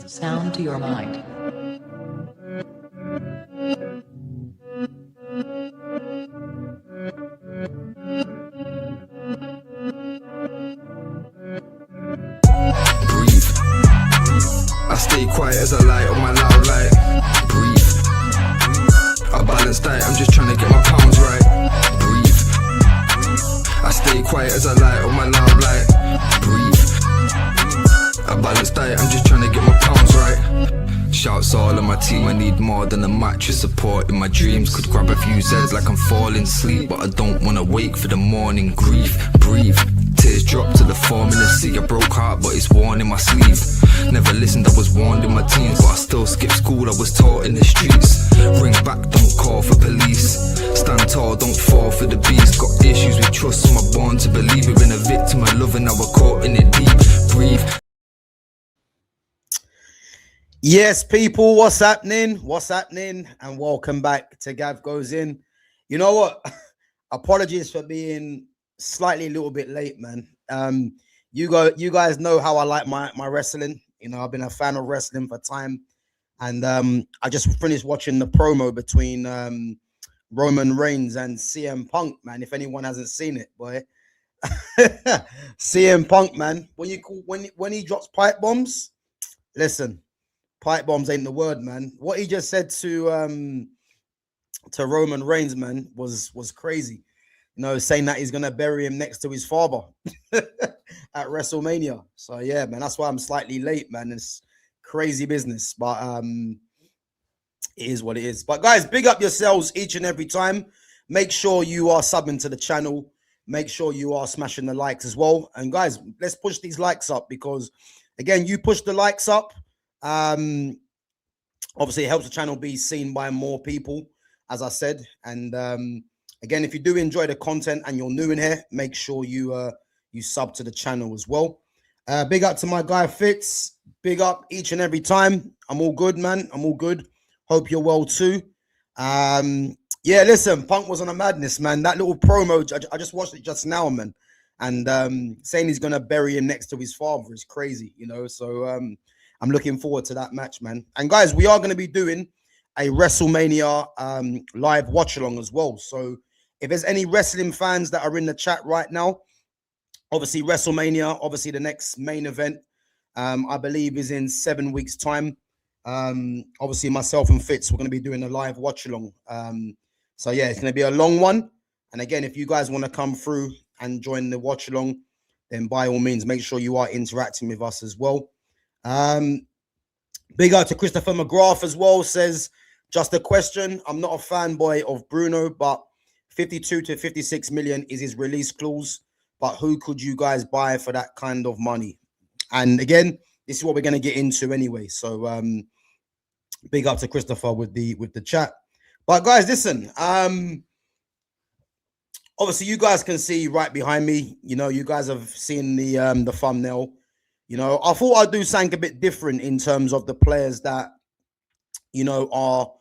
Sound to your mind. Breathe. I stay quiet as I light on my loud light. Breathe. I balance diet, I'm just trying to get my pounds right. Breathe. I stay quiet as I light on my loud light. Breathe. I balance diet, I'm just trying to get my pounds right. Shouts all on my team, I need more than a mattress support. In my dreams, could grab a few Zeds like I'm falling asleep, but I don't wanna wake for the morning. Grief, breathe. Tears drop to the form in the sea. A broke heart, but it's worn in my sleeve. Never listened, I was warned in my teens, but I still skipped school, I was taught in the streets. Ring back, don't call for police. Stand tall, don't fall for the beast. Got issues with trust, so I'm born to believe. We've been a victim of love and now we're caught in it deep. Breathe. Yes, people, what's happening? What's happening? And welcome back to Gav Goes In. You know what? Apologies for being slightly a little bit late, man. You guys know how I like my wrestling. You know, I've been a fan of wrestling for time. And I just finished watching the promo between Roman Reigns and CM Punk, man. If anyone hasn't seen it, boy. CM Punk, man. When he drops pipe bombs, listen. Pipe bombs ain't the word, man. What he just said to Roman Reigns, man, was crazy. You know, saying that he's gonna bury him next to his father at WrestleMania. So yeah, man, that's why I'm slightly late, man. It's crazy business, but it is what it is. But guys, big up yourselves each and every time. Make sure you are subbing to the channel. Make sure you are smashing the likes as well. And guys, let's push these likes up because again, you push the likes up. Obviously it helps the channel be seen by more people, as I said. And again, if you do enjoy the content and you're new in here, make sure you sub to the channel as well. Big up to my guy Fitz. Big up each and every time. I'm all good, man. I'm all good. Hope you're well too. Yeah, listen, Punk was on a madness, man. That little promo, I just watched it just now, man. And saying he's gonna bury him next to his father is crazy, you know. So I'm looking forward to that match, man. And guys, we are going to be doing a WrestleMania live watch along as well. So if there's any wrestling fans that are in the chat right now, obviously WrestleMania, obviously the next main event, I believe is in 7 weeks time. Obviously myself and Fitz, we're going to be doing a live watch along. So yeah, it's going to be a long one. And again, if you guys want to come through and join the watch along, then by all means, make sure you are interacting with us as well. Big up to Christopher McGrath as well. Says, just a question. I'm not a fanboy of Bruno, but 52 to 56 million is his release clause. But who could you guys buy for that kind of money? And again, this is what we're going to get into anyway. So big up to Christopher with the chat. But guys, listen. Obviously, you guys can see right behind me. You know, you guys have seen the thumbnail. You know, I thought I'd do something a bit different in terms of the players that, you know, are,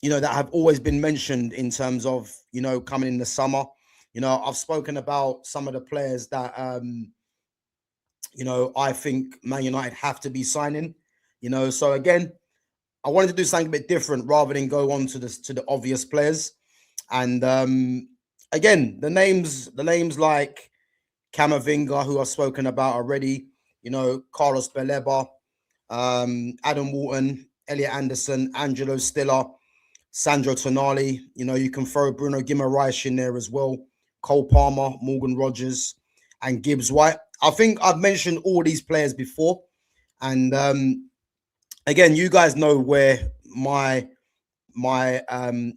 you know, that have always been mentioned in terms of, you know, coming in the summer. You know, I've spoken about some of the players that, you know, I think Man United have to be signing, you know. So again, I wanted to do something a bit different rather than go on to the obvious players. And again, the names like Camavinga, who I've spoken about already, you know, Carlos Baleba, Adam Wharton, Elliot Anderson, Angelo Stiller, Sandro Tonali. You know, you can throw Bruno Guimaraes in there as well. Cole Palmer, Morgan Rogers, and Gibbs White. I think I've mentioned all these players before. And again, you guys know where my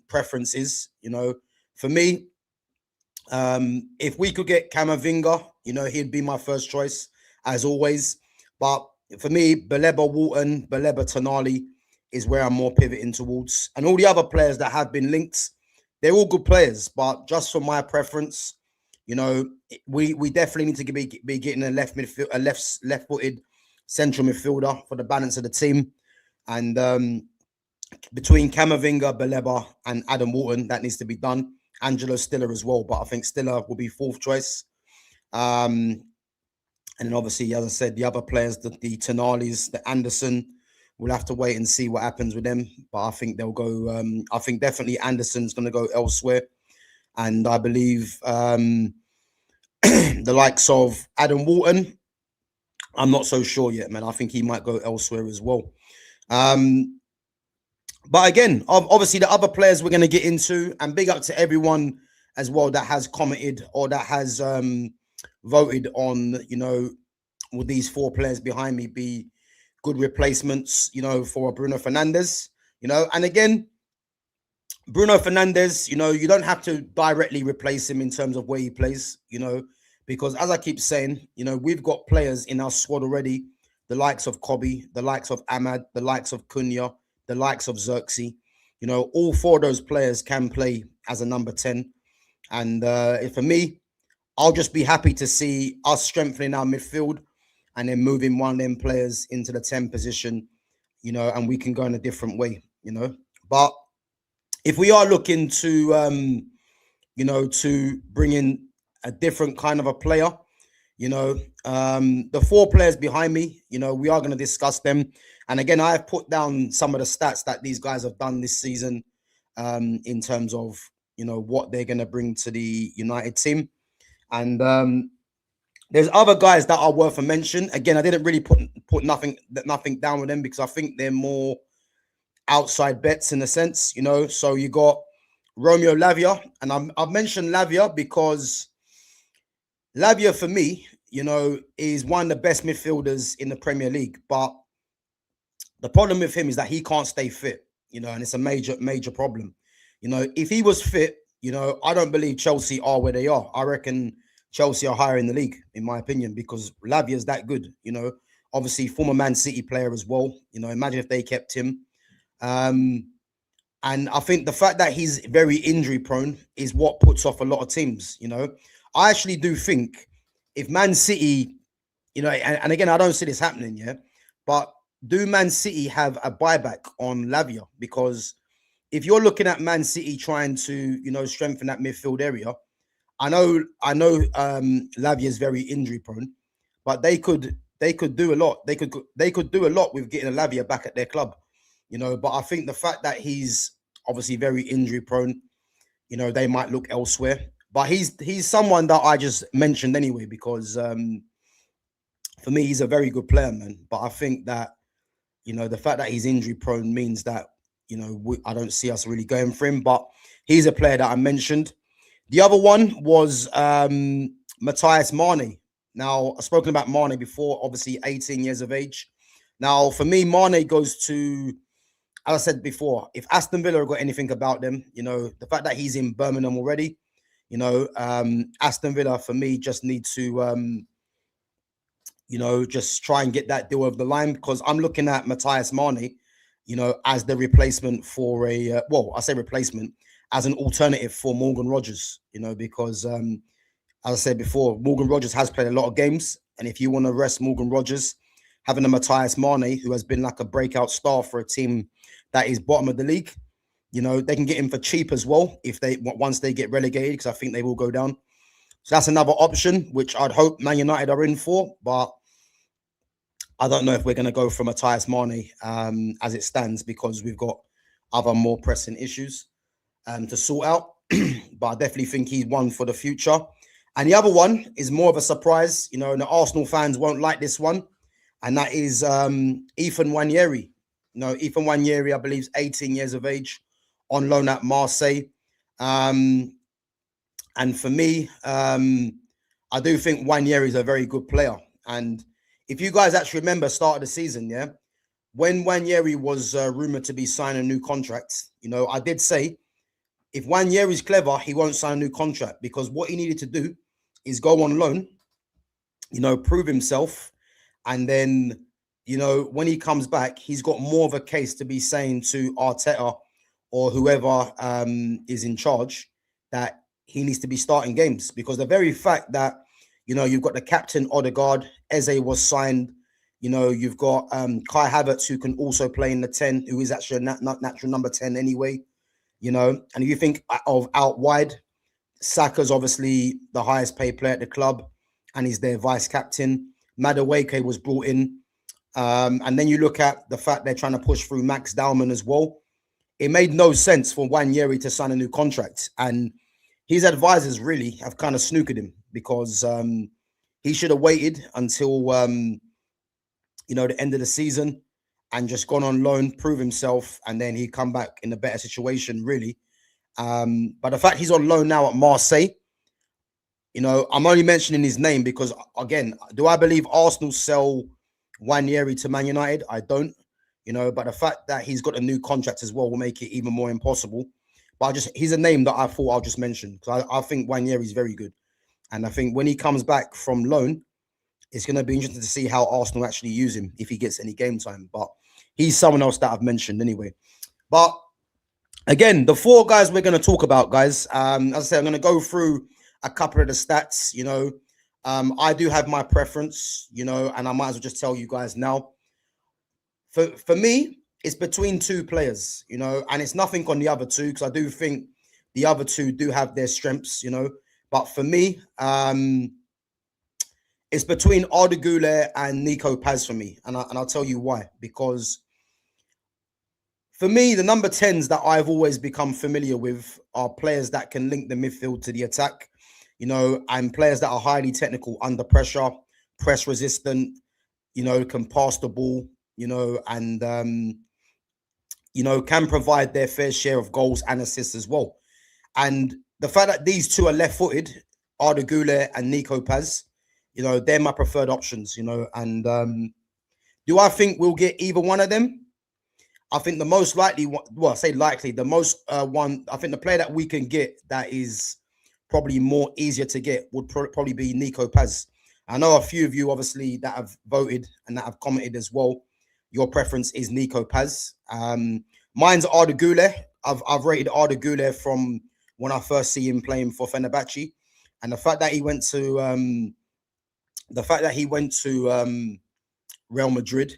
preference is. You know, for me, if we could get Camavinga, you know, he'd be my first choice, as always. But for me, Baleba Wharton, Baleba Tonali is where I'm more pivoting towards. And all the other players that have been linked, they're all good players. But just for my preference, you know, we definitely need to be getting a left-footed central midfielder for the balance of the team. And between Camavinga, Baleba, and Adam Wharton, that needs to be done. Angelo Stiller as well, but I think Stiller will be fourth choice. And then obviously, as I said, the other players, the Tenalis, the Anderson, we'll have to wait and see what happens with them. But I think they'll go. I think definitely Anderson's going to go elsewhere, and I believe the likes of Adam Walton, I'm not so sure yet, man. I think he might go elsewhere as well. But again, obviously the other players we're going to get into, and big up to everyone as well that has commented or that has voted on, will these 4 players behind me be good replacements, for Bruno Fernandes, and again, Bruno Fernandes, you don't have to directly replace him in terms of where he plays, because as I keep saying, we've got players in our squad already, the likes of Kobe, the likes of Ahmad, the likes of Cunha, the likes of Xerxes, all 4 of those players can play as a number 10. And for me, I'll just be happy to see us strengthening our midfield and then moving one of them players into the 10 position, and we can go in a different way, But if we are looking to, to bring in a different kind of a player, the 4 players behind me, we are going to discuss them. And again, I have put down some of the stats that these guys have done this season in terms of, what they're going to bring to the United team. And there's other guys that are worth a mention. Again, I didn't really put nothing down with them because I think they're more outside bets in a sense, So you got Romeo Lavia, and I've mentioned Lavia because Lavia for me, is one of the best midfielders in the Premier League. But the problem with him is that he can't stay fit, and it's a major problem. If he was fit, I don't believe Chelsea are where they are. I reckon Chelsea are higher in the league, in my opinion, because Lavia is that good, obviously former Man City player as well. Imagine if they kept him. And I think the fact that he's very injury prone is what puts off a lot of teams, I actually do think if Man City, and again, I don't see this happening, but do Man City have a buyback on Lavia? Because if you're looking at Man City trying to, strengthen that midfield area, I know Lavia is very injury prone, but they could do a lot. They could do a lot with getting a Lavia back at their club, But I think the fact that he's obviously very injury prone, they might look elsewhere. But he's someone that I just mentioned anyway because for me he's a very good player, man. But I think that the fact that he's injury prone means that I don't see us really going for him. But he's a player that I mentioned. The other one was Mateus Mane. Now, I've spoken about Mane before, obviously 18 years of age. Now, for me, Mane goes to, as I said before, if Aston Villa have got anything about them, the fact that he's in Birmingham already, Aston Villa, for me, just need to, just try and get that deal over the line because I'm looking at Mateus Mane, as the replacement for I say replacement, as an alternative for Morgan Rogers, because as I said before, Morgan Rogers has played a lot of games. And if you want to rest Morgan Rogers, having a Mateus Mane, who has been like a breakout star for a team that is bottom of the league, they can get him for cheap as well once they get relegated, because I think they will go down. So that's another option, which I'd hope Man United are in for. But I don't know if we're going to go for Mateus Mane as it stands because we've got other more pressing issues to sort out. But I definitely think he's one for the future. And the other one is more of a surprise, and the Arsenal fans won't like this one. And that is Oihan Nwaneri. Oihan Nwaneri, I believe, is 18 years of age, on loan at Marseille. And for me, I do think Nwaneri is a very good player. And if you guys actually remember start of the season, when Nwaneri was rumored to be signing a new contract, I did say, if Nwaneri's clever, he won't sign a new contract because what he needed to do is go on loan, prove himself. And then, when he comes back, he's got more of a case to be saying to Arteta or whoever is in charge that he needs to be starting games, because the very fact that, you've got the captain Odegaard, Eze was signed, you've got Kai Havertz, who can also play in the 10, who is actually a natural number 10 anyway, and if you think of out wide, Saka's obviously the highest paid player at the club. and he's their vice captain. Madueke was brought in. And then you look at the fact they're trying to push through Max Dowman as well. It made no sense for Nwaneri to sign a new contract. And his advisors really have kind of snookered him because he should have waited until, the end of the season and just gone on loan, prove himself, and then he'd come back in a better situation, really. But the fact he's on loan now at Marseille, I'm only mentioning his name because, again, do I believe Arsenal sell Nwaneri to Man United? I don't, but the fact that he's got a new contract as well will make it even more impossible. But he's a name that I thought I'll just mention because I think Nwaneri is very good. And I think when he comes back from loan, it's going to be interesting to see how Arsenal actually use him if he gets any game time. But he's someone else that I've mentioned anyway. But again, the 4 guys we're going to talk about, guys, as I said, I'm going to go through a couple of the stats. I do have my preference, and I might as well just tell you guys now. For me, it's between 2 players, and it's nothing on the other 2 because I do think the other 2 do have their strengths, But for me, it's between Arda Guler and Nico Paz for me, and I'll tell you why. Because for me, the number 10s that I've always become familiar with are players that can link the midfield to the attack, and players that are highly technical under pressure, press resistant, can pass the ball, and can provide their fair share of goals and assists as well. And the fact that these 2 are left-footed, Arda Guler and Nico Paz, they're my preferred options, and do I think we'll get either one of them? I think the most likely, I say likely, the most one, I think the player that we can get that is probably more easier to get would probably be Nico Paz. I know a few of you, obviously, that have voted and that have commented as well. Your preference is Nico Paz. Mine's Arda Guler. I've rated Arda Guler from when I first see him playing for Fenerbahce, and the fact that he went to Real Madrid,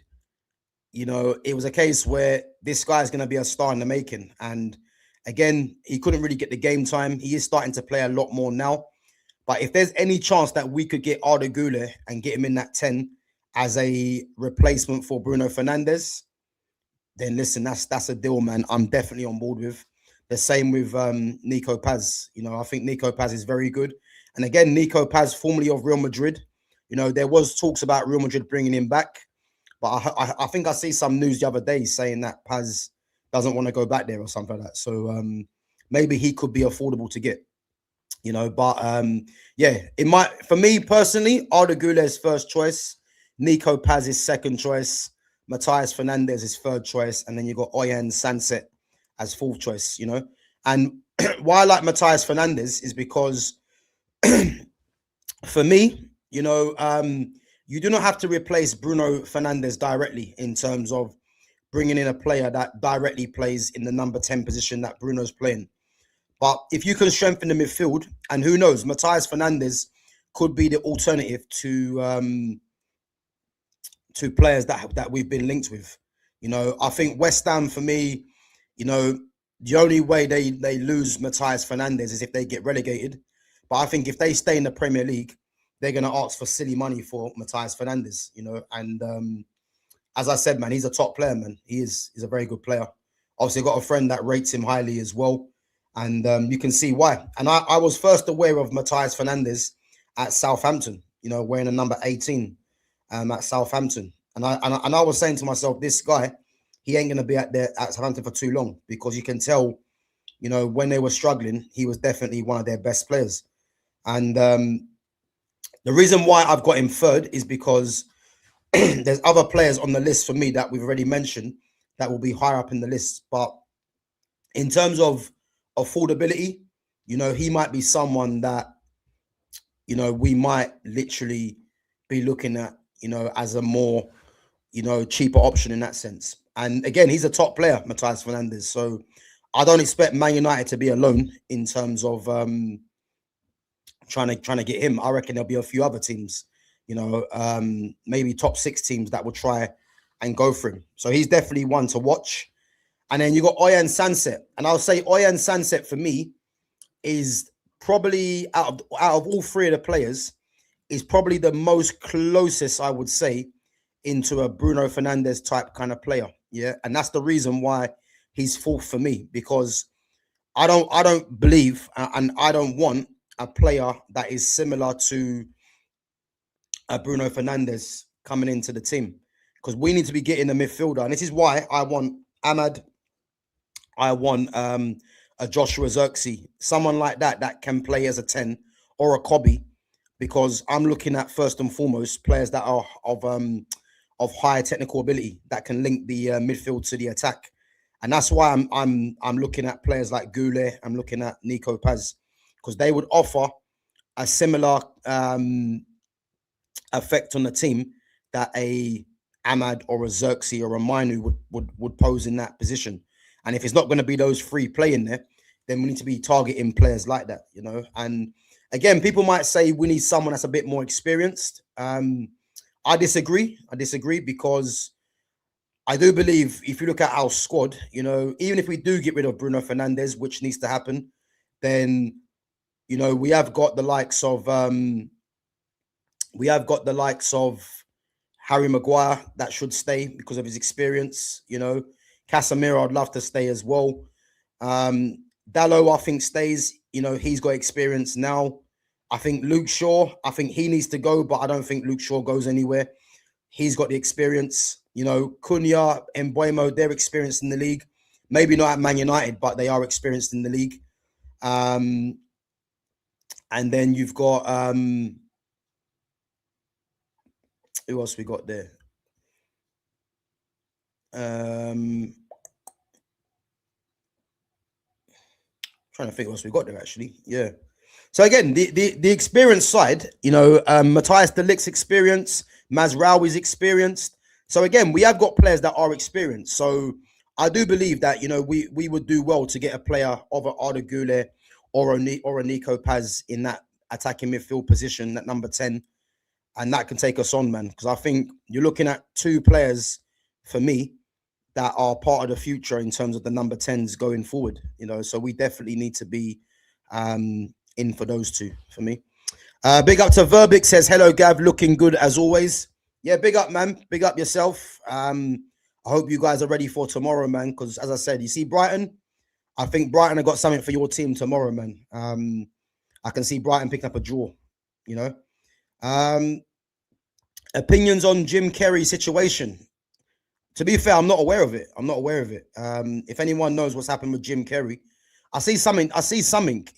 it was a case where this guy's going to be a star in the making. And again, he couldn't really get the game time. He is starting to play a lot more now. But if there's any chance that we could get Arda Guler and get him in that 10 as a replacement for Bruno Fernandes, then listen, that's a deal, man. I'm definitely on board with. The same with Nico Paz. I think Nico Paz is very good. And again, Nico Paz, formerly of Real Madrid, there was talks about Real Madrid bringing him back. But I think I see some news the other day saying that Paz doesn't want to go back there or something like that. So maybe he could be affordable to get, But yeah, for me personally, Arda Guler's first choice, Nico Paz is second choice, Matheus Fernandes is third choice, and then you got Oihan Sancet as fourth choice, And why I like Matheus Fernandes is because for me, you do not have to replace Bruno Fernandes directly in terms of bringing in a player that directly plays in the number 10 position that Bruno's playing. But if you can strengthen the midfield, and who knows, Matheus Fernandes could be the alternative to players that we've been linked with. I think West Ham, for me, the only way they lose Matheus Fernandes is if they get relegated. But I think if they stay in the Premier League, they're going to ask for silly money for Matheus Fernandes, And as I said, man, he's a top player, man. He's a very good player. Obviously, got a friend that rates him highly as well. And you can see why. And I was first aware of Matheus Fernandes at Southampton, wearing a number 18 at Southampton. And I was saying to myself, this guy, he ain't going to be at Southampton for too long, because you can tell, when they were struggling, he was definitely one of their best players. And the reason why I've got him third is because there's other players on the list for me that we've already mentioned that will be higher up in the list. But in terms of affordability, he might be someone that, we might literally be looking at, as a more, cheaper option in that sense. And again, he's a top player, Matheus Fernandes. So I don't expect Man United to be alone in terms of trying to get him. I reckon there'll be a few other teams, maybe top 6 teams that will try and go for him. So he's definitely one to watch. And then you got Oihan Sancet. And I'll say Oihan Sancet for me is probably out of all 3 of the players is probably the most closest, I would say, into a Bruno Fernandes type kind of player. Yeah. And that's the reason why he's fourth for me, because I don't believe and I don't want a player that is similar to Bruno Fernandes coming into the team, because we need to be getting a midfielder. And this is why I want Ahmad, I want a Joshua Zirkzee, someone like that can play as a 10 or a Kobe, because I'm looking at first and foremost players that are of higher technical ability that can link the midfield to the attack. And that's why I'm looking at players like Guler, I'm looking at Nico Paz, because they would offer a similar effect on the team that a Ahmad or a Zirkzee or a Manu would pose in that position. And if it's not going to be those three playing there, then we need to be targeting players like that, you know. And again, people might say we need someone that's a bit more experienced. I disagree. Because I do believe if you look at our squad, you know, even if we do get rid of Bruno Fernandes, which needs to happen, then, you know, we have got the likes of Harry Maguire that should stay because of his experience. You know, Casemiro, I'd love to stay as well. Dalot, I think, stays. You know, he's got experience now. I think Luke Shaw, I think he needs to go, but I don't think Luke Shaw goes anywhere. He's got the experience. You know, Cunha and Mbeumo, they're experienced in the league. Maybe not at Man United, but they are experienced in the league. And then you've got who else we got there? Trying to think what else we got there, actually. Yeah. So again, the experience side, you know, Matthias de Ligt's experience, Mazraoui's experienced. So again, we have got players that are experienced. So I do believe that, you know, we would do well to get a player of an Arda Guler or a Nico Paz in that attacking midfield position, that number 10. And that can take us on, man. Because I think you're looking at two players, for me, that are part of the future in terms of the number 10s going forward. You know, so we definitely need to be in for those two, for me. Big up to Verbic, says, hello, Gav, looking good as always. Yeah, big up, man. Big up yourself. I hope you guys are ready for tomorrow, man. Because as I said, you see Brighton, I think Brighton have got something for your team tomorrow, man. I can see Brighton picking up a draw, you know. Opinions on Jim Kerry's situation. To be fair, I'm not aware of it. If anyone knows what's happened with Jim Kerry, I see something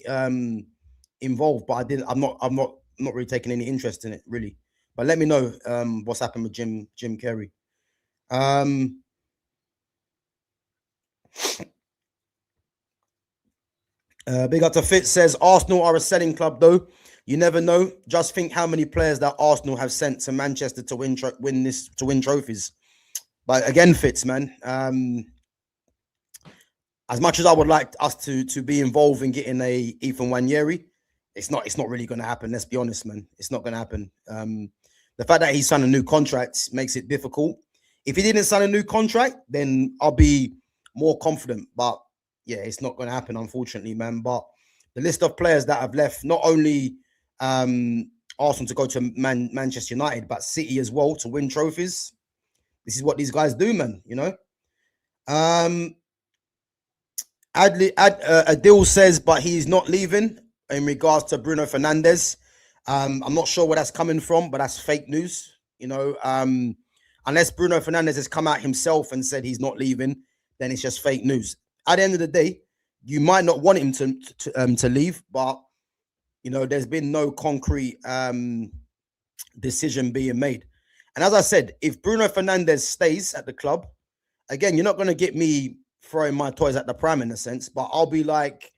involved, but I'm not really taking any interest in it, really. But let me know what's happened with Jim Kerry. Big up to Fitz, says Arsenal are a selling club though. You never know. Just think how many players that Arsenal have sent to Manchester to win trophies. But again, Fitz, man, as much as I would like us to be involved in getting a Ethan Nwaneri, it's not really going to happen. Let's be honest, man. It's not going to happen. The fact that he signed a new contract makes it difficult. If he didn't sign a new contract, then I'll be more confident. But yeah, it's not going to happen, unfortunately, man. But the list of players that have left, not only Arsenal to go to Manchester United, but City as well to win trophies. This is what these guys do, man, you know. Adil says, but he's not leaving in regards to Bruno Fernandes. I'm not sure where that's coming from, but that's fake news, you know. Unless Bruno Fernandes has come out himself and said he's not leaving, then it's just fake news. At the end of the day, you might not want him to leave, but you know, there's been no concrete decision being made. And as I said, if Bruno Fernandes stays at the club, again, you're not going to get me throwing my toys at the pram in a sense, but I'll be like,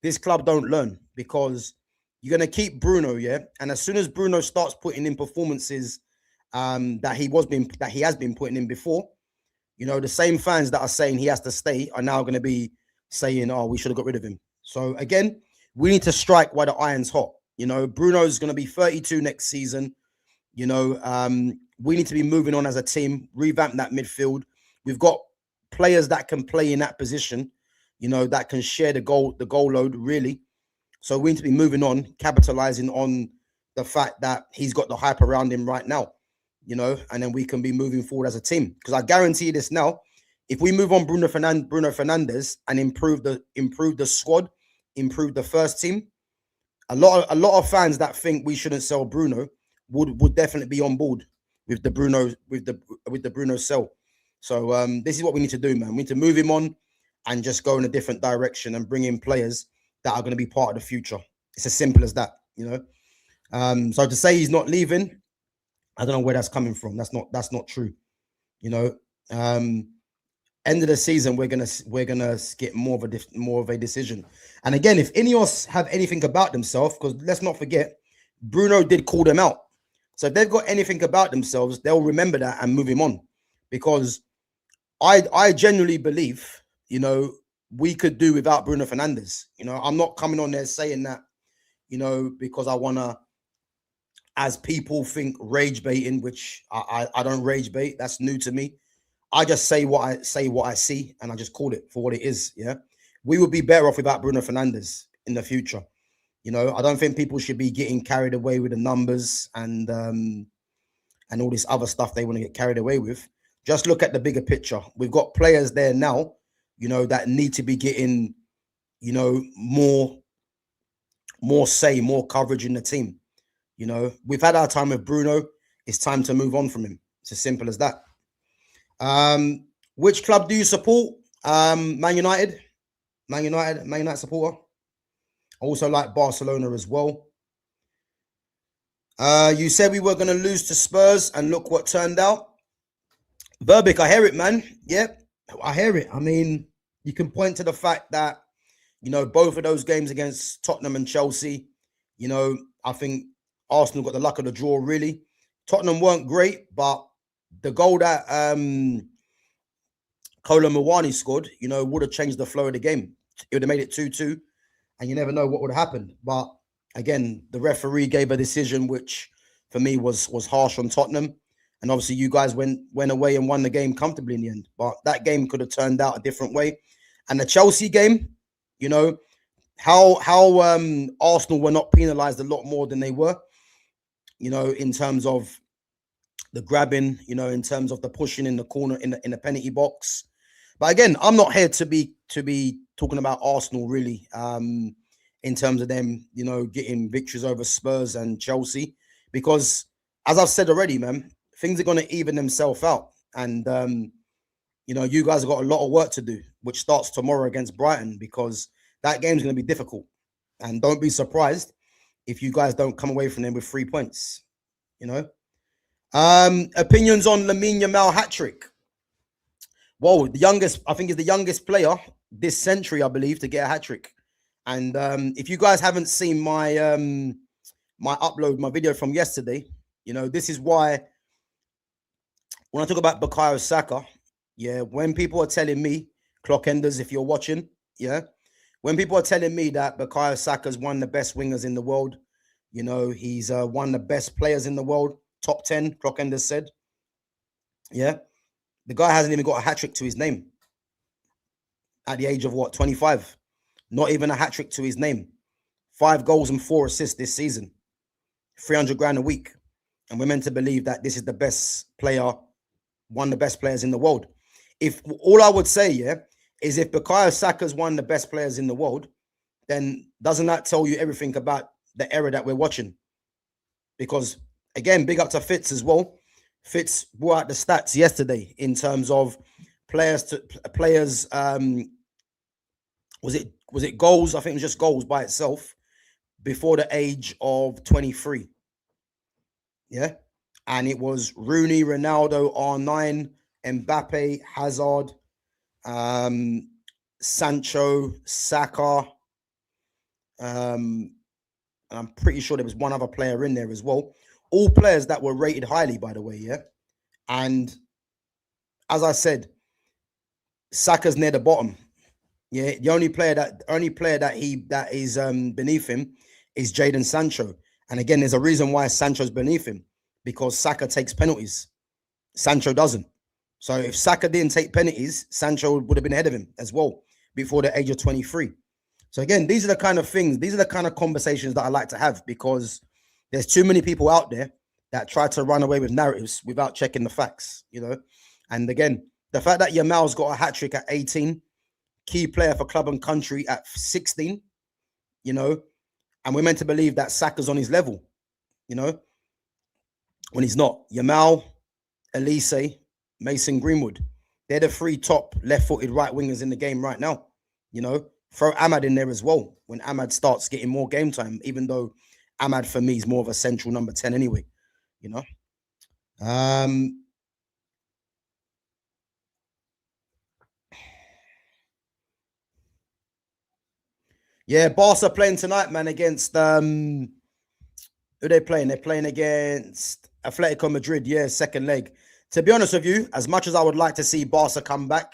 this club don't learn, because you're going to keep Bruno, yeah? And as soon as Bruno starts putting in performances that he has been putting in before, you know, the same fans that are saying he has to stay are now going to be saying, oh, we should have got rid of him. So again, we need to strike while the iron's hot. You know, Bruno's going to be 32 next season. You know, we need to be moving on as a team, revamp that midfield. We've got players that can play in that position, you know, that can share the goal load, really. So we need to be moving on, capitalizing on the fact that he's got the hype around him right now, you know, and then we can be moving forward as a team. Because I guarantee this now, if we move on Bruno Fernandes and improve the squad, improve the first team, a lot of fans that think we shouldn't sell Bruno would definitely be on board with the Bruno sell. So this is what we need to do, man. We need to move him on and just go in a different direction and bring in players that are going to be part of the future. It's as simple as that, you know. So to say he's not leaving, I don't know where that's coming from. That's not true, you know. End of the season, we're gonna get more of a decision. And again, if Ineos have anything about themselves, because let's not forget, Bruno did call them out. So if they've got anything about themselves, they'll remember that and move him on. Because I genuinely believe, you know, we could do without Bruno Fernandes. You know, I'm not coming on there saying that, you know, because I want to, as people think, rage baiting, which I don't rage bait. That's new to me. I just say what I see, and I just call it for what it is. Yeah, we would be better off without Bruno Fernandes in the future. You know, I don't think people should be getting carried away with the numbers and all this other stuff they want to get carried away with. Just look at the bigger picture. We've got players there now, you know, that need to be getting, you know, more say, more coverage in the team. You know, we've had our time with Bruno. It's time to move on from him. It's as simple as that. Which club do you support? Man United. Man United supporter. Also like Barcelona as well. You said we were going to lose to Spurs, and look what turned out. Verbeek, I hear it, man. Yep, I hear it. I mean, you can point to the fact that, you know, both of those games against Tottenham and Chelsea, you know, I think Arsenal got the luck of the draw, really. Tottenham weren't great, but the goal that Nwaneri scored, you know, would have changed the flow of the game. It would have made it 2-2, and you never know what would have happened. But again, the referee gave a decision which, for me, was harsh on Tottenham. And obviously, you guys went away and won the game comfortably in the end. But that game could have turned out a different way. And the Chelsea game, you know, how Arsenal were not penalised a lot more than they were, you know, in terms of the grabbing, you know, in terms of the pushing in the corner in the penalty box. But again, I'm not here to be talking about Arsenal really, in terms of them, you know, getting victories over Spurs and Chelsea, because as I've said already, man, things are going to even themselves out. And, you know, you guys have got a lot of work to do, which starts tomorrow against Brighton, because that game's going to be difficult. And don't be surprised if you guys don't come away from them with 3 points, you know. Opinions on Lamine Yamal hat-trick. Well, I think is the youngest player this century, I believe, to get a hat-trick. And if you guys haven't seen my video from yesterday, you know, this is why when I talk about Bukayo Saka, yeah, when people are telling me, clock enders, if you're watching, yeah, when people are telling me that Bukayo Saka's one of the best wingers in the world, you know, he's one of the best players in the world, top 10, clock enders said, yeah, the guy hasn't even got a hat-trick to his name at the age of what, 25? Not even a hat-trick to his name. 5 goals and 4 assists this season. 300 grand a week. And we're meant to believe that this is the best player, one of the best players in the world. If all I would say, yeah, is if Bukayo Saka's one of the best players in the world, then doesn't that tell you everything about the era that we're watching? Because again, big up to Fitz as well. Fitz brought out the stats yesterday in terms of players. Was it goals? I think it was just goals by itself before the age of 23. Yeah, and it was Rooney, Ronaldo, R9, Mbappe, Hazard, Sancho, Saka. I'm pretty sure there was one other player in there as well. All players that were rated highly, by the way, yeah. And as I said, Saka's near the bottom. Yeah, the only player that is beneath him is Jadon Sancho. And again, there's a reason why Sancho's beneath him, because Saka takes penalties. Sancho doesn't. So if Saka didn't take penalties, Sancho would have been ahead of him as well before the age of 23. So again, these are the kind of things, these are the kind of conversations that I like to have, because, there's too many people out there that try to run away with narratives without checking the facts, you know. And again, the fact that Yamal's got a hat-trick at 18, key player for club and country at 16, you know, and we're meant to believe that Saka's on his level, you know, when he's not. Yamal, Elise, Mason Greenwood, they're the 3 top left-footed right wingers in the game right now, you know. Throw Ahmad in there as well when Ahmad starts getting more game time, even though Ahmad for me is more of a central number 10 anyway, you know. Yeah, Barca playing tonight, man, against who they playing? They're playing against Atletico Madrid, yeah, second leg. To be honest with you, as much as I would like to see Barca come back,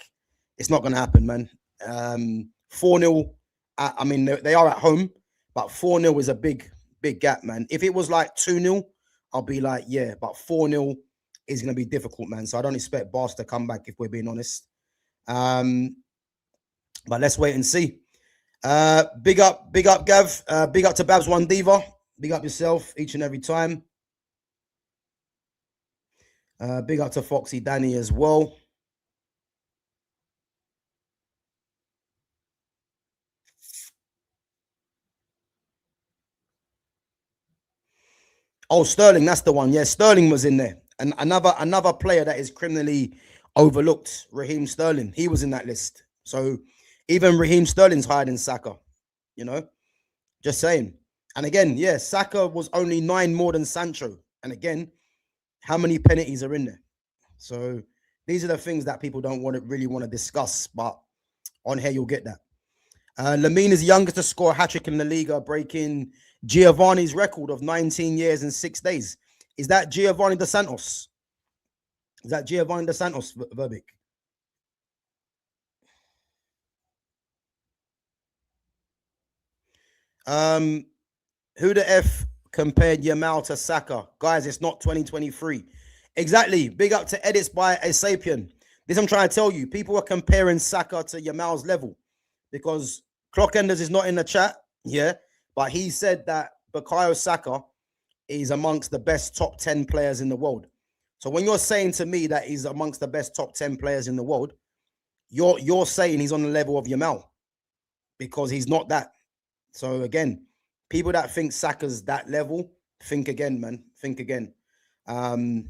it's not going to happen, man. 4-0, I mean, they are at home, but 4-0 is a big gap, man. If it was like 2-0, I'll be like, yeah, but 4-0 is going to be difficult, man. So I don't expect Barca to come back, if we're being honest. But let's wait and see. Big up, Gav. Big up to Babs One Diva. Big up yourself each and every time. Big up to Foxy Danny as well. Oh, Sterling, that's the one. Yeah, Sterling was in there. And another player that is criminally overlooked, Raheem Sterling. He was in that list. So even Raheem Sterling's higher than Saka, you know? Just saying. And again, yeah, Saka was only 9 more than Sancho. And again, how many penalties are in there? So these are the things that people don't really want to discuss, but on here you'll get that. Lamine is the youngest to score a hat-trick in La Liga, breaking Giovanni's record of 19 years and 6 days. Is that Giovanni Dos Santos? Is that Giovanni Dos Santos, Verbic? Who the F compared Yamal to Saka? Guys, it's not 2023. Exactly. Big up to edits by a Sapien. This I'm trying to tell you. People are comparing Saka to Yamal's level because Clockenders is not in the chat, yeah, but he said that Bukayo Saka is amongst the best top 10 players in the world. So when you're saying to me that he's amongst the best top 10 players in the world, you're saying he's on the level of Yamal because he's not that. So again, people that think Saka's that level, think again, man. Think again. But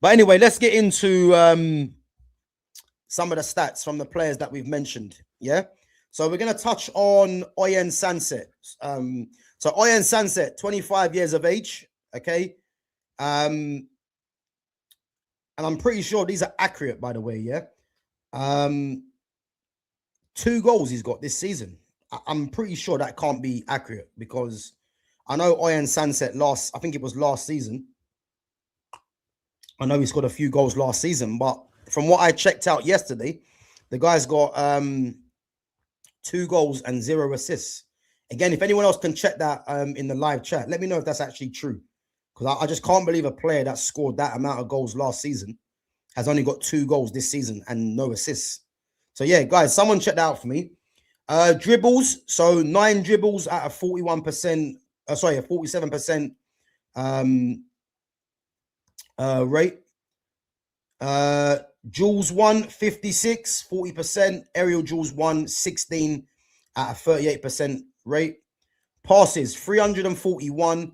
anyway, let's get into some of the stats from the players that we've mentioned. Yeah. So we're going to touch on Oihan Sancet. So Oihan Sancet, 25 years of age. Okay. And I'm pretty sure these are accurate, by the way. Yeah. 2 goals he's got this season. I'm pretty sure that can't be accurate because I know Oihan Sancet I think it was last season. I know he scored a few goals last season, but from what I checked out yesterday, the guy's got 2 goals and 0 assists. Again, if anyone else can check that in the live chat, let me know if that's actually true. Because I just can't believe a player that scored that amount of goals last season has only got 2 goals this season and no assists. So yeah, guys, someone check that out for me. Dribbles, so 9 dribbles at a 41%, a 47% rate. Jules 1, 56, 40%. Aerial Jules 1, 16 at a 38% rate. Passes, 341,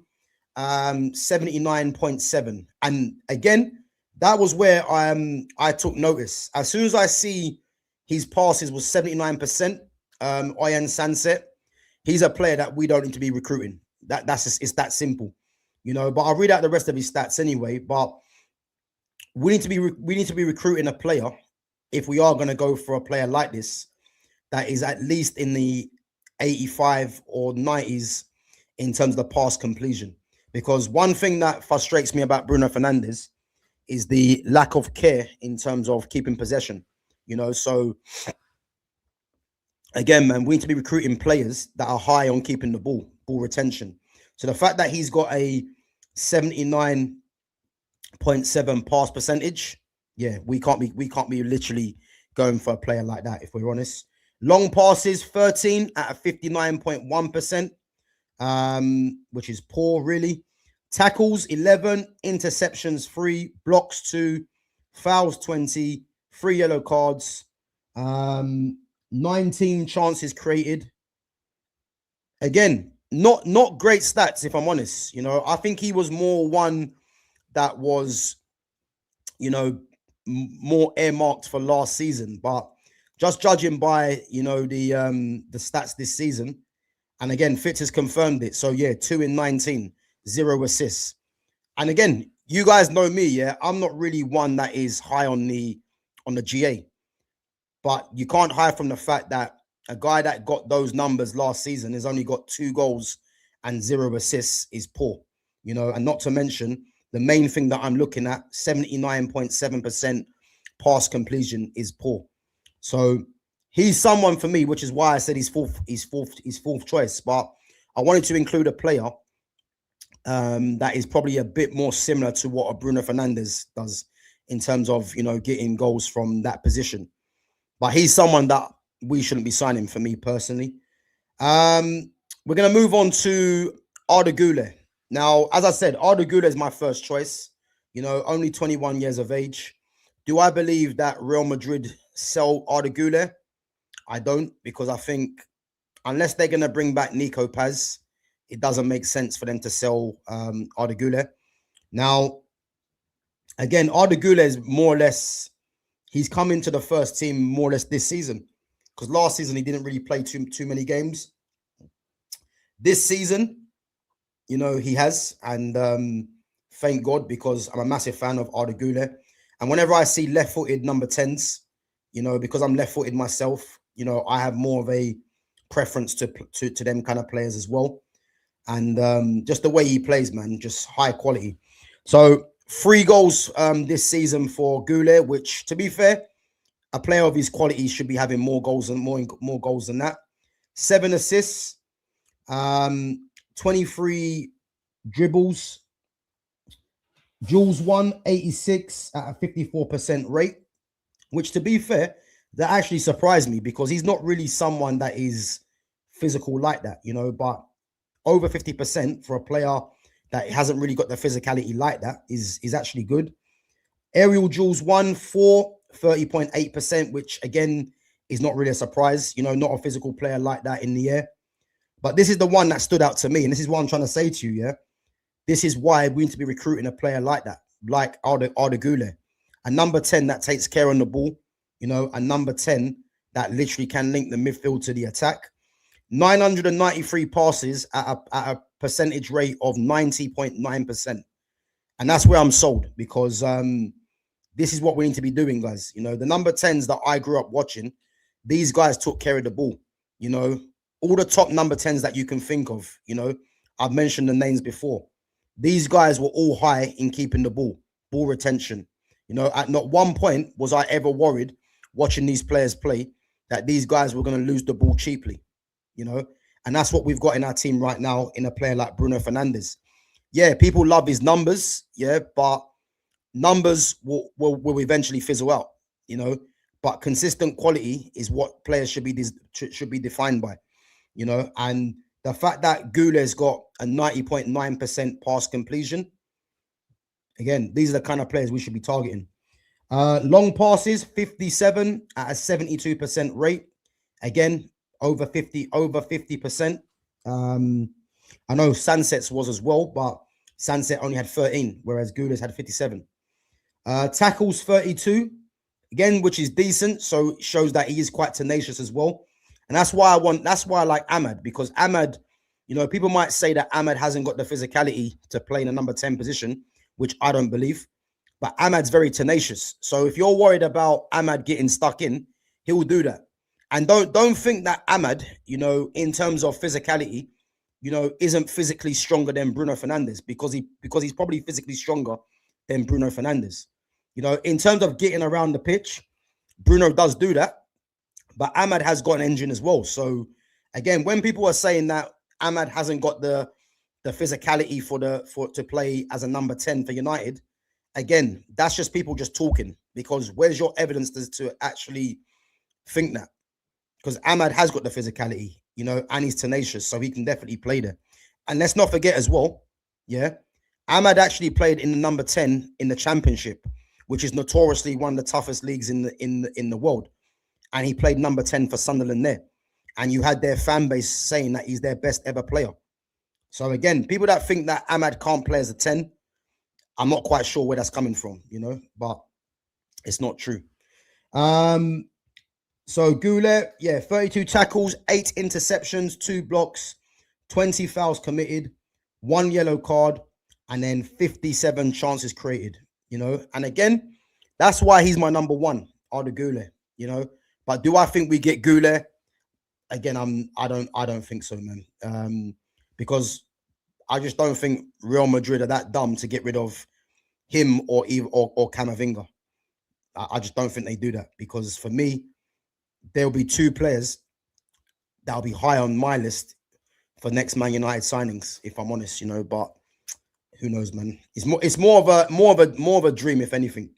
79.7. And again, that was where I took notice. As soon as I see his passes was 79%, Oihan Sancet, he's a player that we don't need to be recruiting. That's just, it's that simple, you know. But I'll read out the rest of his stats anyway. But we need to be recruiting a player if we are going to go for a player like this that is at least in the 85 or 90s in terms of the pass completion. Because one thing that frustrates me about Bruno Fernandes is the lack of care in terms of keeping possession, you know. So again, man, we need to be recruiting players that are high on keeping the ball retention. So the fact that he's got a 79.7 pass percentage, yeah, we can't be literally going for a player like that if we're honest. Long passes, 13 at a 59.1%. which is poor, really. Tackles 11, interceptions 3, blocks 2, fouls 20, 3 yellow cards, 19 chances created. Again, not great stats, if I'm honest. You know, I think he was more one that was, you know, more earmarked for last season. But just judging by, you know, the stats this season, and again, Fitz has confirmed it. So yeah, 2 in 19, 0 assists. And again, you guys know me, yeah. I'm not really one that is high on the GA, but you can't hide from the fact that a guy that got those numbers last season has only got 2 goals and 0 assists is poor, you know. And not to mention the main thing that I'm looking at, 79.7% pass completion is poor. So he's someone for me, which is why I said he's fourth choice. But I wanted to include a player that is probably a bit more similar to what a Bruno Fernandes does in terms of, you know, getting goals from that position. But he's someone that we shouldn't be signing for me personally. We're going to move on to Arda Guler. Now, as I said, Arda Guler is my first choice. You know, only 21 years of age. Do I believe that Real Madrid sell Arda Guler? I don't, because I think unless they're going to bring back Nico Paz, it doesn't make sense for them to sell Arda Guler. Now, again, Arda Guler is more or less, he's come into the first team more or less this season, because last season he didn't really play too many games. This season, you know, he has, and thank God, because I'm a massive fan of Arda Guler. And whenever I see left-footed number 10s, you know, because I'm left-footed myself, you know, I have more of a preference to them kind of players as well. And just the way he plays, man, just high quality. So 3 goals this season for Guler, which, to be fair, a player of his quality should be having more goals and more goals than that. 7 assists, 23 dribbles, duels won 86 at a 54% rate, which, to be fair, that actually surprised me, because he's not really someone that is physical like that, you know. But over 50% for a player that hasn't really got the physicality like that is actually good. Aerial duels won 30.8%, which again is not really a surprise, you know, not a physical player like that in the air. But this is the one that stood out to me, and this is what I'm trying to say to you, yeah. This is why we need to be recruiting a player like that, like Arda Guler, a number 10 that takes care on the ball, you know, a number 10 that literally can link the midfield to the attack. 993 passes at a percentage rate of 90.9%. And that's where I'm sold, because this is what we need to be doing, guys. You know, the number 10s that I grew up watching, these guys took care of the ball. You know, all the top number 10s that you can think of, you know, I've mentioned the names before. These guys were all high in keeping the ball retention. You know, at not one point was I ever worried watching these players play that these guys were going to lose the ball cheaply, you know. And that's what we've got in our team right now in a player like Bruno Fernandes. Yeah, people love his numbers, yeah, but numbers will eventually fizzle out, you know. But consistent quality is what players should be defined by, you know. And the fact that Guler's got a 90.9% pass completion, again, these are the kind of players we should be targeting. Long passes, 57 at a 72% rate. Again, over 50%. I know Sancet's was as well, but Sancet only had 13, whereas Guler's had 57. Tackles 32, again, which is decent. So it shows that he is quite tenacious as well. And that's why I like Ahmad, because Ahmad, you know, people might say that Ahmad hasn't got the physicality to play in a number 10 position, which I don't believe. But Ahmad's very tenacious. So if you're worried about Ahmad getting stuck in, he will do that. And don't think that Ahmad, you know, in terms of physicality, you know, isn't physically stronger than Bruno Fernandes, because he's probably physically stronger than Bruno Fernandes. You know, in terms of getting around the pitch, Bruno does do that, but Ahmad has got an engine as well. So again, when people are saying that Ahmad hasn't got the physicality to play as a number 10 for United, again, that's just people just talking, because where's your evidence to actually think that? Because Ahmad has got the physicality, you know, and he's tenacious, so he can definitely play there. And let's not forget as well, yeah, Ahmad actually played in the number 10 in the Championship, which is notoriously one of the toughest leagues in the world. And he played number 10 for Sunderland there. And you had their fan base saying that he's their best ever player. So again, people that think that Ahmad can't play as a 10, I'm not quite sure where that's coming from, but it's not true. So Guler, 32 tackles, 8 interceptions, 2 blocks, 20 fouls committed, 1 yellow card, and then 57 chances created, And again, that's why he's my number 1, Arda Guler, But do I think we get Guler? Again, I don't think so, man. Because I just don't think Real Madrid are that dumb to get rid of him or Camavinga. I just don't think they do that, because for me, there'll be 2 players that'll be high on my list for next Man United signings, if I'm honest, but who knows, man. It's more of a dream, if anything,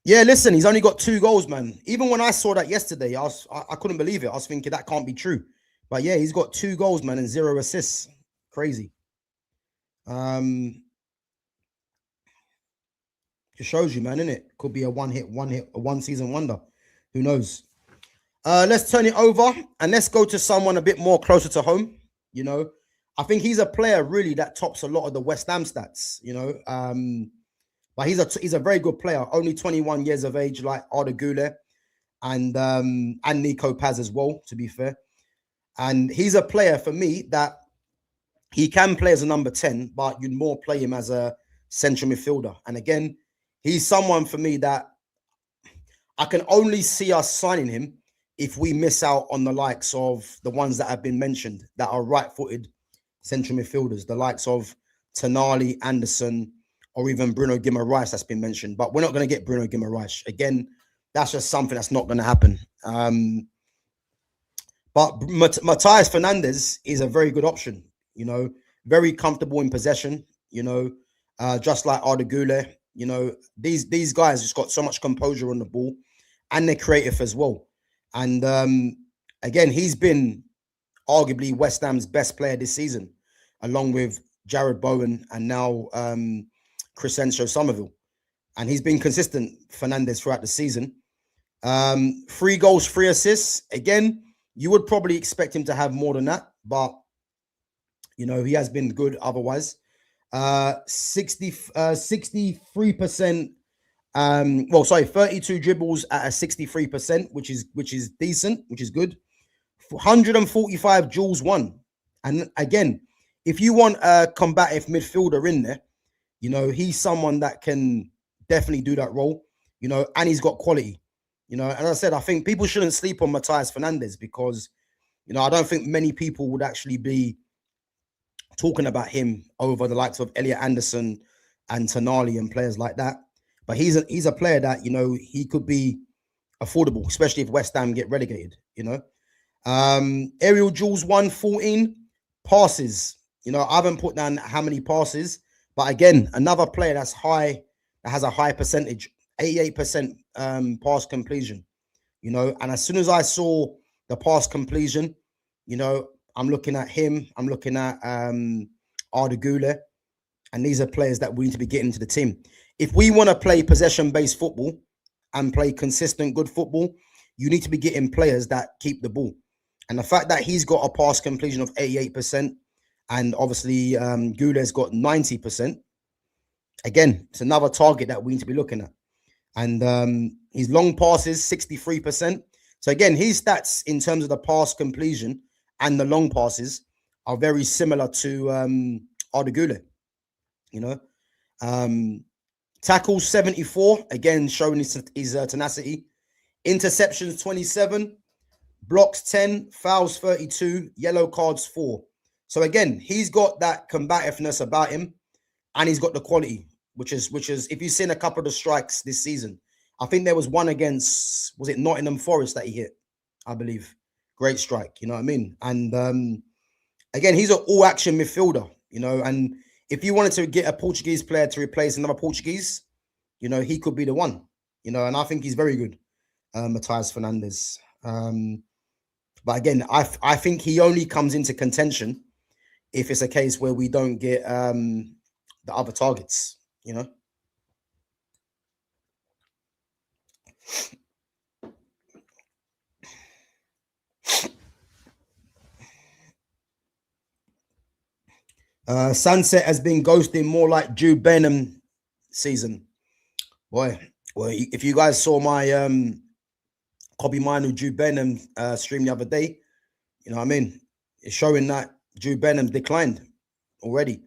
Yeah, listen, he's only got 2 goals, man. Even when I saw that yesterday, I couldn't believe it. I was thinking that can't be true. But yeah, he's got 2 goals, man, and 0 assists. Crazy. Just shows you, man, innit? Could be a one season wonder. Who knows? Let's turn it over and let's go to someone a bit more closer to home. I think he's a player really that tops a lot of the West Ham stats. But he's a very good player. Only 21 years of age, like Arda Guler and Nico Paz as well, to be fair. And he's a player for me that he can play as a number 10, but you'd more play him as a central midfielder. And again, he's someone for me that I can only see us signing him if we miss out on the likes of the ones that have been mentioned that are right-footed central midfielders, the likes of Tonali, Anderson, or even Bruno Guimaraes that's been mentioned. But we're not going to get Bruno Guimaraes. Again, that's just something that's not going to happen. But Matheus Fernandes is a very good option, very comfortable in possession, just like Arda Guler. These guys just got so much composure on the ball and they're creative as well. And again, he's been arguably West Ham's best player this season, along with Jared Bowen and now Crescencio Somerville. And he's been consistent, Fernandes, throughout the season. 3 goals, 3 assists. Again, you would probably expect him to have more than that, but he has been good otherwise. 63%. 32 dribbles at a 63%, which is decent, which is good. 145 duels won. And again, if you want a combative midfielder in there, he's someone that can definitely do that role, and he's got quality, and as I said, I think people shouldn't sleep on Matheus Fernandes because, I don't think many people would actually be talking about him over the likes of Elliot Anderson and Tonali and players like that. But he's a player that, he could be affordable, especially if West Ham get relegated, Aerial duels won, 14 passes. I haven't put down how many passes, but again, another player that's high, that has a high percentage, 88% pass completion, and as soon as I saw the pass completion, I'm looking at him, I'm looking at Arda Guler, and these are players that we need to be getting into the team. If we want to play possession-based football and play consistent, good football, you need to be getting players that keep the ball. And the fact that he's got a pass completion of 88%, and obviously Guler's got 90%, again, it's another target that we need to be looking at. And his long passes, 63%. So again, his stats in terms of the pass completion and the long passes are very similar to Arda Guler, Tackles 74, again, showing his tenacity. Interceptions 27, blocks 10, fouls 32, yellow cards 4. So again, he's got that combativeness about him, and he's got the quality, which is if you've seen a couple of the strikes this season, I think there was one against, was it Nottingham Forest that he hit, I believe. Great strike, you know what I mean? And again, he's an all-action midfielder, and if you wanted to get a Portuguese player to replace another Portuguese, he could be the one, and I think he's very good, Matheus Fernandes. But again, I think he only comes into contention if it's a case where we don't get the other targets, you know. Sunset has been ghosting more like Jude Bellingham season. Boy, well, if you guys saw my Kobe Minu Jude Bellingham stream the other day, you know what I mean? It's showing that Jude Bellingham declined already.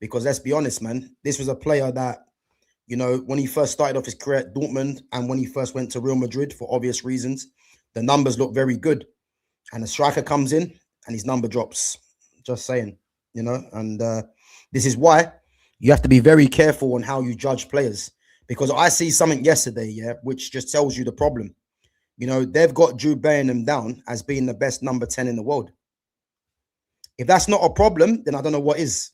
Because let's be honest, man, this was a player that, you know, when he first started off his career at Dortmund and when he first went to Real Madrid for obvious reasons, the numbers look very good. And the striker comes in and his number drops. Just saying, you know, and this is why you have to be very careful on how you judge players. Because I see something yesterday, yeah, which just tells you the problem. You know, they've got Jude Bellingham down as being the best number 10 in the world. If that's not a problem, then I don't know what is.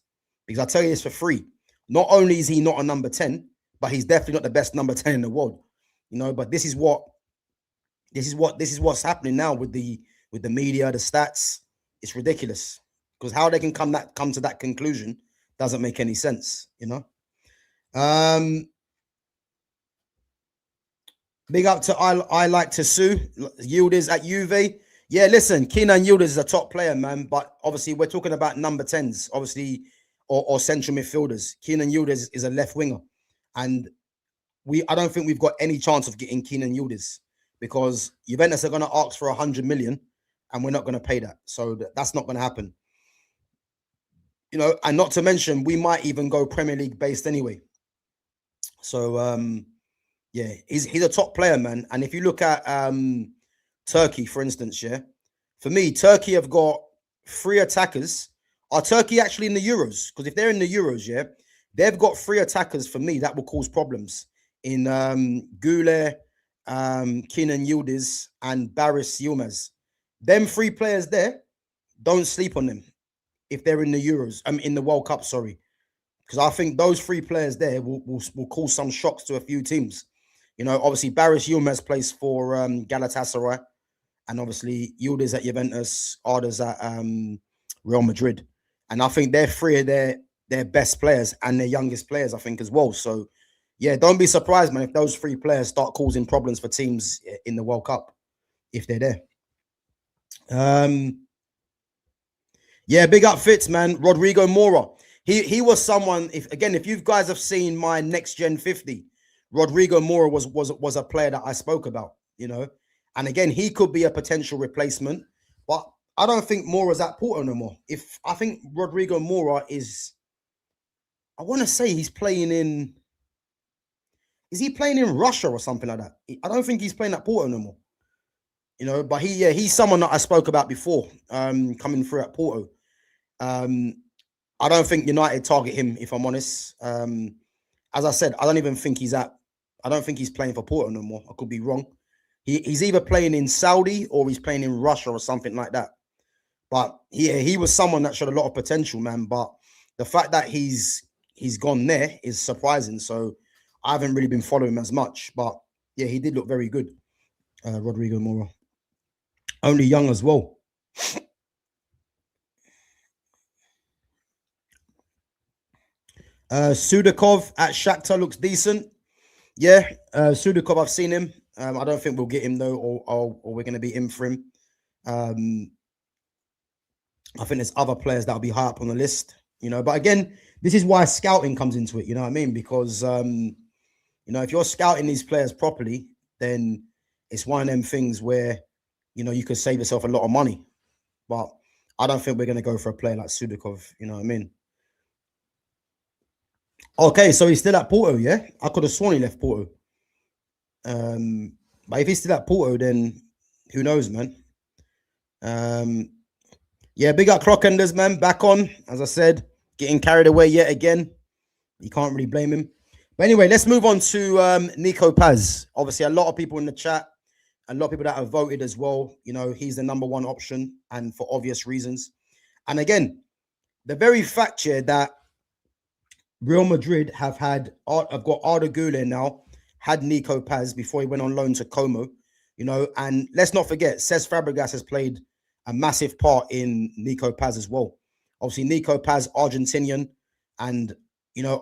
Because I tell you this for free. Not only is he not a number 10, but he's definitely not the best number 10 in the world. You know, but this is what's happening now with the media, the stats. It's ridiculous. Because how they can come to that conclusion doesn't make any sense, you know. Big up to I like to sue. Yildiz at Juve. Yeah, listen, Kenan Yildiz is a top player, man. But obviously, we're talking about number 10s, obviously, or central midfielders. Kenan Yildiz is a left winger. And I don't think we've got any chance of getting Kenan Yildiz because Juventus are going to ask for 100 million and we're not going to pay that. So that's not going to happen. You know, and not to mention, we might even go Premier League based anyway. So, yeah, he's a top player, man. And if you look at Turkey, for instance, yeah, for me, Turkey have got 3 attackers. Are Turkey actually in the Euros? Because if they're in the Euros, yeah, they've got 3 attackers for me that will cause problems in Guler, Kenan Yildiz, and Baris Yilmaz. Them 3 players there, don't sleep on them if they're in the Euros. In the World Cup, sorry. Because I think those 3 players there will cause some shocks to a few teams. You know, obviously, Baris Yilmaz plays for Galatasaray. And obviously, Yildiz at Juventus, Arda's at Real Madrid. And I think they're 3 of their best players and their youngest players, I think, as well. So, yeah, don't be surprised, man, if those 3 players start causing problems for teams in the World Cup, if they're there. Yeah, big up Fitz, man. Rodrigo Mora. He was someone, if you guys have seen my Next Gen 50, Rodrigo Mora was a player that I spoke about, you know. And again, he could be a potential replacement, but I don't think Mora's at Porto no more. I think Rodrigo Mora is, I want to say he's playing in, is he playing in Russia or something like that? I don't think he's playing at Porto no more. You know, but he's someone that I spoke about before, coming through at Porto. I don't think United target him, if I'm honest. As I said, I don't think he's playing for Porto no more. I could be wrong. He's either playing in Saudi or he's playing in Russia or something like that. But yeah, he was someone that showed a lot of potential, man. But the fact that he's gone there is surprising. So I haven't really been following him as much. But yeah, he did look very good, Rodrigo Mora. Only young as well. Sudakov at Shakhtar looks decent. Yeah, Sudakov, I've seen him. I don't think we'll get him though, or we're going to be in for him. I think there's other players that'll be high up on the list, you know. But again, this is why scouting comes into it. You know what I mean? Because you know, if you're scouting these players properly, then it's one of them things where, you know, you could save yourself a lot of money. But I don't think we're going to go for a player like Sudakov. You know what I mean? Okay, so he's still at Porto, yeah? I could have sworn he left Porto. But if he's still at Porto, then who knows, man? Yeah, big up Clockenders, man. Back on, as I said, getting carried away yet again. You can't really blame him. But anyway, let's move on to Nico Paz. Obviously, a lot of people in the chat, a lot of people that have voted as well. You know, he's the #1 option, and for obvious reasons. And again, the very fact here that Real Madrid have got Arda Guler now, had Nico Paz before he went on loan to Como, you know, and let's not forget, Cesc Fabregas has played a massive part in Nico Paz as well. Obviously, Nico Paz, Argentinian, and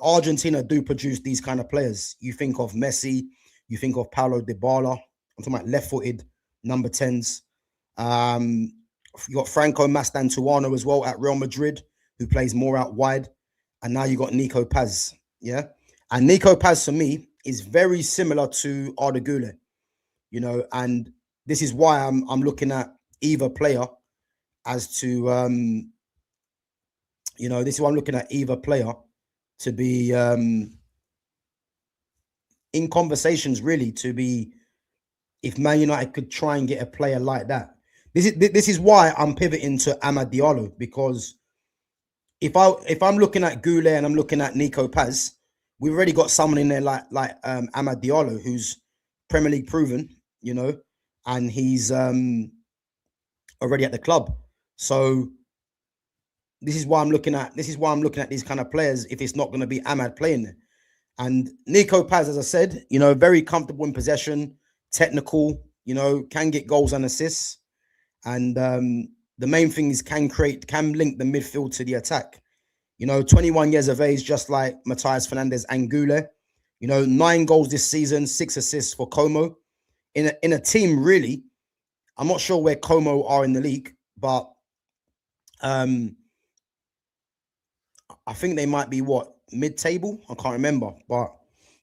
Argentina do produce these kind of players. You think of Messi, you think of Paulo Dybala. I'm talking about left-footed number 10s. You got Franco Mastantuano as well at Real Madrid, who plays more out wide. And now you got Nico Paz. Yeah. And Nico Paz, for me, is very similar to Arda Guler, and this is why I'm looking at either player as to, this is why I'm looking at either player to be in conversations, really, to be, if Man United could try and get a player like that. This is why I'm pivoting to Amad Diallo, because if I'm looking at Guler and I'm looking at Nico Paz, we've already got someone in there like Amad Diallo, who's Premier League proven, and he's already at the club. So this is why I'm looking at these kind of players if it's not going to be Amad playing there. And Nico Paz, as I said, very comfortable in possession, technical, can get goals and assists. And the main thing is can link the midfield to the attack. 21 years of age, just like Matheus Fernandes and Guler. 9 goals this season, 6 assists for Como. In a team, really, I'm not sure where Como are in the league, but I think they might be mid-table. I can't remember, but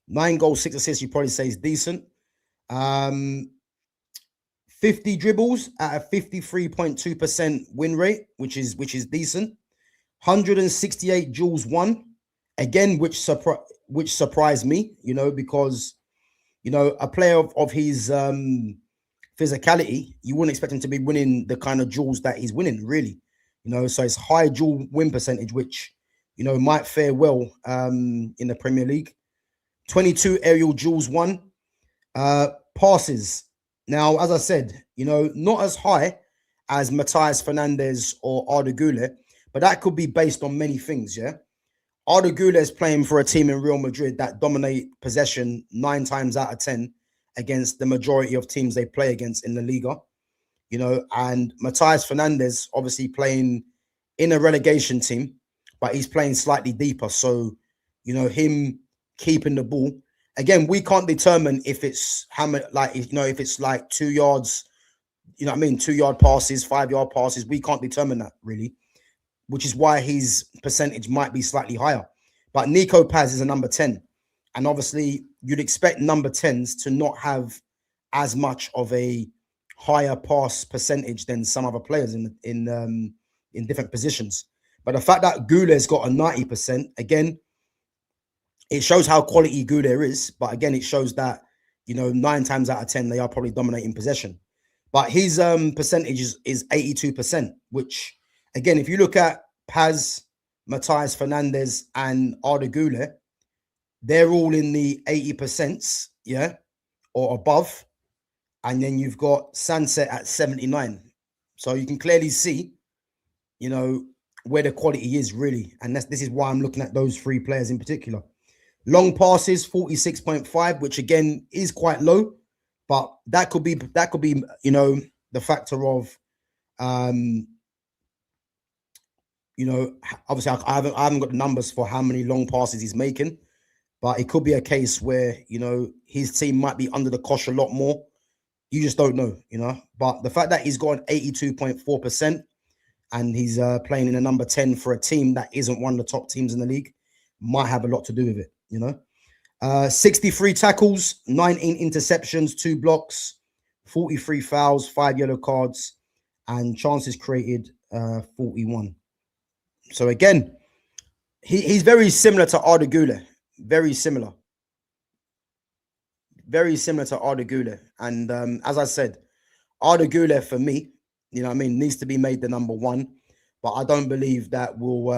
9 goals, 6 assists, you probably say is decent. 50 dribbles at a 53.2% win rate, which is decent. 168 duels won, again, which surprised me, because a player of his physicality, you wouldn't expect him to be winning the kind of duels that he's winning, really. So it's high duel win percentage, which might fare well in the Premier League. 22 aerial duels won. Passes. Now, as I said, not as high as Matheus Fernandes or Arda Guler, but that could be based on many things, yeah? Arda Guler is playing for a team in Real Madrid that dominate possession 9 times out of 10 against the majority of teams they play against in the Liga, and Matheus Fernandes obviously playing in a relegation team, but he's playing slightly deeper. So, him keeping the ball. Again, we can't determine if it's how many, if it's like 2 yards, 2-yard passes, 5-yard passes. We can't determine that, really, which is why his percentage might be slightly higher. But Nico Paz is a number 10. And obviously, you'd expect number 10s to not have as much of a higher pass percentage than some other players in different positions. But the fact that Guler's got a 90%, again, it shows how quality Guler is. But again, it shows that, 9 times out of 10, they are probably dominating possession. But his percentage is 82%, which, again, if you look at Paz, Matheus Fernandes, and Arda Guler, they're all in the 80%, yeah, or above. And then you've got Sancet at 79. So you can clearly see, where the quality is, really. And this is why I'm looking at those 3 players in particular. Long passes, 46.5, which again is quite low, but that could be, the factor of, obviously I haven't got the numbers for how many long passes he's making, but it could be a case where, his team might be under the cosh a lot more. You just don't know, But the fact that he's got an 82.4% and he's playing in a number 10 for a team that isn't one of the top teams in the league might have a lot to do with it, 63 tackles, 19 interceptions, 2 blocks, 43 fouls, 5 yellow cards, and chances created 41. So again, he's very similar to Arda Guler. Very similar to Arda Guler. And as I said, Arda Guler for me, needs to be made the number 1. But I don't believe that we'll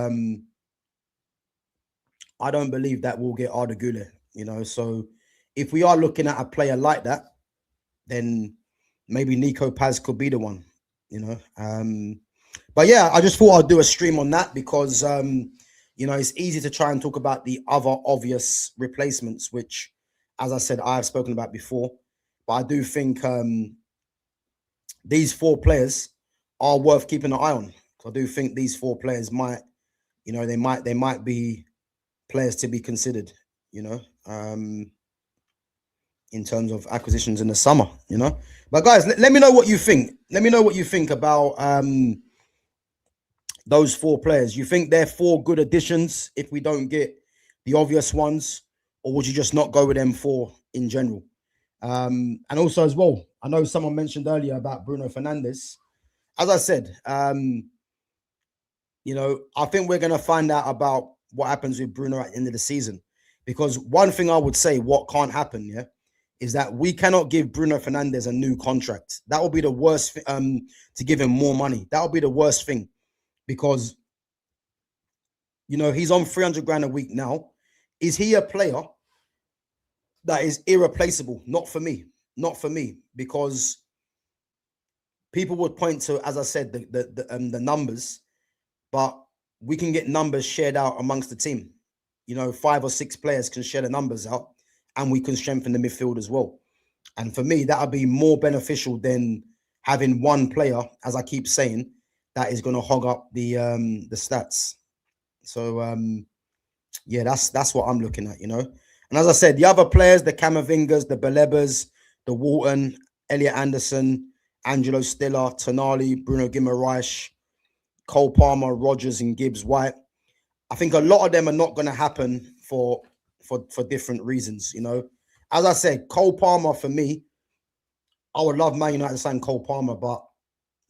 get Arda Guler, So if we are looking at a player like that, then maybe Nico Paz could be the one, But yeah, I just thought I'd do a stream on that because it's easy to try and talk about the other obvious replacements, which, as I said, I've spoken about before. But I do think these 4 players are worth keeping an eye on. I do think these 4 players might, you know, they might be players to be considered, you know, in terms of acquisitions in the summer, you know. But guys, let me know what you think. Let me know what you think about those 4 players. You think they're 4 good additions if we don't get the obvious ones, or would you just not go with them 4 in general? And also as well, I know someone mentioned earlier about Bruno Fernandes. As I said, you know, I think we're going to find out about what happens with Bruno at the end of the season. Because one thing I would say, what can't happen, yeah, is that we cannot give Bruno Fernandes a new contract. That will be the worst, to give him more money. That will be the worst thing. Because, you know, he's on 300 grand a week now. Is he a player that is irreplaceable? Not for me. Not for me. Because people would point to, as I said, the numbers, but we can get numbers shared out amongst the team. You know, 5 or 6 players can share the numbers out, and we can strengthen the midfield as well. And for me, that would be more beneficial than having one player, as I keep saying, that is going to hog up the stats. So yeah, that's what I'm looking at, you know. And as I said, the other players, the Camavingas, the Balebas, the Walton, Elliot Anderson, Angelo Stiller, Tonali, Bruno Guimaraes, Cole Palmer, Rogers, and Gibbs White. I think a lot of them are not going to happen for different reasons, you know. As I said, Cole Palmer, for me, I would love Man United to sign Cole Palmer, but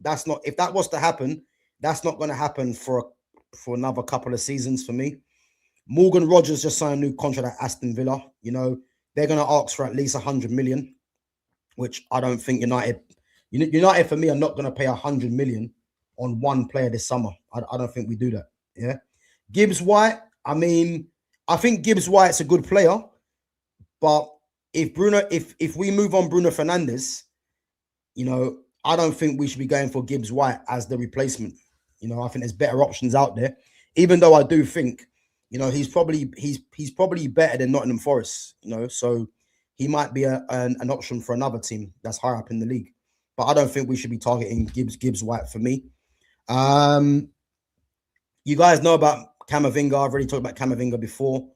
that's not, if that was to happen, that's not going to happen for another couple of seasons for me. Morgan Rogers just signed a new contract at Aston Villa. You know, they're going to ask for at least 100 million, which I don't think United for me are not going to pay 100 million on one player this summer. I don't think we do that. Yeah. Gibbs White, I mean, I think Gibbs White's a good player, but if we move on Bruno Fernandes, you know, I don't think we should be going for Gibbs White as the replacement. You know, I think there's better options out there, even though I do think, you know, he's probably better than Nottingham Forest, you know, so he might be an option for another team that's higher up in the league. But I don't think we should be targeting Gibbs White for me. You guys know about Camavinga. I've already talked about Camavinga before.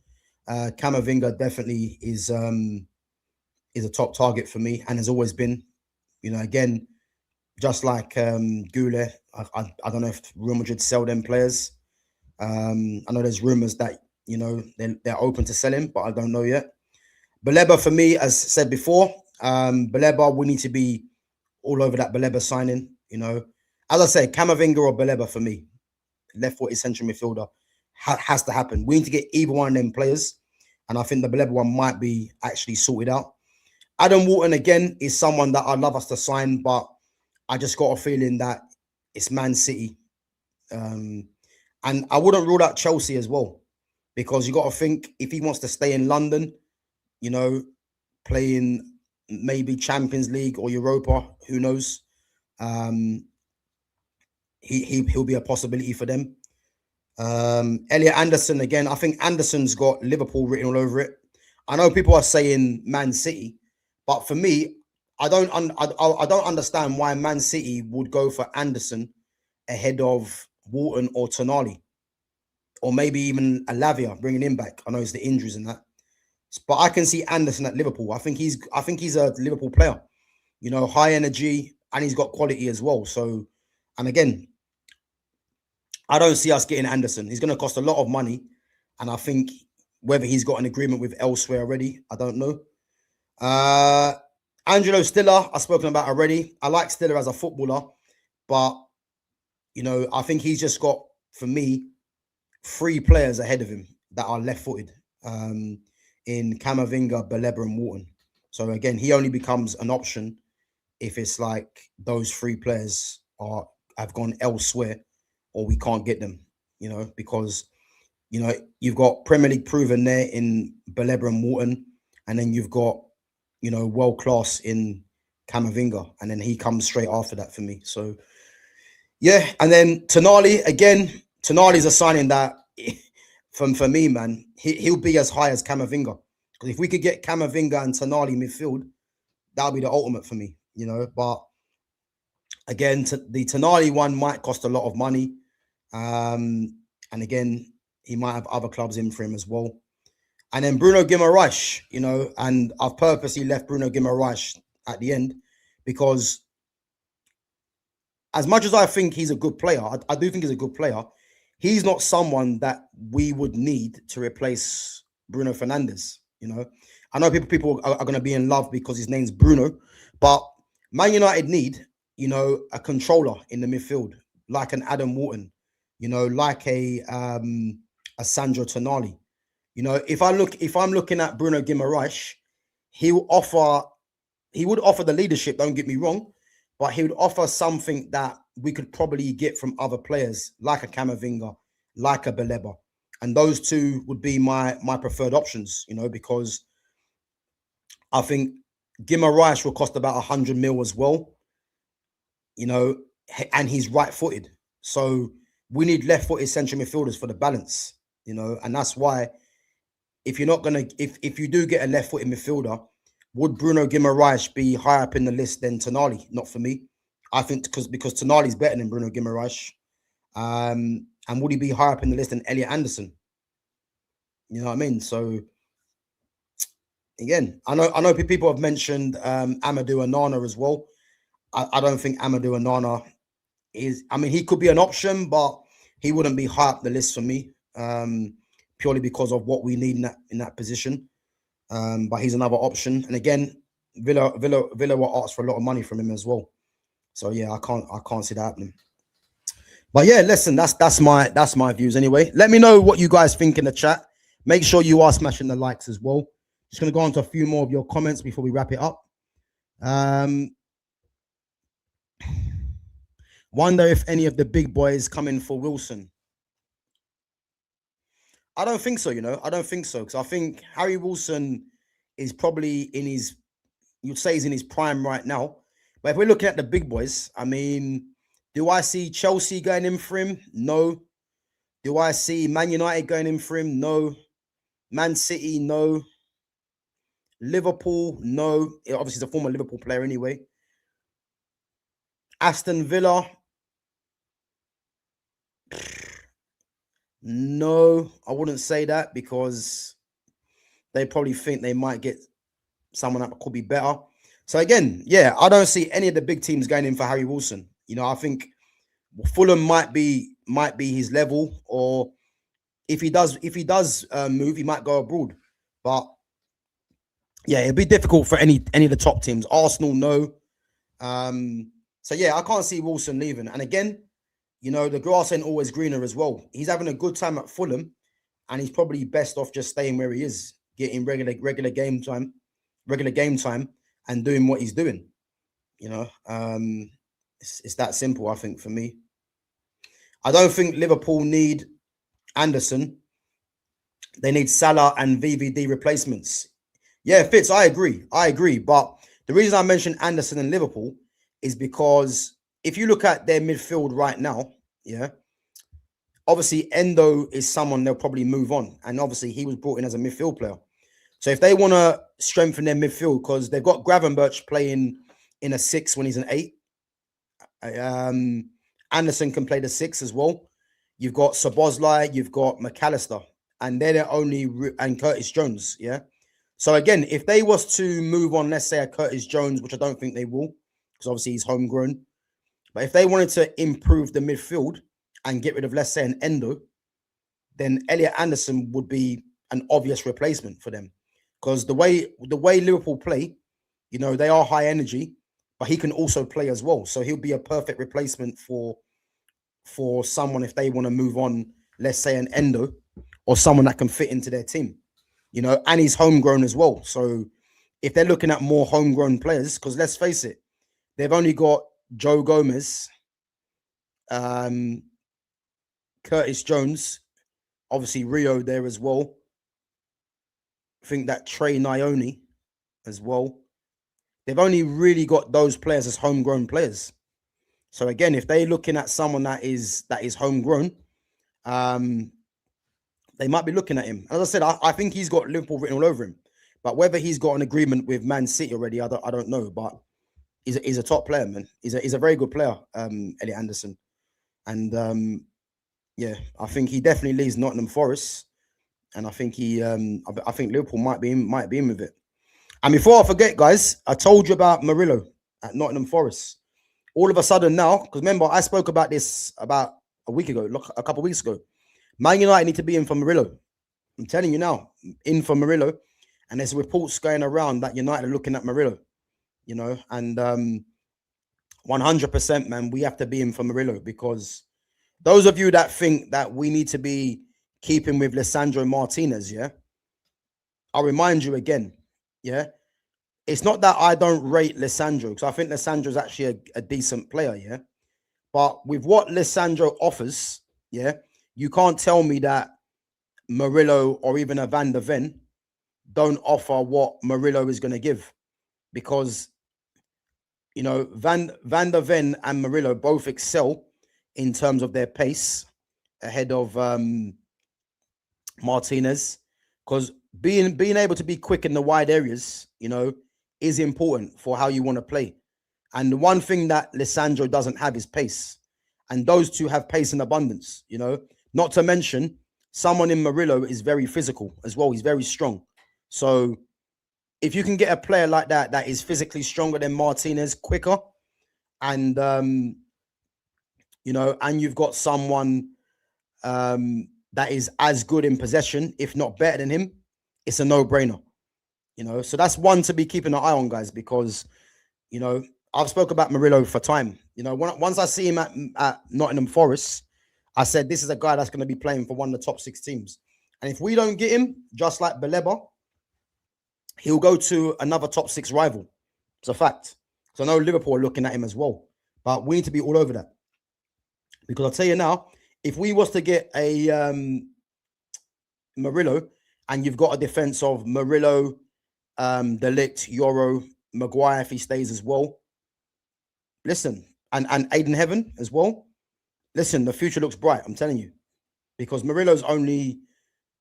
Camavinga definitely is a top target for me and has always been. You know, again, just like Guler, I don't know if Real Madrid sell them players. I know there's rumors that, you know, they're open to selling, but I don't know yet. Baleba, for me, as said before, Baleba, we need to be all over that Baleba signing. You know, as I say, Camavinga or Baleba for me, left-footed central midfielder, has to happen. We need to get either one of them players, and I think the Baleba one might be actually sorted out. Adam Walton, again, is someone that I'd love us to sign, but I just got a feeling that it's Man City. And I wouldn't rule out Chelsea as well, because you got to think, if he wants to stay in London, you know, playing maybe Champions League or Europa, who knows? He'll be a possibility for them. Elliot Anderson, again, I think Anderson's got Liverpool written all over it. I know people are saying Man City, but for me, I don't understand why Man City would go for Anderson ahead of Walton or Tonali, or maybe even Alavia, bringing him back. I know it's the injuries and that, but I can see Anderson at Liverpool. I think he's a Liverpool player, you know, high energy, and he's got quality as well. So, and again, I don't see us getting Anderson. He's going to cost a lot of money, and I think whether he's got an agreement with elsewhere already, I don't know. Angelo Stiller, I've spoken about already. I like Stiller as a footballer, but, you know, I think he's just got, for me, 3 players ahead of him that are left-footed in Camavinga, Baleba, and Walton. So, again, he only becomes an option if it's like those 3 players have gone elsewhere or we can't get them, you know, because, you know, you've got Premier League proven there in Baleba and Walton, and then you've got, you know, world class in Camavinga, and then he comes straight after that for me. So, yeah, and then Tonali, again, Tonali's a signing that, for me, man, he'll be as high as Camavinga. Because if we could get Camavinga and Tonali midfield, that would be the ultimate for me, you know. But Again, the Tonali one might cost a lot of money. And again, he might have other clubs in for him as well. And then Bruno Guimaraes, you know, and I've purposely left Bruno Guimaraes at the end because as much as I think he's a good player, I do think he's a good player. He's not someone that we would need to replace Bruno Fernandes. You know, I know people are going to be in love because his name's Bruno, but Man United need, you know, a controller in the midfield, like an Adam Wharton, you know, like a Sandro Tonali. You know, if I'm looking at Bruno Guimaraes, he would offer the leadership, don't get me wrong, but he would offer something that we could probably get from other players, like a Camavinga, like a Baleba. And those two would be my preferred options, you know, because I think Guimaraes will cost about 100 mil as well, you know, and he's right-footed. So we need left-footed central midfielders for the balance, you know, and that's why if you're not going to, if you do get a left-footed midfielder, would Bruno Guimaraes be higher up in the list than Tonali? Not for me. I think because Tonali's better than Bruno Guimaraes. And would he be higher up in the list than Elliot Anderson? You know what I mean? So again, I know people have mentioned Amadou Onana as well. I don't think Amadou Onana is. I mean, he could be an option, but he wouldn't be high up the list for me, purely because of what we need in that position. But he's another option. And again, Villa will ask for a lot of money from him as well. So yeah, I can't see that happening. But yeah, listen, that's my views anyway. Let me know what you guys think in the chat. Make sure you are smashing the likes as well. Just gonna go on to a few more of your comments before we wrap it up. Wonder if any of the big boys come in for Wilson. I don't think so, you know. I don't think so, because I think Harry Wilson is probably in his, you'd say he's in his prime right now. But if we're looking at the big boys, I mean, do I see Chelsea going in for him? No. Do I see Man United going in for him? No. Man City? No. Liverpool? No. Obviously, he's a former Liverpool player anyway. Aston Villa? No, I wouldn't say that because they probably think they might get someone that could be better. So again, yeah, I don't see any of the big teams going in for Harry Wilson. You know, I think Fulham might be his level, or if he does move, he might go abroad. But yeah, it'd be difficult for any of the top teams. Arsenal, no. So yeah, I can't see Wilson leaving. And again, you know, the grass ain't always greener as well. He's having a good time at Fulham, and he's probably best off just staying where he is, getting regular game time, and doing what he's doing. You know, it's that simple, I think, for me. I don't think Liverpool need Anderson. They need Salah and VVD replacements. Yeah, Fitz, I agree. But the reason I mentioned Anderson and Liverpool is because if you look at their midfield right now, yeah, obviously Endo is someone they'll probably move on. And obviously he was brought in as a midfield player. So if they want to strengthen their midfield, because they've got Gravenberch playing in a 6 when he's an 8. Anderson can play the 6 as well. You've got Szoboszlai, you've got McAllister, and they're the only, and Curtis Jones, yeah. So again, if they was to move on, let's say a Curtis Jones, which I don't think they will, because obviously he's homegrown. But if they wanted to improve the midfield and get rid of, let's say, an Endo, then Elliot Anderson would be an obvious replacement for them. Because the way Liverpool play, you know, they are high energy, but he can also play as well. So he'll be a perfect replacement for someone if they want to move on, let's say an Endo, or someone that can fit into their team, you know, and he's homegrown as well. So if they're looking at more homegrown players, because let's face it, they've only got Joe Gomez, Curtis Jones, obviously Rio there as well. I think that Trey Nyoni as well. They've only really got those players as homegrown players. So again, if they're looking at someone that is homegrown, they might be looking at him. As I said, I think he's got Liverpool written all over him. But whether he's got an agreement with Man City already, I don't know. But he's a top player, man. He's a very good player, Elliot Anderson. And yeah, I think he definitely leads Nottingham Forest. And I think I think Liverpool might be in with it. And before I forget, guys, I told you about Murillo at Nottingham Forest. All of a sudden now, because remember, I spoke about this about a week ago, a couple of weeks ago. Man United need to be in for Murillo. I'm telling you now, in for Murillo. And there's reports going around that United are looking at Murillo, you know, and 100%, man, we have to be in for Murillo, because those of you that think that we need to be keeping with Lisandro Martinez, yeah, I'll remind you again, yeah, it's not that I don't rate Lisandro, because I think Lisandro is actually a decent player, yeah, but with what Lisandro offers, yeah, you can't tell me that Murillo or even a Van der Ven don't offer what Murillo is going to give, because, you know, Van der Ven and Murillo both excel in terms of their pace ahead of Martinez, because being able to be quick in the wide areas, you know, is important for how you want to play. And the one thing that Lisandro doesn't have is pace, and those two have pace in abundance, you know. Not to mention, someone in Murillo is very physical as well. He's very strong. So if you can get a player like that that is physically stronger than Martinez, quicker, and you know, and you've got someone that is as good in possession, if not better than him, it's a no-brainer. You know, so that's one to be keeping an eye on, guys, because, you know, I've spoke about Murillo for time. You know, once I see him at Nottingham Forest, I said this is a guy that's going to be playing for one of the top 6 teams. And if we don't get him, just like Baleba, he'll go to another top 6 rival. It's a fact. So I know Liverpool are looking at him as well. But we need to be all over that. Because I'll tell you now, if we was to get a Murillo, and you've got a defense of Murillo, De Ligt, Euro, Maguire if he stays as well. Listen, and Aiden Heaven as well. Listen, the future looks bright, I'm telling you. Because Murillo's only,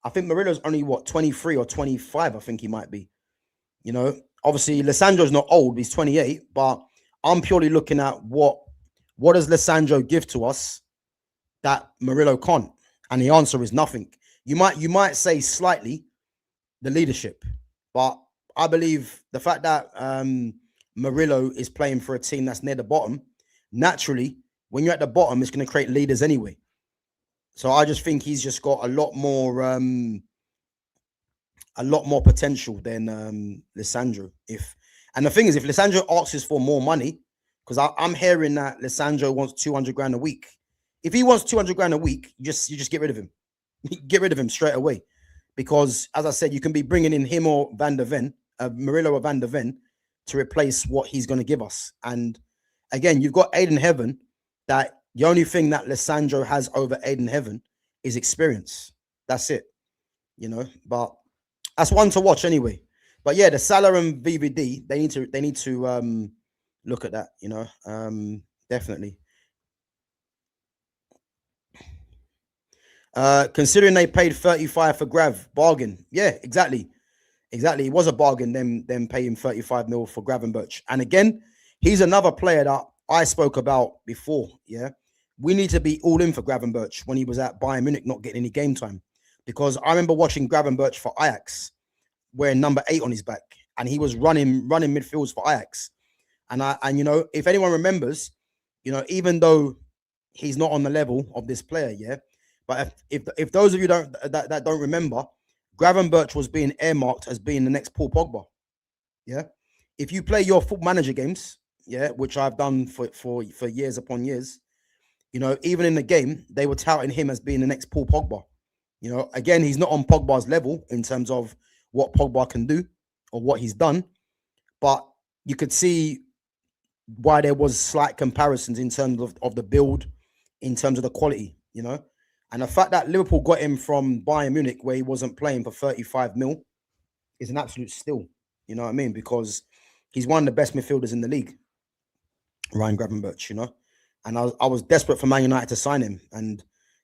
I think Murillo's only, what, 23 or 25, I think he might be. You know, obviously, Lisandro's not old, he's 28, but I'm purely looking at what does Lisandro give to us that Murillo can't? And the answer is nothing. You might say slightly the leadership, but I believe the fact that Murillo is playing for a team that's near the bottom, naturally, when you're at the bottom, it's going to create leaders anyway. So I just think he's just got a lot more potential than Lisandro. And the thing is, if Lisandro asks for more money, because I'm hearing that Lisandro wants 200 grand a week. If he wants 200 grand a week, you just get rid of him. Get rid of him straight away. Because, as I said, you can be bringing in him or Van der Ven, Murillo or Van der Ven, to replace what he's going to give us. And again, you've got Aiden Heaven, that the only thing that Lisandro has over Aiden Heaven is experience. That's it. You know, but that's one to watch anyway. But yeah, the Salah and VVD, they need to look at that, you know, definitely. Considering they paid 35 for Grav, bargain. Yeah, exactly. It was a bargain, them paying 35 mil for Gravenberch. And again, he's another player that I spoke about before. Yeah, we need to be all in for Gravenberch when he was at Bayern Munich, not getting any game time. Because I remember watching Gravenberch for Ajax, wearing number 8 on his back, and he was running midfields for Ajax. And you know, if anyone remembers, you know, even though he's not on the level of this player, yeah. But if those of you that don't remember, Gravenberch was being earmarked as being the next Paul Pogba. Yeah. If you play your Football Manager games, yeah, which I've done for years upon years, you know, even in the game, they were touting him as being the next Paul Pogba. You know, again, he's not on Pogba's level in terms of what Pogba can do or what he's done, but you could see why there was slight comparisons in terms of the build, in terms of the quality, you know. And the fact that Liverpool got him from Bayern Munich, where he wasn't playing for 35 mil, is an absolute steal. You know what I mean? Because he's one of the best midfielders in the league, Ryan Gravenberch, you know. And I was desperate for Man United to sign him. And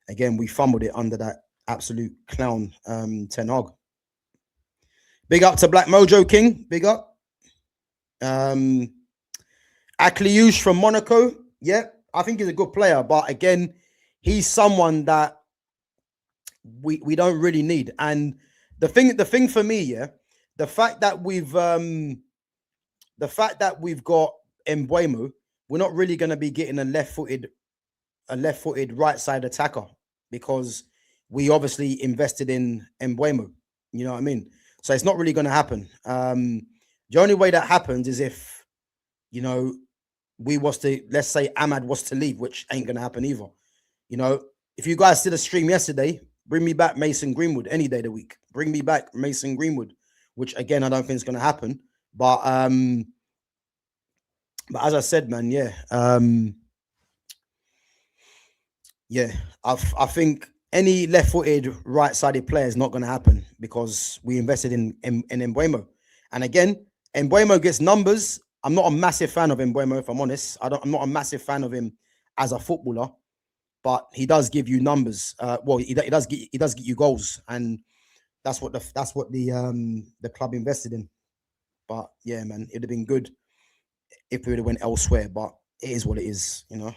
again, we fumbled it under that absolute clown, Ten Hag. Big up to Black Mojo King. Big up. Akliouche from Monaco. Yeah, I think he's a good player, but again, he's someone that we don't really need. And the thing for me, yeah, the fact that we've got Mbeumo, we're not really going to be getting a left-footed right side attacker because we obviously invested in Mbeumo. You know what I mean? So it's not really going to happen. The only way that happens is if, you know, let's say Ahmad was to leave, which ain't going to happen either. You know, if you guys did a stream yesterday, bring me back Mason Greenwood any day of the week. Bring me back Mason Greenwood, which again, I don't think is going to happen. But as I said, man, yeah. Yeah, I think any left-footed, right-sided player is not going to happen because we invested in Mbeumo. And again, Mbeumo gets numbers. I'm not a massive fan of Mbeumo, if I'm honest. I'm not a massive fan of him as a footballer, but he does give you numbers. Well, he does get you goals, and that's what the club invested in. But yeah, man, it'd have been good if we would have went elsewhere. But it is what it is, you know.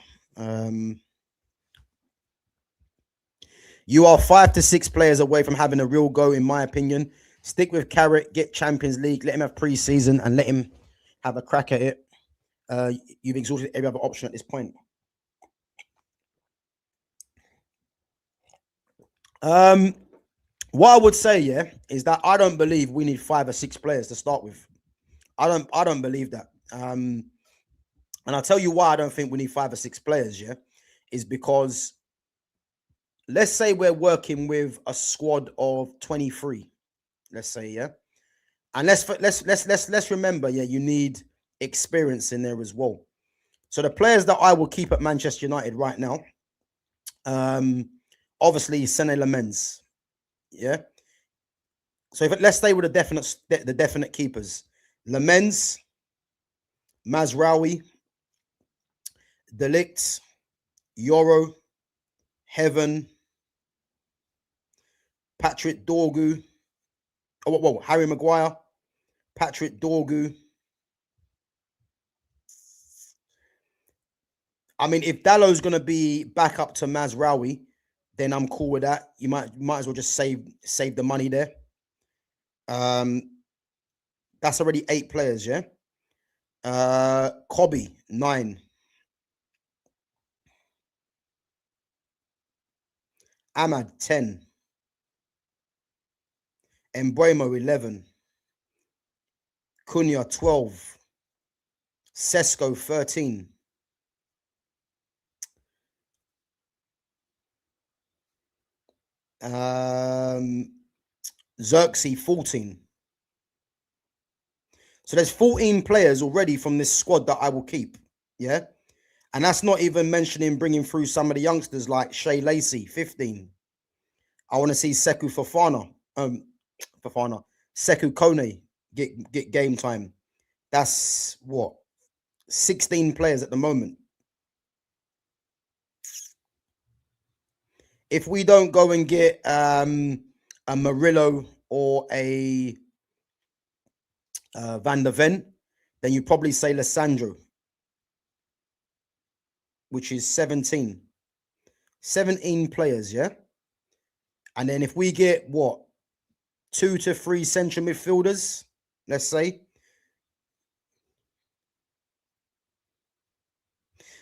You are 5 to 6 players away from having a real go, in my opinion. Stick with Carrot, get Champions League, let him have pre-season, and let him have a crack at it. You've exhausted every other option at this point. What I would say, yeah, is that I don't believe we need 5 or 6 players to start with. I don't believe that. And I'll tell you why I don't think we need 5 or 6 players, yeah, is because let's say we're working with a squad of 23, let's say, yeah. And let's remember, yeah, you need experience in there as well. So the players that I will keep at Manchester United right now, obviously Sene Lamens, yeah. So let's stay with the definite keepers: Lamens, Mazraoui, De Ligt, Yoro, Heaven, Patrick Dorgu. Oh, whoa, Harry Maguire, Patrick Dorgu. I mean, if Dallow's going to be back up to Mazraoui, then I'm cool with that. You might as well just save the money there. That's already 8 players, yeah. Kobe 9. Ahmad 10. Mbeumo 11. Cunha 12. Sesko 13. Xerxes 14. So there's 14 players already from this squad that I will keep, yeah? And that's not even mentioning bringing through some of the youngsters like Shea Lacey, 15. I want to see Sekou Fofana, Sekou Kone get game time. That's what? 16 players at the moment. If we don't go and get a Murillo or a Van der Ven, then you probably say Lissandro, which is 17. 17 players, yeah? And then if we get, what, 2 to 3 central midfielders, let's say.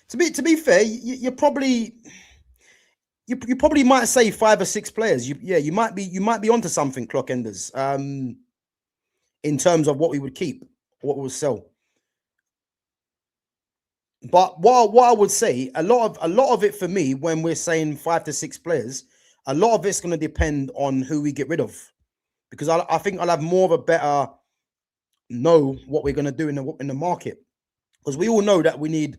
To be fair, you probably might say 5 or 6 players. You might be onto something, Clock Enders. In terms of what we would keep, what we'll sell. But what I would say, a lot of it for me, when we're saying 5 to 6 players, a lot of it's going to depend on who we get rid of, because I think I'll have more of a better know what we're going to do in the market, because we all know that we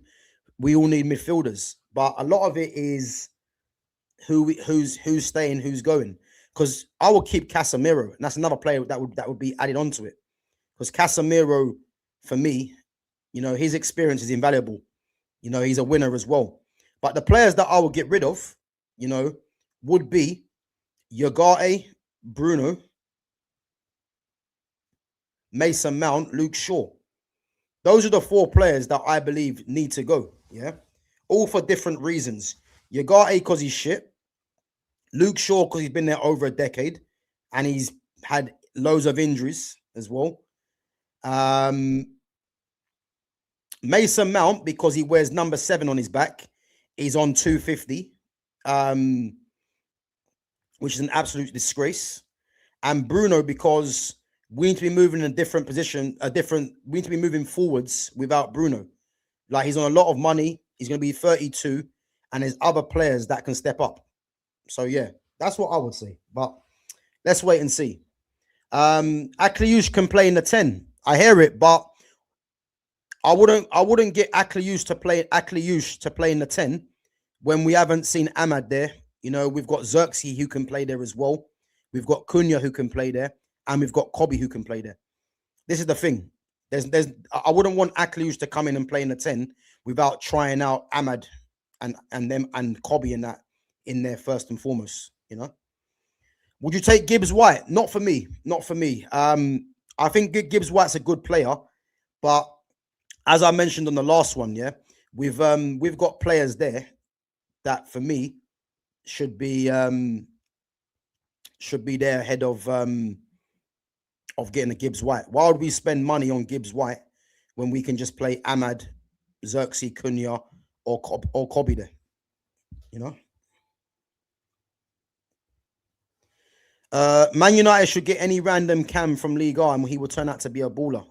all need midfielders, but a lot of it is who's staying, who's going. Because I will keep Casemiro, and that's another player that would be added onto it. Because Casemiro, for me, you know, his experience is invaluable. You know, he's a winner as well. But the players that I would get rid of, you know, would be Ugarte, Bruno, Mason Mount, Luke Shaw. those are the 4 players that I believe need to go. Yeah, all for different reasons. Ugarte because he's shit. Luke Shaw because he's been there over a decade, and he's had loads of injuries as well. Mason Mount because he wears number 7 on his back. He's on 250, which is an absolute disgrace. And Bruno because we need to be moving in a different position, we need to be moving forwards without Bruno. Like, he's on a lot of money. He's going to be 32, and there's other players that can step up. So yeah, that's what I would say. But let's wait and see. Akliouche can play in the 10. I hear it, but I wouldn't get Akliouche to play in the 10 when we haven't seen Ahmad there. You know, we've got Xerxes who can play there as well. We've got Cunha who can play there, and we've got Kobe who can play there. This is the thing. I wouldn't want Akliouche to come in and play in the 10 without trying out Ahmad and Kobe in there first and foremost. You know, would you take Gibbs White? Not for me. Not for me. I think Gibbs White's a good player, but as I mentioned on the last one, yeah, we've got players there that for me should be there ahead of getting a Gibbs White. Why would we spend money on Gibbs White when we can just play Ahmad, Xerxes, Cunha, or Kobe there? You know. Man United should get any random cam from Liga and he will turn out to be a baller.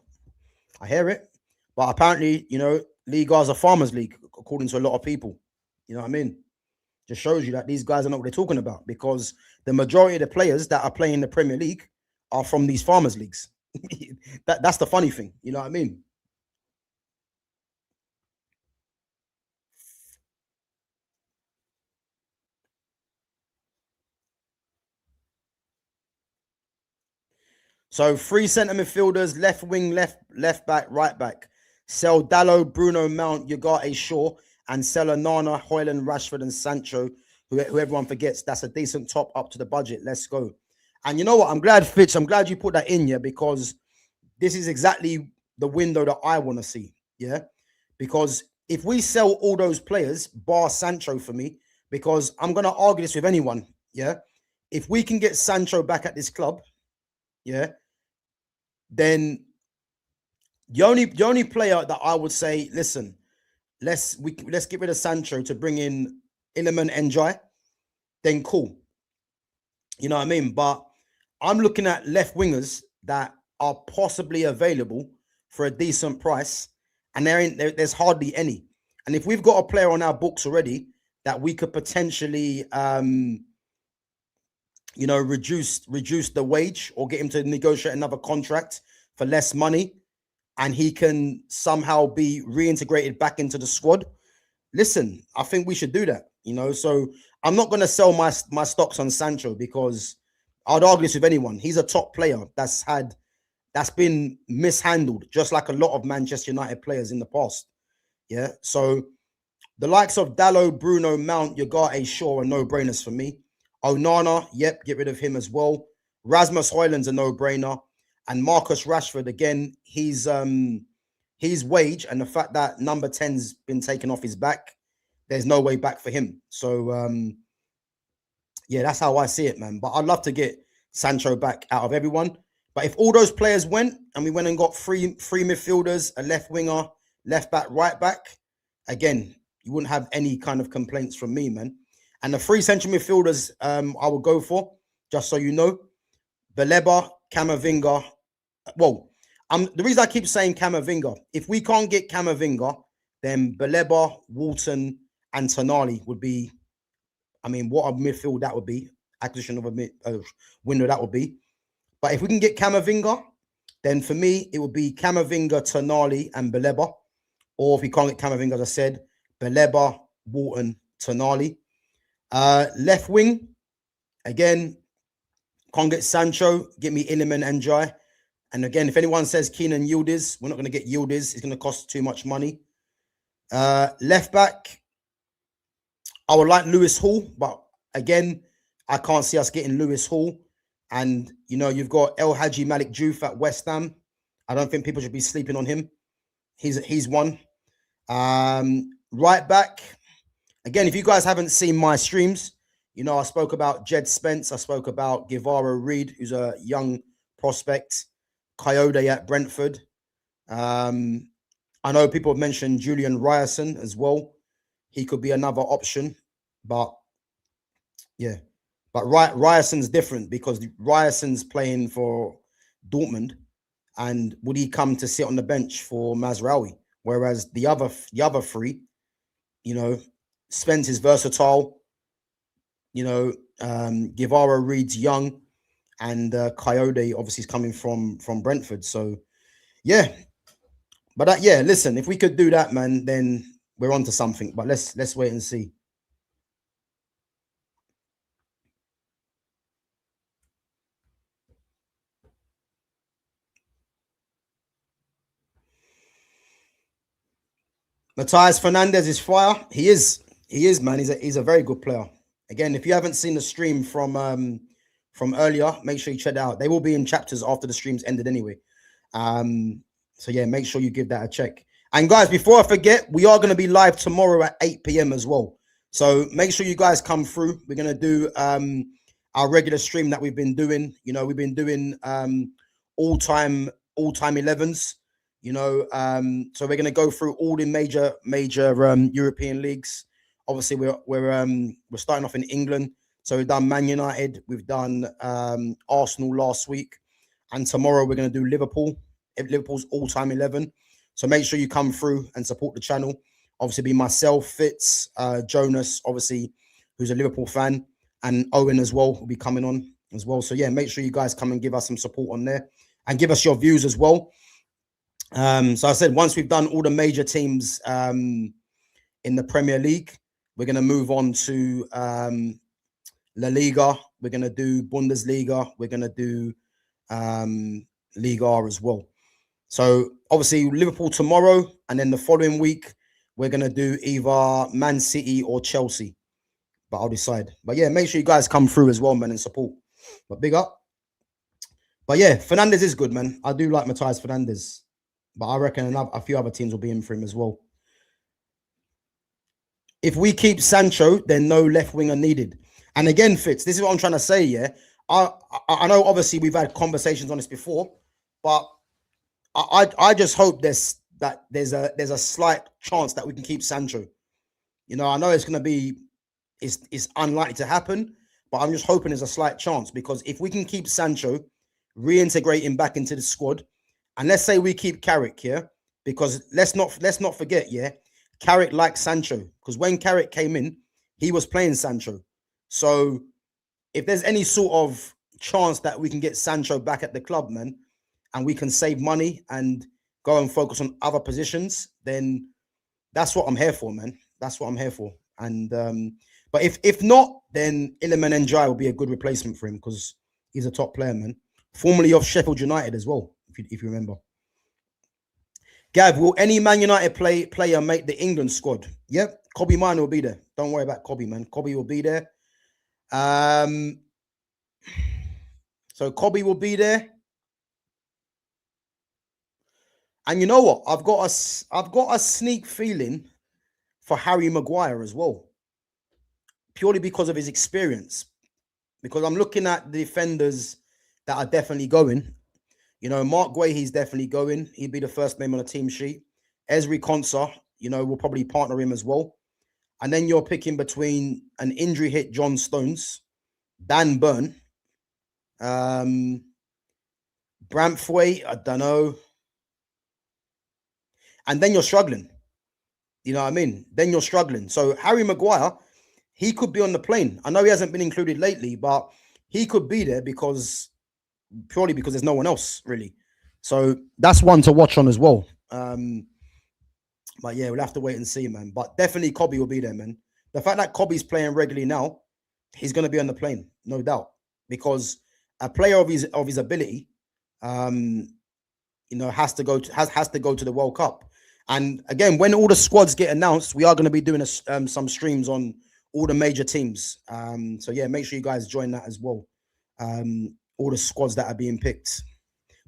I hear it. But apparently, you know, Liga is a farmers league, according to a lot of people. You know what I mean? Just shows you that these guys are not what they're talking about, because the majority of the players that are playing in the Premier League are from these farmers leagues. That's the funny thing. You know what I mean? So 3 centre midfielders, left wing, left back, right back. Sell Dallo, Bruno, Mount, Ugarte, Shaw, and sell Onana, Højlund, Rashford, and Sancho, who everyone forgets. That's a decent top up to the budget. Let's go. And you know what? I'm glad, Fitch, I'm glad you put that in here, because this is exactly the window that I want to see. Yeah. Because if we sell all those players, bar Sancho for me, because I'm going to argue this with anyone. Yeah. If we can get Sancho back at this club, yeah, then the only player that I would say, listen, let's get rid of Sancho to bring in Iliman Ndiaye, then cool. You know what I mean? But I'm looking at left wingers that are possibly available for a decent price, and there's hardly any. And if we've got a player on our books already that we could potentially you know, reduce the wage or get him to negotiate another contract for less money, and he can somehow be reintegrated back into the squad, listen, I think we should do that, you know. So I'm not going to sell my stocks on Sancho, because I'd argue this with anyone. He's a top player that's been mishandled, just like a lot of Manchester United players in the past. Yeah. So the likes of Dallo, Bruno, Mount, Ugarte, Shaw are no-brainers for me. Onana, yep, get rid of him as well. Rasmus Højlund's a no-brainer. And Marcus Rashford, again, his wage and the fact that number 10's been taken off his back, there's no way back for him. So, yeah, that's how I see it, man. But I'd love to get Sancho back out of everyone. But if all those players went and we went and got three midfielders, a left winger, left back, right back, again, you wouldn't have any kind of complaints from me, man. And the 3 central midfielders I would go for, just so you know, Baleba, Camavinga. Well, the reason I keep saying Camavinga, if we can't get Camavinga, then Baleba, Walton, and Tonali would be, I mean, what a midfield that would be. Acquisition of a window that would be. But if we can get Camavinga, then for me, it would be Camavinga, Tonali, and Baleba. Or if we can't get Camavinga, as I said, Baleba, Walton, Tonali. Left wing, again, can't get Sancho, get me Iliman Ndiaye. And again, if anyone says Keenan Yildiz, we're not going to get Yildiz. It's going to cost too much money. Left back, I would like Lewis Hall, but again, I can't see us getting Lewis Hall. And, you know, you've got El Hadji Malik Diouf at West Ham. I don't think people should be sleeping on him. He's one. Right back. Again, if you guys haven't seen my streams, you know, I spoke about Jed Spence. I spoke about Guevara Reed, who's a young prospect. Coyote at Brentford. I know people have mentioned Julian Ryerson as well. He could be another option, but yeah. But Ryerson's different because Ryerson's playing for Dortmund, and would he come to sit on the bench for Mazraoui? Whereas the other three, you know, Spence is versatile. You know, Guevara Reed's young, and Coyote obviously is coming from Brentford. So yeah, but yeah, listen, if we could do that, man, then we're on to something. But let's wait and see. Matheus Fernandes is fire. He is, man. He's a very good player. Again, if you haven't seen the stream from earlier, make sure you check it out. They will be in chapters after the stream's ended anyway. So yeah, make sure you give that a check. And guys, before I forget, we are going to be live tomorrow at 8 p.m. as well. So make sure you guys come through. We're going to do our regular stream that we've been doing. You know, we've been doing all-time 11s. You know, so we're going to go through all the major European leagues. Obviously, we're starting off in England. So we've done Man United, we've done Arsenal last week, and tomorrow we're going to do Liverpool. Liverpool's all-time 11. So make sure you come through and support the channel. Obviously, be myself, Fitz, Jonas, obviously, who's a Liverpool fan, and Owen as well will be coming on as well. So yeah, make sure you guys come and give us some support on there and give us your views as well. So I said, once we've done all the major teams in the Premier League, we're going to move on to La Liga. We're going to do Bundesliga. We're going to do Liga as well. So obviously Liverpool tomorrow, and then the following week, we're going to do either Man City or Chelsea. But I'll decide. But yeah, make sure you guys come through as well, man, and support. But big up. But yeah, Fernandes is good, man. I do like Matheus Fernandes. But I reckon a few other teams will be in for him as well. If we keep Sancho, then no left winger needed. And again, Fitz, this is what I'm trying to say, yeah? I know obviously we've had conversations on this before, but I just hope there's a slight chance that we can keep Sancho. You know, I know it's going to be, it's unlikely to happen, but I'm just hoping there's a slight chance, because if we can keep Sancho, reintegrate him back into the squad, and let's say we keep Carrick, yeah, because let's not forget, yeah, Carrick likes Sancho, because when Carrick came in, he was playing Sancho. So if there's any sort of chance that we can get Sancho back at the club, man, and we can save money and go and focus on other positions, then that's what I'm here for, man. That's what I'm here for. And but if not, then Iliman Ndiaye will be a good replacement for him, because he's a top player, man. Formerly of Sheffield United as well, if you remember. Gav, will any Man United player make the England squad? Yep, Kobbie Mane will be there. Don't worry about Kobbie, man. Kobbie will be there. So Kobbie will be there. And you know what? I've got a sneak feeling for Harry Maguire as well, purely because of his experience. Because I'm looking at the defenders that are definitely going. You know, Mark Guay, he's definitely going. He'd be the first name on the team sheet. Esri Konsa, you know, will probably partner him as well. And then you're picking between an injury hit John Stones, Dan Burn, Bramthwaite, I don't know. And then you're struggling. You know what I mean? Then you're struggling. So Harry Maguire, he could be on the plane. I know he hasn't been included lately, but he could be there purely because there's no one else, really. So that's one to watch on as well. But yeah, we'll have to wait and see, man. But definitely Kobbie will be there, man. The fact that Kobbie's playing regularly now, he's going to be on the plane, no doubt. Because a player of his ability, you know, has to go to the World Cup. And again, when all the squads get announced, we are going to be doing some streams on all the major teams. So yeah, make sure you guys join that as well. All the squads that are being picked.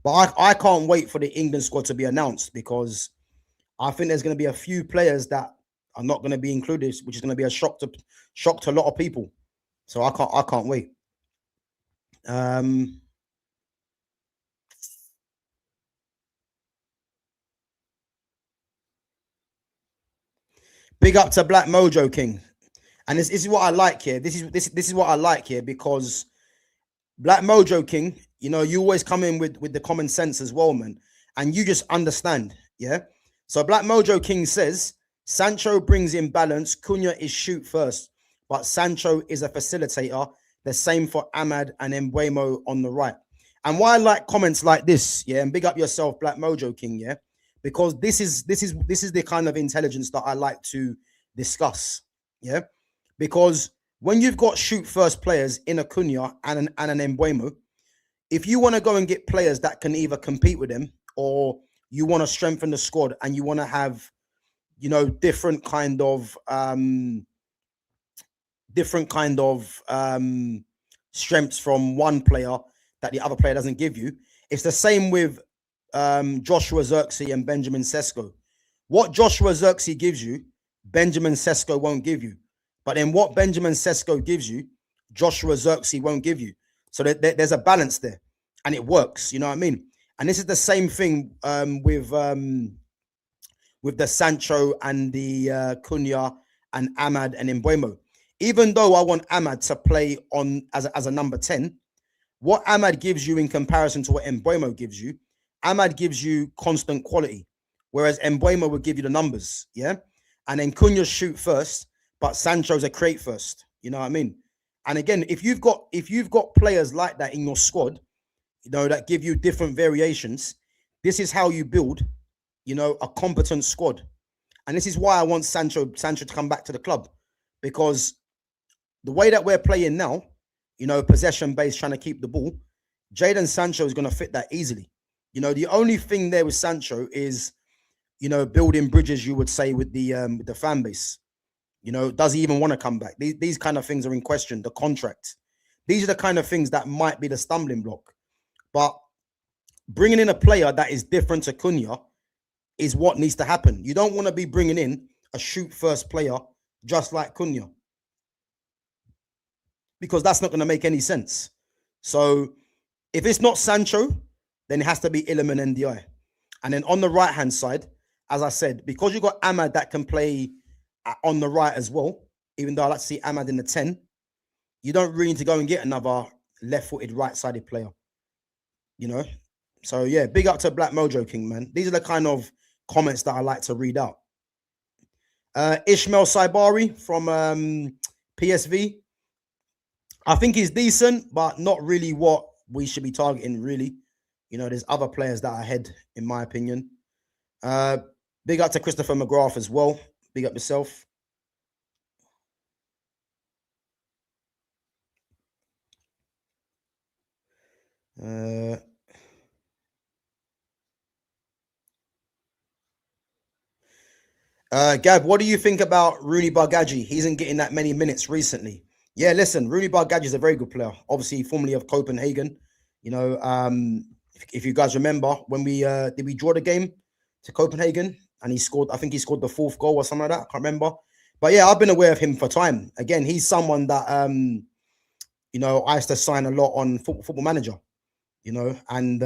But I can't wait for the England squad to be announced, because I think there's going to be a few players that are not going to be included, which is going to be a shock to a lot of people. So I can't wait. Big up to Black Mojo King, and this is what I like here. This is what I like here, because Black Mojo King, you know, you always come in with the common sense as well, man, and you just understand, yeah. So Black Mojo King says Sancho brings in balance. Cunha is shoot first, but Sancho is a facilitator. The same for Ahmad and Mbuemo on the right. And why I like comments like this, yeah, and big up yourself, Black Mojo King, yeah, because this is the kind of intelligence that I like to discuss, yeah, because when you've got shoot first players in a Cunha and an Mbuemo, if you want to go and get players that can either compete with them, or you want to strengthen the squad and you want to have, you know, different kind of strengths from one player that the other player doesn't give you. It's the same with Joshua Zirkzee and Benjamin Sesko. What Joshua Zirkzee gives you, Benjamin Sesko won't give you. But then what Benjamin Sesko gives you, Joshua Zirkzee won't give you. So there's a balance there, and it works. You know what I mean? And this is the same thing with the Sancho and the Cunha and Ahmad and Mbuemo. Even though I want Ahmad to play on as a number 10, what Ahmad gives you in comparison to what Mbuemo gives you, Ahmad gives you constant quality, whereas Mbuemo will give you the numbers, yeah? And then Cunha shoot first, but Sancho's a create first. You know what I mean? And again, if you've got players like that in your squad, you know, that give you different variations, this is how you build, you know, a competent squad. And this is why I want Sancho to come back to the club, because the way that we're playing now, you know, possession based, trying to keep the ball, Jadon Sancho is going to fit that easily. You know, the only thing there with Sancho is, you know, building bridges, you would say, with the fan base. You know, does he even want to come back? These kind of things are in question. The contract. These are the kind of things that might be the stumbling block. But bringing in a player that is different to Cunha is what needs to happen. You don't want to be bringing in a shoot first player just like Cunha, because that's not going to make any sense. So if it's not Sancho, then it has to be Iliman and Ndiaye. And then on the right-hand side, as I said, because you've got Ahmad that can play on the right as well, even though I like to see Ahmad in the 10, you don't really need to go and get another left-footed, right-sided player. You know? So, yeah, big up to Black Mojo King, man. These are the kind of comments that I like to read out. Ishmael Saibari from PSV. I think he's decent, but not really what we should be targeting, really. You know, there's other players that are ahead, in my opinion. Big up to Christopher McGrath as well. Big up yourself. Gab, what do you think about Rooney Bargaji? He isn't getting that many minutes recently. Yeah, listen, Rooney Bargaji is a very good player. Obviously, formerly of Copenhagen. You know, if you guys remember, when did we draw the game to Copenhagen and he scored, I think he scored the 4th goal or something like that. I can't remember. But yeah, I've been aware of him for time. Again, he's someone that, you know, I used to sign a lot on Football Manager, you know, and,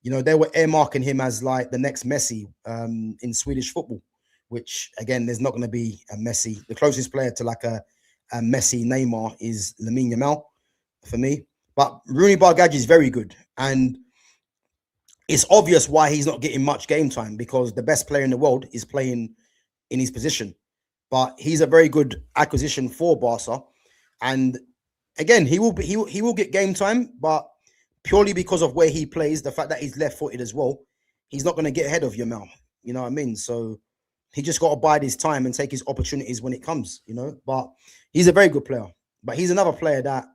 you know, they were earmarking him as like the next Messi in Swedish football, which again, there's not going to be a Messi. The closest player to like a Messi, Neymar is Lamine Yamal for me. But Rooney Bargaji is very good. And it's obvious why he's not getting much game time, because the best player in the world is playing in his position. But he's a very good acquisition for Barca. And again, he will get game time, but purely because of where he plays, the fact that he's left-footed as well, he's not going to get ahead of Yamal. You know what I mean? So he just got to bide his time and take his opportunities when it comes, you know. But he's a very good player. But he's another player that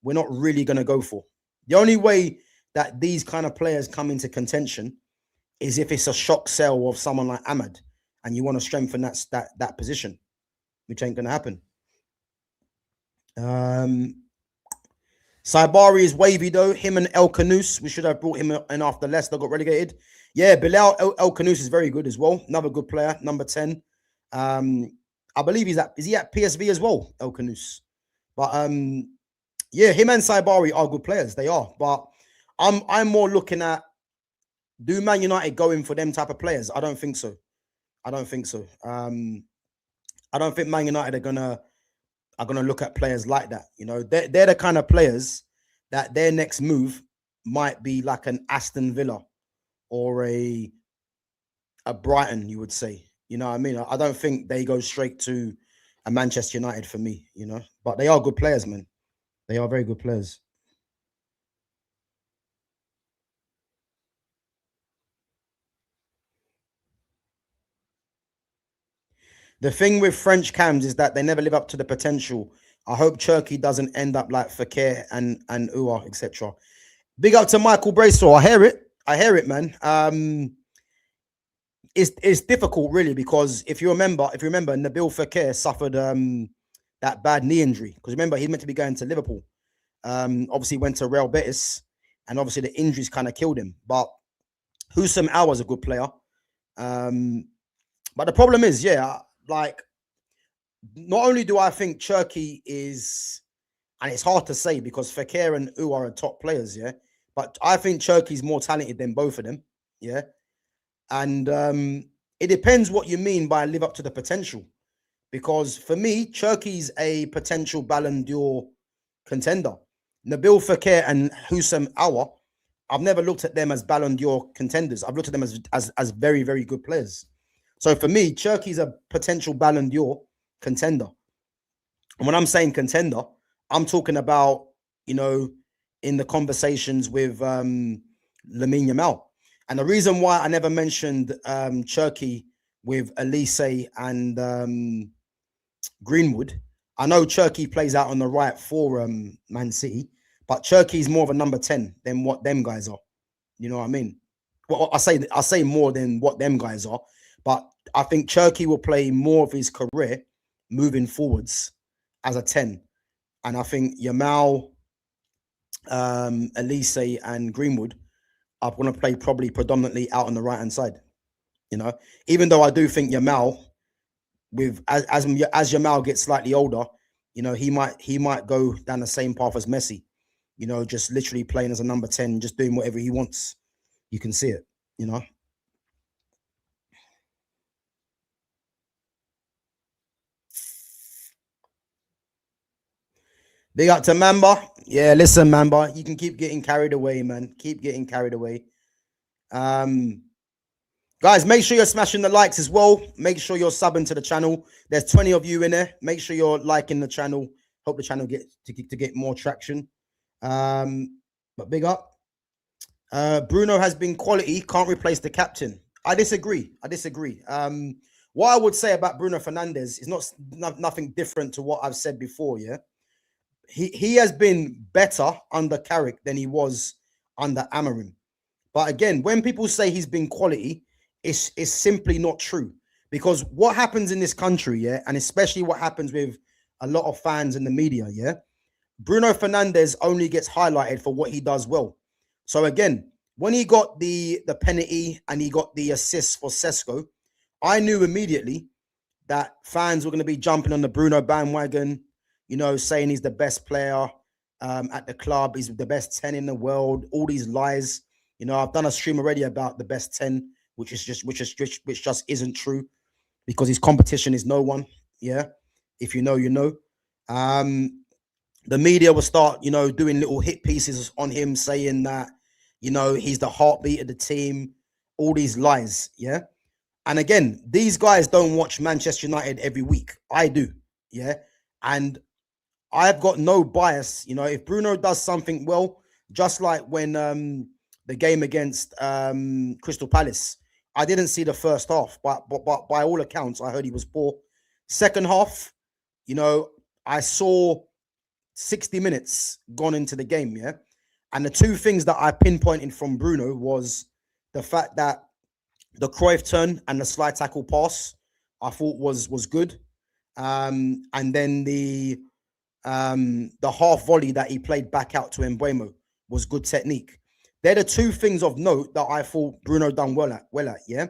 we're not really going to go for. The only way that these kind of players come into contention is if it's a shock sell of someone like Ahmad and you want to strengthen that position, which ain't going to happen. Saibari is wavy though. Him and El Canous, we should have brought him in after Leicester got relegated. Yeah, Bilal El Canous is very good as well. Another good player, number 10. I believe is he at PSV as well, El Canous. But yeah, him and Saibari are good players. They are. But I'm more looking at, do Man United go in for them type of players? I don't think so. I don't think so. I don't think Man United are gonna look at players like that. You know, they're the kind of players that their next move might be like an Aston Villa or a Brighton, you would say. You know what I mean? I don't think they go straight to a Manchester United for me, you know. But they are good players, man. They are very good players. The thing with French cams is that they never live up to the potential. I hope Turkey doesn't end up like Fekir and Uwa, etc. Big up to Michael Braysaw. I hear it. I hear it, man. It's difficult really, because if you remember, Nabil Fekir suffered that bad knee injury. Because remember, he meant to be going to Liverpool. Obviously went to Real Betis, and obviously the injuries kind of killed him. But Husam Aouar's a good player. But the problem is, yeah, like, not only do I think Turkey is, and it's hard to say because Fekir and Uwa are top players, yeah, but I think Turkey's more talented than both of them, yeah. And it depends what you mean by live up to the potential. Because for me, Turkey's a potential Ballon d'Or contender. Nabil Fekir and Husam Aouar, I've never looked at them as Ballon d'Or contenders. I've looked at them as very, very good players. So for me, Turkey's a potential Ballon d'Or contender. And when I'm saying contender, I'm talking about, you know, in the conversations with Lamine Yamal. And the reason why I never mentioned Turkey with Elise and Greenwood, I know Turkey plays out on the right for Man City, but Turkey's more of a number 10 than what them guys are. You know what I mean? Well, I say more than what them guys are, but I think Turkey will play more of his career moving forwards as a 10. And I think Yamal, Elise and Greenwood are going to play probably predominantly out on the right-hand side. You know, even though I do think Yamal, with as Yamal gets slightly older, you know, he might go down the same path as Messi. You know, just literally playing as a number 10, just doing whatever he wants. You can see it, you know. Big up to Mamba. Yeah, listen, Mamba, you can keep getting carried away, man. Keep getting carried away. Guys, make sure you're smashing the likes as well. Make sure you're subbing to the channel. There's 20 of you in there. Make sure you're liking the channel. Hope the channel get to get more traction. But big up. Bruno has been quality. Can't replace the captain. I disagree. What I would say about Bruno Fernandes is nothing different to what I've said before. Yeah, he has been better under Carrick than he was under Amorim. But again, when people say he's been quality, it's simply not true. Because what happens in this country, yeah, and especially what happens with a lot of fans in the media, yeah, Bruno Fernandes only gets highlighted for what he does well. So again, when he got the penalty and he got the assist for Sesko, I knew immediately that fans were going to be jumping on the Bruno bandwagon, you know, saying he's the best player at the club, he's the best 10 in the world, all these lies. You know, I've done a stream already about the best 10, which just isn't true, because his competition is no one. Yeah, if you know, you know. The media will start, you know, doing little hit pieces on him, saying that, you know, he's the heartbeat of the team, all these lies. Yeah. And again, these guys don't watch Manchester United every week. I do. Yeah. And I've got no bias. You know, if Bruno does something well, just like when the game against Crystal Palace, I didn't see the first half, but by all accounts, I heard he was poor. Second half, you know, I saw 60 minutes gone into the game, yeah? And the two things that I pinpointed from Bruno was the fact that the Cruyff turn and the slide tackle pass, I thought was good. And then the the half volley that he played back out to Mbeumo was good technique. They're the two things of note that I thought Bruno done well at. Yeah.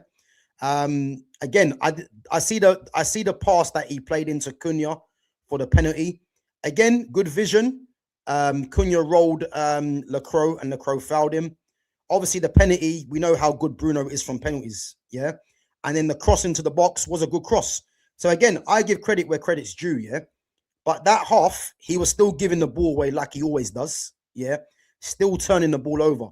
Again, I see the pass that he played into Cunha for the penalty. Again, good vision. Cunha rolled Lacroix and Lacroix fouled him. Obviously, the penalty, we know how good Bruno is from penalties. Yeah. And then the cross into the box was a good cross. So again, I give credit where credit's due. Yeah. But that half, he was still giving the ball away like he always does. Yeah. Still turning the ball over.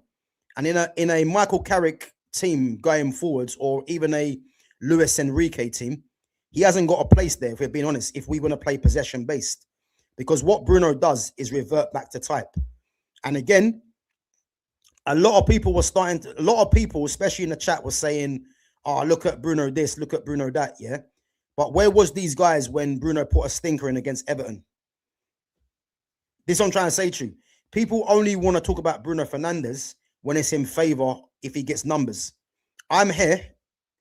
And in a Michael Carrick team going forwards, or even a Luis Enrique team, he hasn't got a place there, if we're being honest, if we want to play possession based. Because what Bruno does is revert back to type. And again, a lot of people, especially in the chat, were saying, oh, look at Bruno this, look at Bruno that, yeah? But where was these guys when Bruno put a stinker in against Everton? This is what I'm trying to say to you. People only want to talk about Bruno Fernandes when it's in favor if he gets numbers. I'm here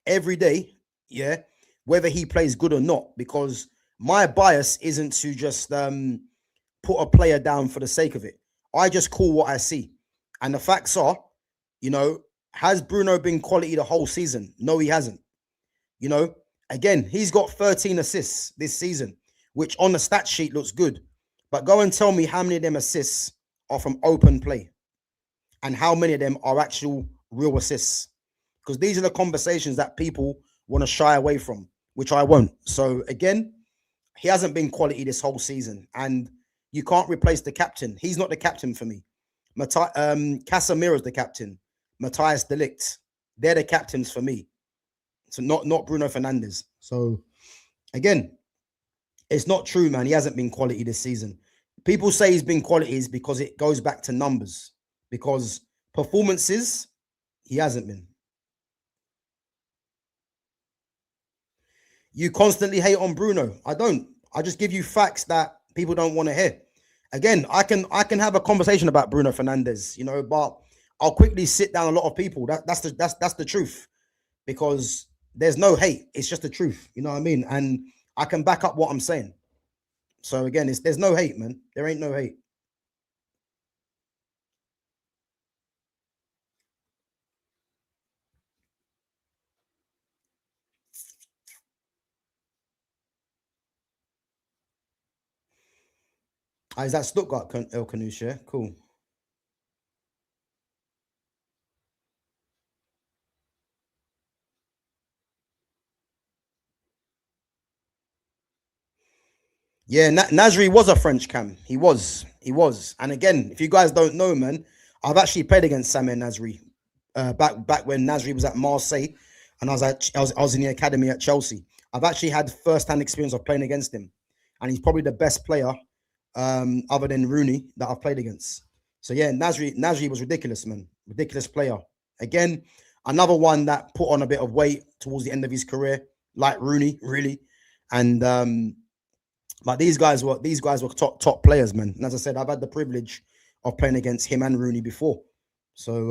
every day, yeah, whether he plays good or not, because my bias isn't to just put a player down for the sake of it. I just call what I see. And the facts are, you know, has Bruno been quality the whole season? No, he hasn't. You know, again, he's got 13 assists this season, which on the stat sheet looks good. But go and tell me how many of them assists are from open play and how many of them are actual real assists. Because these are the conversations that people want to shy away from, which I won't. So again, he hasn't been quality this whole season, and you can't replace the captain. He's not the captain for me. Casemiro's the captain. Matthias de Ligt, they're the captains for me. So not Bruno Fernandes. So again, it's not true, man. He hasn't been quality this season. People say he's been quality is because it goes back to numbers. Because performances, he hasn't been. You constantly hate on Bruno. I don't. I just give you facts that people don't want to hear. Again, I can have a conversation about Bruno Fernandes, you know, but I'll quickly sit down a lot of people. That's the truth, because there's no hate. It's just the truth. You know what I mean? And I can back up what I'm saying. So again, there's no hate, man. There ain't no hate. Is that Stuttgart, El Canuche? Yeah? Cool. Yeah, Nasri was a French cam. He was. And again, if you guys don't know, man, I've actually played against Samir Nasri back when Nasri was at Marseille, and I was in the academy at Chelsea. I've actually had first-hand experience of playing against him, and he's probably the best player, other than Rooney, that I've played against. So yeah, Nasri was ridiculous, man. Ridiculous player. Again, another one that put on a bit of weight towards the end of his career, like Rooney, really. And but these guys were top players, man. And as I said, I've had the privilege of playing against him and Rooney before. So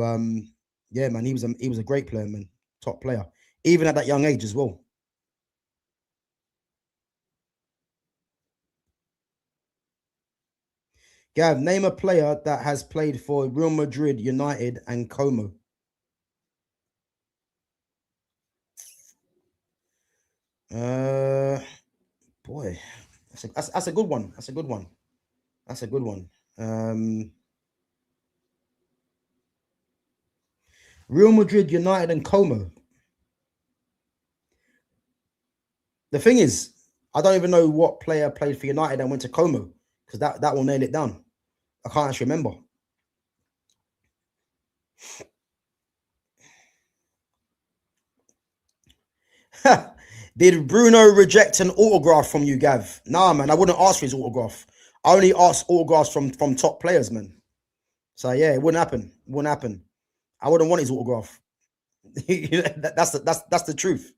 yeah, man, he was a great player, man. Top player, even at that young age as well. Gav, name a player that has played for Real Madrid, United, and Como. Boy, that's a good one. That's a good one. That's a good one. Real Madrid, United, and Como. The thing is, I don't even know what player played for United and went to Como, because that will nail it down. I can't actually remember. Did Bruno reject an autograph from you, Gav? Nah, man, I wouldn't ask for his autograph. I only ask autographs from top players, man. So yeah, it wouldn't happen. It wouldn't happen. I wouldn't want his autograph. That's the truth.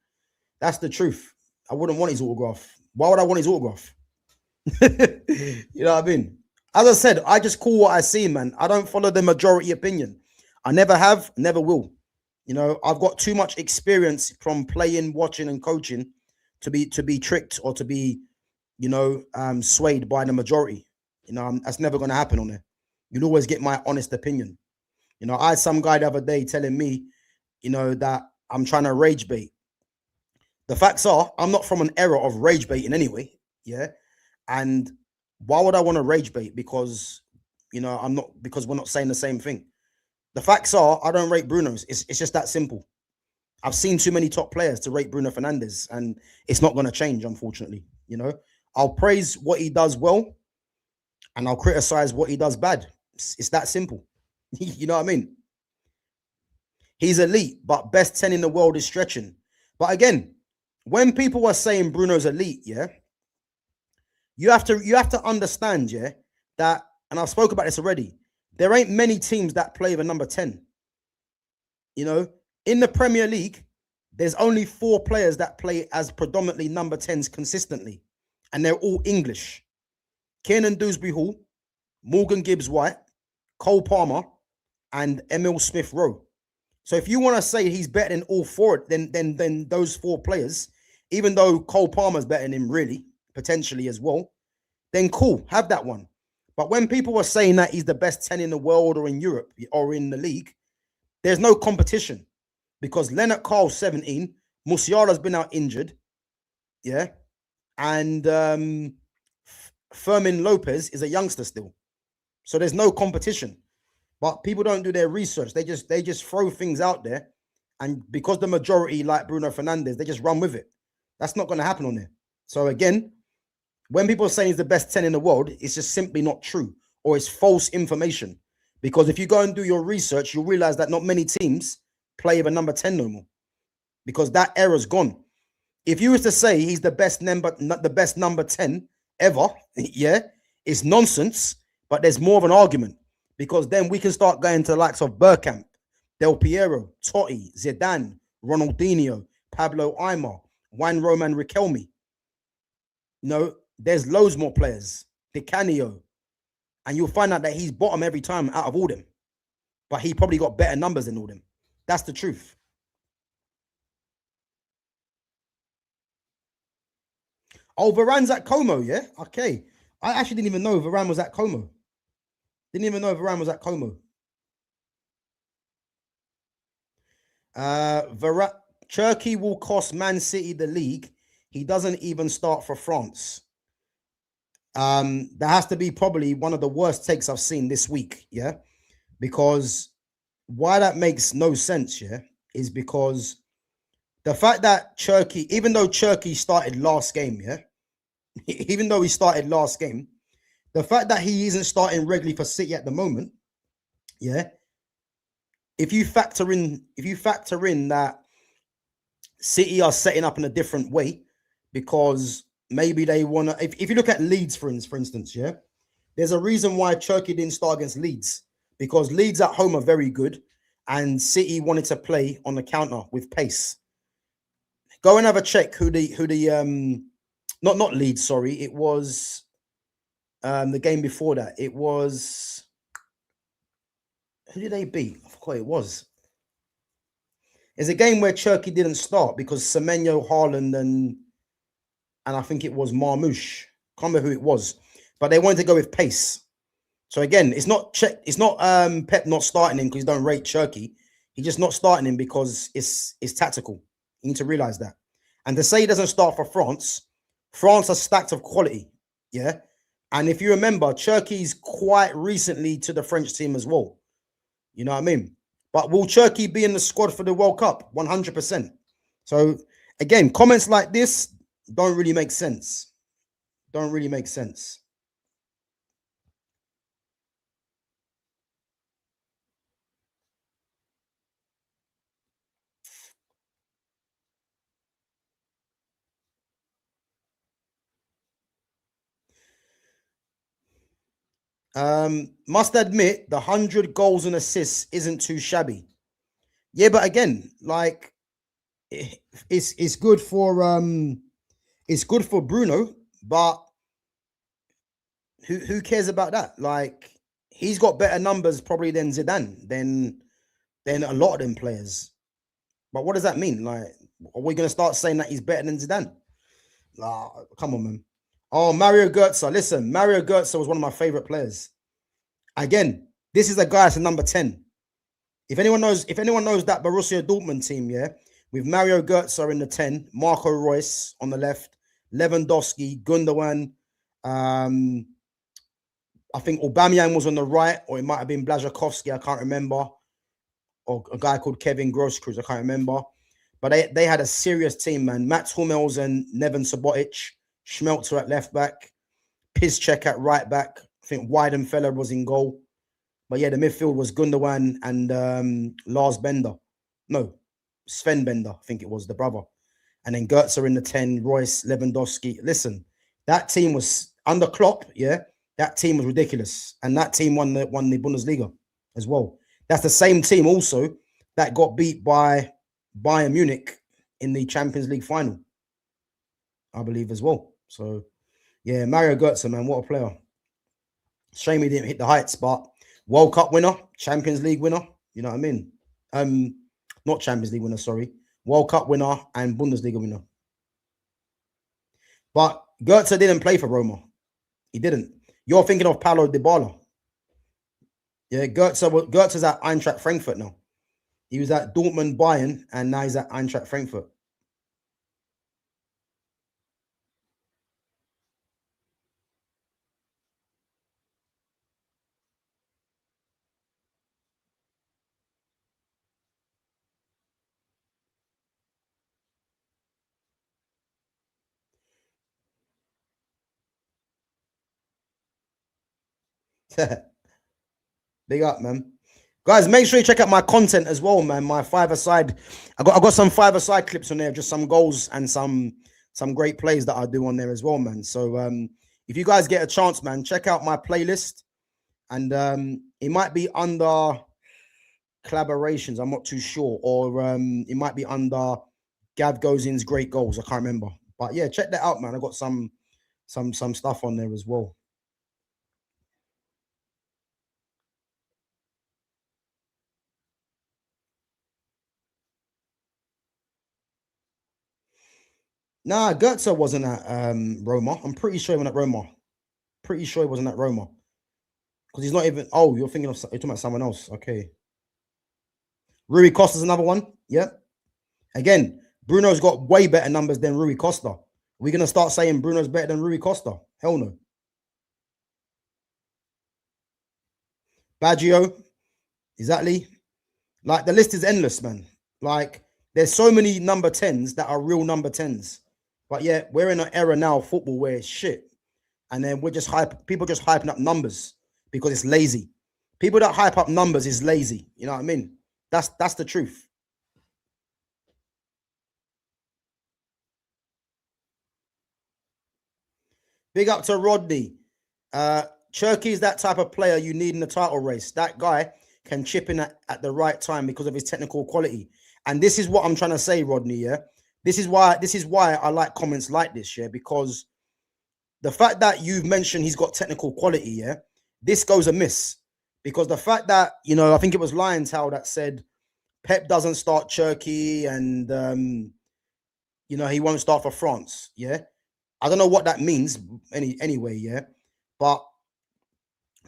That's the truth. I wouldn't want his autograph. Why would I want his autograph? You know what I mean? As I said, I just call what I see, man. I don't follow the majority opinion. I never have, never will. You know, I've got too much experience from playing, watching, and coaching to be tricked or to be, you know, swayed by the majority. You know, that's never going to happen on there. You'll always get my honest opinion. You know, I had some guy the other day telling me, you know, that I'm trying to rage bait. The facts are, I'm not from an era of rage baiting anyway. Yeah. And why would I want to rage bait? Because, you know, because we're not saying the same thing. The facts are, I don't rate Bruno's. It's just that simple. I've seen too many top players to rate Bruno Fernandes, and it's not going to change, unfortunately. You know, I'll praise what he does well, and I'll criticize what he does bad. It's that simple. You know what I mean? He's elite, but best 10 in the world is stretching. But again, when people are saying Bruno's elite, yeah, you have to understand, yeah, that, and I've spoke about this already, there ain't many teams that play the number 10. You know, in the Premier League, there's only 4 players that play as predominantly number 10s consistently, and they're all English. Kiernan Dewsbury-Hall, Morgan Gibbs-White, Cole Palmer, and Emil Smith-Rowe. So if you want to say he's better than all 4, then those 4 players, even though Cole Palmer's better than him, really, potentially as well, then cool, have that one. But when people are saying that he's the best 10 in the world or in Europe or in the league, there's no competition, because Leonard Carl's 17, Musiala's been out injured, yeah, and Fermin Lopez is a youngster still. So there's no competition. But people don't do their research. They just throw things out there, and because the majority like Bruno Fernandes, they just run with it. That's not going to happen on there. So again, when people are saying he's the best 10 in the world, it's just simply not true, or it's false information. Because if you go and do your research, you'll realize that not many teams play with a number 10 no more, because that era's gone. If you was to say he's the best number 10 ever, yeah, it's nonsense, but there's more of an argument, because then we can start going to the likes of Bergkamp, Del Piero, Totti, Zidane, Ronaldinho, Pablo Aimar, Juan Roman Riquelme. No, there's loads more players. Di Canio. And you'll find out that he's bottom every time out of all them. But he probably got better numbers than all them. That's the truth. Oh, Varane's at Como, yeah? Okay. I actually didn't even know Varane was at Como. Didn't even know Varane was at Como. Cherki will cost Man City the league. He doesn't even start for France. That has to be probably one of the worst takes I've seen this week, yeah? Because why that makes no sense, yeah, is because the fact that Cherki, even though Cherki started last game, yeah, even though he started last game, the fact that he isn't starting regularly for City at the moment, yeah, if you factor in that City are setting up in a different way, because maybe they want to, if you look at Leeds, for instance, yeah, there's a reason why Cherki didn't start against Leeds, because Leeds at home are very good, and City wanted to play on the counter with pace. Go and have a check not Leeds, sorry, it was the game before that. It was, who did they beat? I forgot it was. It's a game where Cherki didn't start because Semenyo, Haaland, and I think it was Marmoush. Can't remember who it was, but they wanted to go with pace. So again, it's not Pep not starting him because he don't rate Cherki. He's just not starting him because it's tactical. You need to realize that. And to say he doesn't start for France are stacked of quality, yeah. And if you remember, Cherki's quite recently to the French team as well. You know what I mean? But will Cherki be in the squad for the World Cup? 100%. So again, comments like this don't really make sense. Don't really make sense. Must admit, the 100 goals and assists isn't too shabby. Yeah, but again, like it's good for Bruno, but who cares about that? Like, he's got better numbers probably than Zidane, than a lot of them players. But what does that mean? Like, are we going to start saying that he's better than Zidane? Come on, man. Oh, Mario Götze. Listen, Mario Götze was one of my favorite players. Again, this is a guy that's a number 10. If anyone knows that Borussia Dortmund team, yeah, with Mario Götze in the 10, Marco Reus on the left, Lewandowski, Gundogan, I think Aubameyang was on the right, or it might have been Blazakowski, I can't remember, or a guy called Kevin Grosskreutz, I can't remember. But they had a serious team, man. Mats Hummels and Neven Subotic, Schmelzer at left back, Piszczek at right back. I think Weidenfeller was in goal. But yeah, the midfield was Gundogan and Lars Bender. No, Sven Bender, I think it was, the brother. And then Götze in the 10, Royce, Lewandowski. Listen, that team was under Klopp, yeah. That team was ridiculous. And that team won the Bundesliga as well. That's the same team also that got beat by Bayern Munich in the Champions League final, I believe, as well. So, yeah, Mario Götze, man, what a player. Shame he didn't hit the heights, but World Cup winner, Champions League winner, you know what I mean? Not Champions League winner, sorry. World Cup winner and Bundesliga winner. But Götze didn't play for Roma. He didn't. You're thinking of Paulo Dybala. Yeah, Götze's at Eintracht Frankfurt now. He was at Dortmund, Bayern, and now he's at Eintracht Frankfurt. Big up, man. Guys, make sure you check out my content as well, man. My five-a-side. I got some five-a-side clips on there, just some goals and some great plays that I do on there as well, man. So if you guys get a chance, man, check out my playlist. And it might be under collaborations, I'm not too sure. Or it might be under Gav Gozin's great goals. I can't remember. But yeah, check that out, man. I got some stuff on there as well. Nah, Götze wasn't at Roma. I'm pretty sure he wasn't at Roma. Pretty sure he wasn't at Roma. Because he's not even... Oh, you're talking about someone else. Okay. Rui Costa's another one. Yeah. Again, Bruno's got way better numbers than Rui Costa. Are we going to start saying Bruno's better than Rui Costa? Hell no. Baggio. Exactly. Like, the list is endless, man. Like, there's so many number 10s that are real number 10s. But yeah, we're in an era now of football where it's shit. And then people just hyping up numbers because it's lazy. People that hype up numbers is lazy. You know what I mean? That's the truth. Big up to Rodney. Cherky's that type of player you need in the title race. That guy can chip in at the right time because of his technical quality. And this is what I'm trying to say, Rodney, yeah? This is why I like comments like this, yeah? Because the fact that you've mentioned he's got technical quality, yeah? This goes amiss. Because the fact that, you know, I think it was Liontown that said Pep doesn't start Cherky and, you know, he won't start for France, yeah? I don't know what that means anyway, yeah? But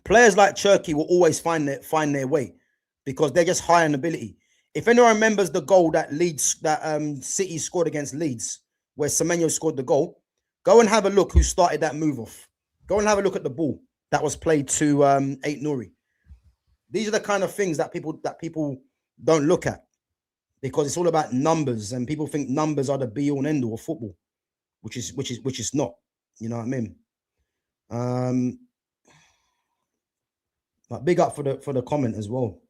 players like Cherky will always find their way because they're just high in ability. If anyone remembers the goal that City scored against Leeds, where Semenyo scored the goal, go and have a look who started that move off. Go and have a look at the ball that was played to Nwaneri. These are the kind of things that people don't look at because it's all about numbers, and people think numbers are the be all and end all of football, which is not. You know what I mean? But big up for the comment as well.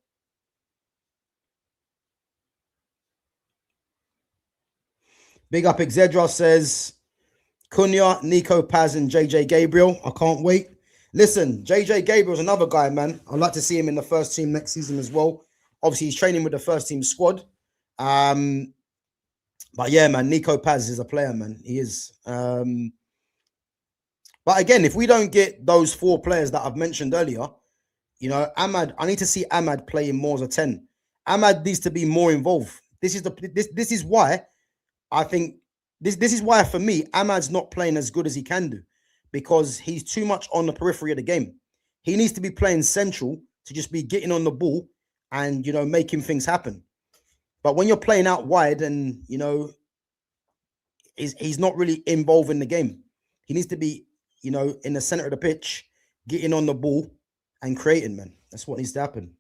Big up Exedra says Cunha, Nico Paz, and JJ Gabriel. I can't wait. Listen, JJ Gabriel's another guy, man. I'd like to see him in the first team next season as well. Obviously, he's training with the first team squad. But yeah, man, Nico Paz is a player, man. He is. But again, if we don't get those 4 players that I've mentioned earlier, you know, Ahmad, I need to see Ahmad playing more as a 10. Ahmad needs to be more involved. This is why I think this is why for me, Ahmad's not playing as good as he can do. because he's too much on the periphery of the game. He needs to be playing central to just be getting on the ball and, making things happen. But when you're playing out wide and, he's not really involved in the game. He needs to be, in the center of the pitch, getting on the ball and creating, man. That's what needs to happen.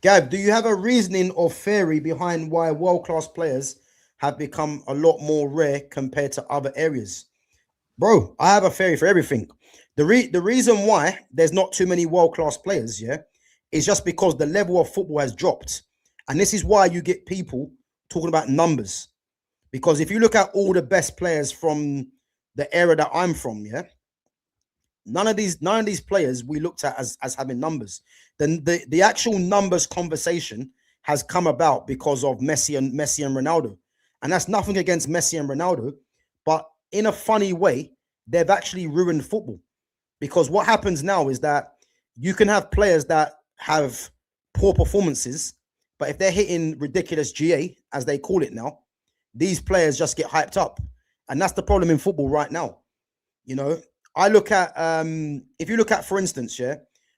Gab, do you have a reasoning or theory behind why world-class players have become a lot more rare compared to other areas? Bro, I have a theory for everything. The reason why there's not too many world-class players, is just because the level of football has dropped. And this is why you get people talking about numbers. Because if you look at all the best players from the era that I'm from, none of these players we looked at as having numbers. Then the actual numbers conversation has come about because of Messi and Ronaldo. And that's nothing against Messi and Ronaldo, but in a funny way, they've actually ruined football. Because what happens now is that you can have players that have poor performances, but if they're hitting ridiculous GA, as they call it now, these players just get hyped up. And that's the problem in football right now. I look at, if you look at, for instance,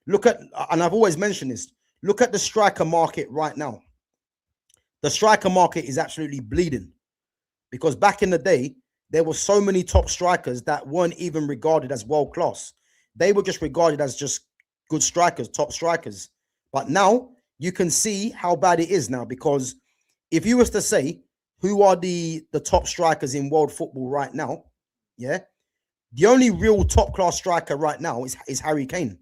look at, and I've always mentioned this, look at the striker market right now. The striker market is absolutely bleeding because back in the day, there were so many top strikers that weren't even regarded as world-class. They were just regarded as just good strikers, top strikers. But now you can see how bad it is now, because if you was to say, who are the top strikers in world football right now? The only real top-class striker right now is Harry Kane.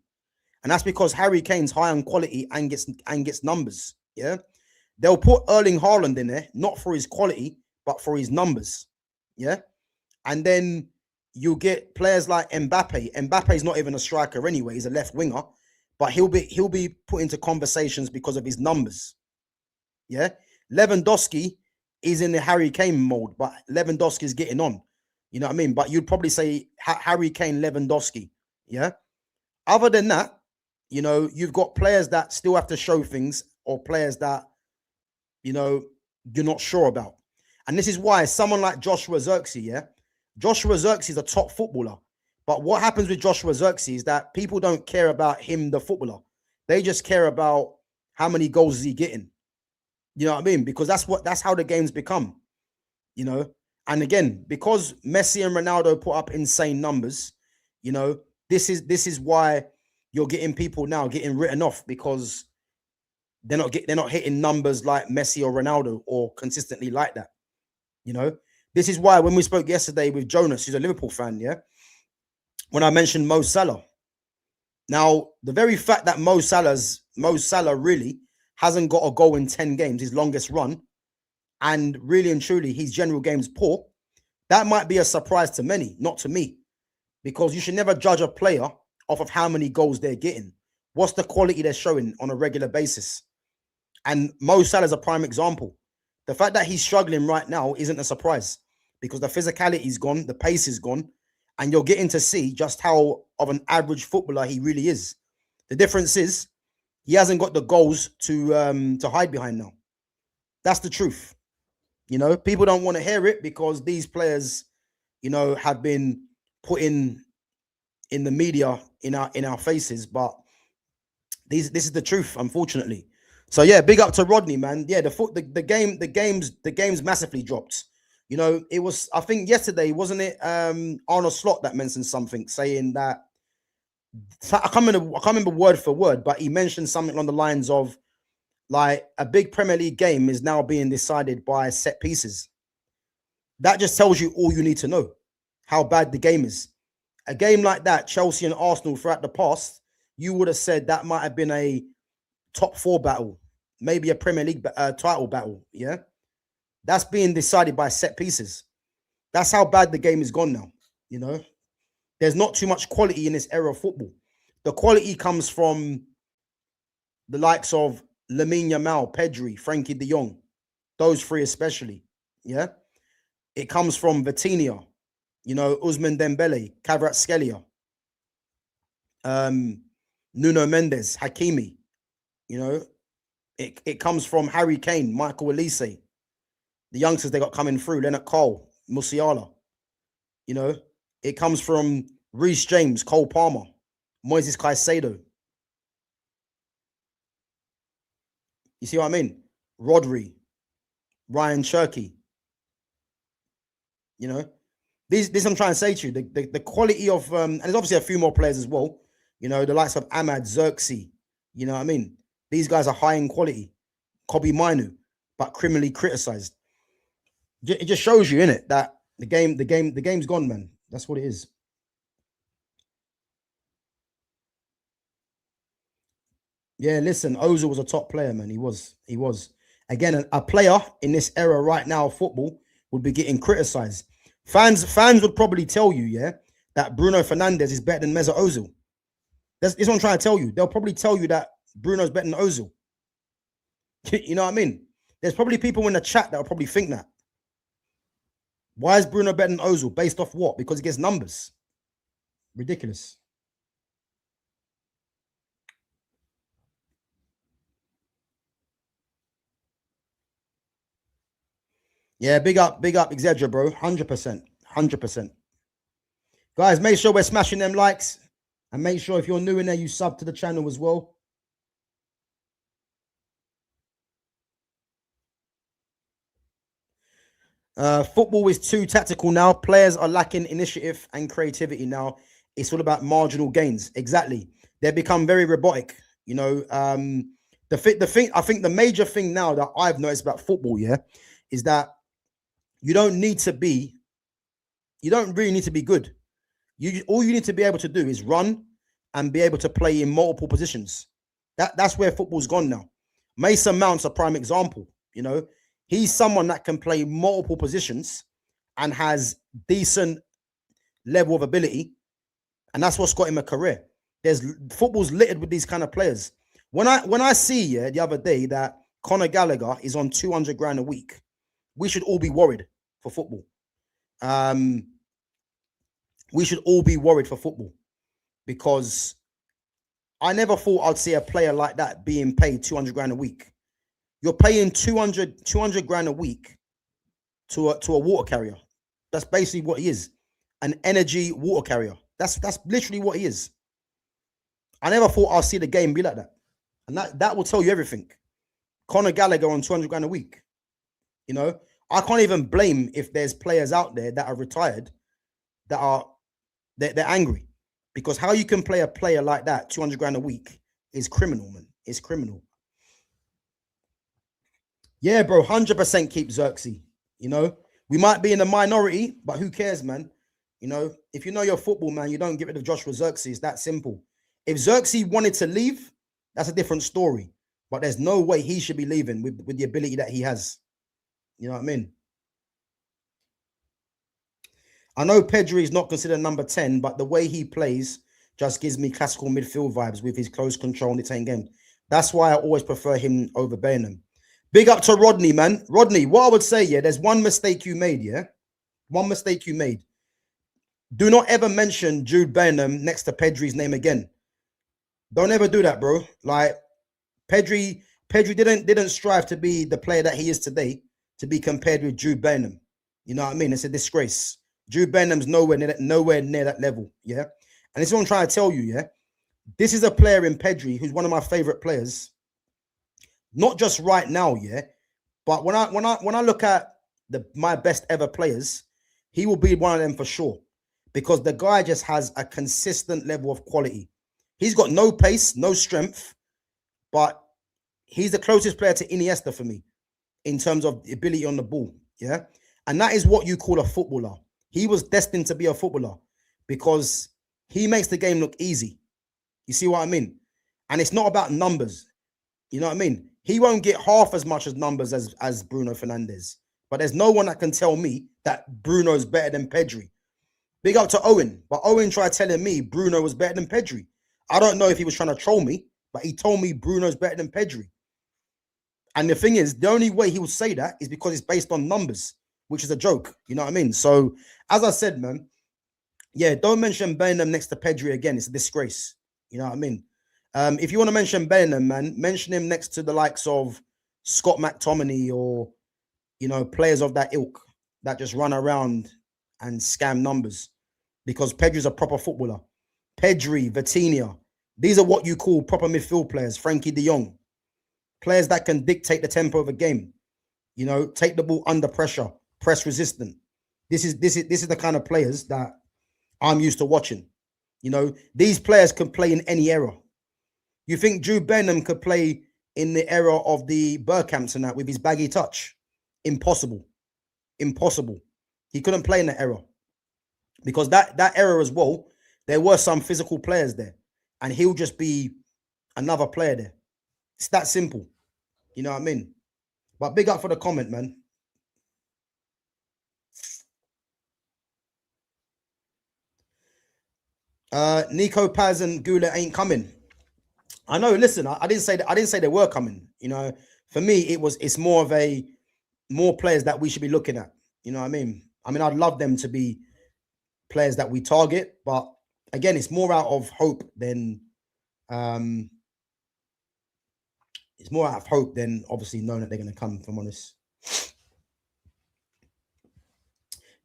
And that's because Harry Kane's high on quality and gets numbers. They'll put Erling Haaland in there, not for his quality, but for his numbers. And then you get players like Mbappe. Mbappe's not even a striker anyway, he's a left winger, but he'll be put into conversations because of his numbers. Lewandowski is in the Harry Kane mode, but Lewandowski's getting on. You know what I mean? But you'd probably say Harry Kane, Lewandowski. Other than that, you've got players that still have to show things, or players that, you're not sure about. And this is why someone like Joshua Zirkzee, Joshua Zirkzee is a top footballer. But what happens with Joshua Zirkzee is that people don't care about him, the footballer. They just care about how many goals is he getting. You know what I mean? Because that's how the game's become. And again, because Messi and Ronaldo put up insane numbers, this is why you're getting people now getting written off, because they're not hitting numbers like Messi or Ronaldo, or consistently like that. This is why when we spoke yesterday with Jonas, who's a Liverpool fan, when I mentioned Mo Salah. Now, the very fact that Mo Salah really hasn't got a goal in 10 games, his longest run, and really and truly his general game's poor, that might be a surprise to many, not to me, because you should never judge a player off of how many goals they're getting. What's the quality they're showing on a regular basis? And Mo Salah is a prime example. The fact that he's struggling right now isn't a surprise, because the physicality is gone, the pace is gone, and you're getting to see just how of an average footballer he really is. The difference is he hasn't got the goals to hide behind now. That's the truth. People don't want to hear it because these players, have been put in the media in our faces. But this is the truth, unfortunately. So big up to Rodney, man. The game's massively dropped. It was, I think yesterday, wasn't it? Arnold Slot that mentioned something, saying that, I can't remember word for word, but he mentioned something along the lines of, like, a big Premier League game is now being decided by set pieces. That just tells you all you need to know, how bad the game is. A game like that, Chelsea and Arsenal throughout the past, you would have said that might have been a top 4 battle, maybe a Premier League title battle. That's being decided by set pieces. That's how bad the game is gone now. There's not too much quality in this era of football. The quality comes from the likes of Lamine Yamal, Pedri, Frankie de Jong, those three especially. It comes from Vitinha, Ousmane Dembele, Kvaratskhelia, Nuno Mendes, Hakimi, It comes from Harry Kane, Michael Elise, the youngsters they got coming through, Leonard Cole, Musiala. You know, it comes from Reece James, Cole Palmer, Moises Caicedo. You see what I mean? Rodri, Ryan Cherky. You know, this I'm trying to say to you. The quality of and there's obviously a few more players as well. You know, the likes of Ahmad, Xerxes. You know what I mean? These guys are high in quality. Kobe Minu, but criminally criticized. It just shows you, innit, that the game's gone, man. That's what it is. Yeah, listen, Ozil was a top player, man. He was. Again, a player in this era right now of football would be getting criticized. Fans would probably tell you, yeah, that Bruno Fernandes is better than Mesut Ozil. That's what I'm trying to tell you. They'll probably tell you that Bruno's better than Ozil. You know what I mean? There's probably people in the chat that will probably think that. Why is Bruno better than Ozil? Based off what? Because he gets numbers. Ridiculous. Yeah, big up, Exedra, bro. 100%. 100%. Guys, make sure we're smashing them likes. And make sure if you're new in there, you sub to the channel as well. Football is too tactical now. Players are lacking initiative and creativity now. It's all about marginal gains. Exactly. They become very robotic. You know, the thing, I think the major thing now that I've noticed about football, yeah, is that you don't really need to be good. All you need to be able to do is run and be able to play in multiple positions. That's where football's gone now. Mason Mount's a prime example. You know, he's someone that can play multiple positions and has decent level of ability, and that's what's got him a career. Football's littered with these kind of players. When I see the other day that Conor Gallagher is on 200 grand a week, we should all be worried for football. We should all be worried for football, because I never thought I'd see a player like that being paid 200 grand a week. You're paying 200 grand a week to a water carrier. That's basically what he is. An energy water carrier. That's literally what he is. I never thought I'd see the game be like that. And that will tell you everything. Conor Gallagher on 200 grand a week. You know, I can't even blame if there's players out there that are retired that they're angry, because how you can play a player like that 200 grand a week is criminal, man. It's criminal. Yeah, bro, 100% keep Xerxes. You know, we might be in the minority, but who cares, man? You know, if you know your football, man, you don't get rid of Joshua Xerxes. That simple. If Xerxes wanted to leave, that's a different story. But there's no way he should be leaving with the ability that he has. You know what I mean? I know Pedri is not considered number 10, but the way he plays just gives me classical midfield vibes with his close control in the 10 game. That's why I always prefer him over Bellingham. Big up to Rodney, man. Rodney, what I would say, yeah, there's one mistake you made, yeah? One mistake you made. Do not ever mention Jude Bellingham next to Pedri's name again. Don't ever do that, bro. Like, Pedri didn't strive to be the player that he is today to be compared with Jude Bellingham. You know what I mean? It's a disgrace. Jude Bellingham's nowhere near that level, yeah? And this is what I'm trying to tell you, yeah? This is a player in Pedri who's one of my favorite players. Not just right now, yeah? But when I look at my best ever players, he will be one of them for sure. Because the guy just has a consistent level of quality. He's got no pace, no strength, but he's the closest player to Iniesta for me in terms of ability on the ball, yeah? And that is what you call a footballer. He was destined to be a footballer because he makes the game look easy. You see what I mean? And it's not about numbers. You know what I mean? He won't get half as much as numbers as Bruno Fernandes. But there's no one that can tell me that Bruno's better than Pedri. Big up to Owen. But Owen tried telling me Bruno was better than Pedri. I don't know if he was trying to troll me, but he told me Bruno's better than Pedri. And the thing is, the only way he would say that is because it's based on numbers, which is a joke. You know what I mean? So, as I said, man, yeah, don't mention Bellingham next to Pedri again. It's a disgrace. You know what I mean? If you want to mention Bellingham, man, mention him next to the likes of Scott McTominay or, you know, players of that ilk that just run around and scam numbers, because Pedri's a proper footballer. Pedri, Vitinha, these are what you call proper midfield players. Frankie de Jong, players that can dictate the tempo of a game, you know, take the ball under pressure, press resistant. This is the kind of players that I'm used to watching. You know, these players can play in any era. You think Jude Bellingham could play in the era of the Bergkamps and that with his baggy touch? Impossible. Impossible. He couldn't play in that era. Because that era as well, there were some physical players there. And he'll just be another player there. It's that simple. You know what I mean? But big up for the comment, man. Nico Paz and Guler ain't coming. I know. Listen, I didn't say that. I didn't say they were coming. You know, for me, it's more of a more players that we should be looking at. You know what I mean? I'd love them to be players that we target, but again, it's more out of hope than obviously knowing that they're going to come. If I'm honest.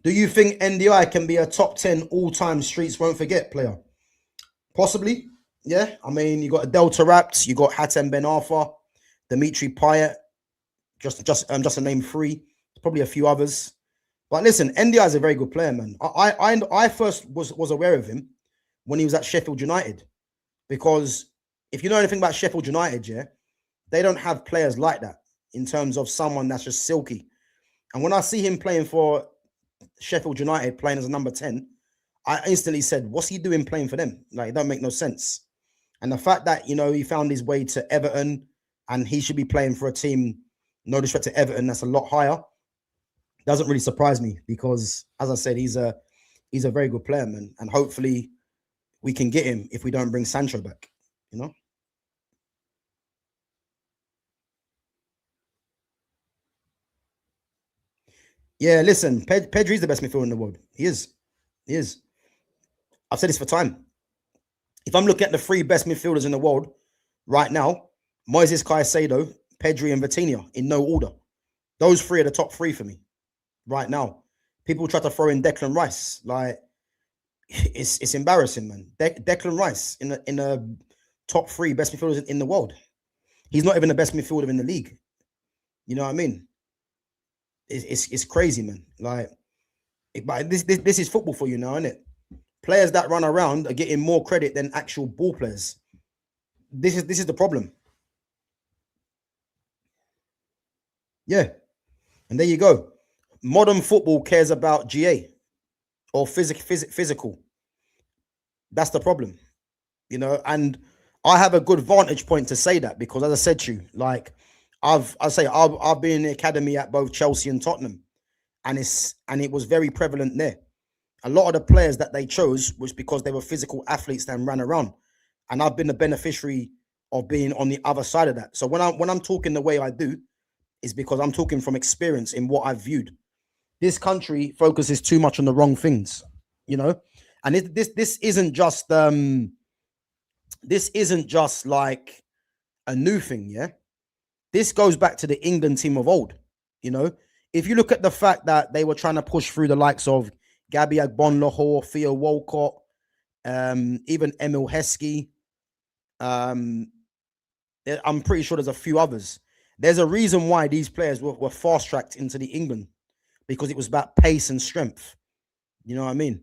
Do you think NDI can be a top 10 all-time streets won't forget player? Possibly, yeah. I mean, you got Adel Tarapt, you got Hatem Ben Arfa, Dimitri Payet, just to name three. Probably a few others. But listen, NDI is a very good player, man. I first was aware of him when he was at Sheffield United, because if you know anything about Sheffield United, yeah, they don't have players like that in terms of someone that's just silky. And when I see him playing for Sheffield United, playing as a number 10, I instantly said, what's he doing playing for them? Like, it don't make no sense. And the fact that, you know, he found his way to Everton and he should be playing for a team, no disrespect to Everton, that's a lot higher, doesn't really surprise me, because, as I said, he's a very good player, man. And hopefully we can get him if we don't bring Sancho back, you know? Yeah, listen, Pedri's the best midfielder in the world. He is. He is. I've said this for time. If I'm looking at the three best midfielders in the world right now, Moises Caicedo, Pedri, and Vitinha, in no order. Those three are the top three for me right now. People try to throw in Declan Rice. Like, it's embarrassing, man. Declan Rice in the top three best midfielders in the world. He's not even the best midfielder in the league. You know what I mean? It's crazy, man. Like, but this is football for you now, isn't it? Players that run around are getting more credit than actual ball players. This is the problem. Yeah, and there you go. Modern football cares about GA or physical. That's the problem, you know. And I have a good vantage point to say that, because, as I said to you, like, I've been in the academy at both Chelsea and Tottenham, and it was very prevalent there. A lot of the players that they chose was because they were physical athletes that ran around, and I've been the beneficiary of being on the other side of that. So when I'm talking the way I do, is because I'm talking from experience in what I've viewed. This country focuses too much on the wrong things, you know, and this isn't just like a new thing, yeah. This goes back to the England team of old, you know. If you look at the fact that they were trying to push through the likes of Gabby Agbonlahor, Theo Walcott, even Emil Heskey, I'm pretty sure there's a few others. There's a reason why these players were fast-tracked into the England, because it was about pace and strength. You know what I mean?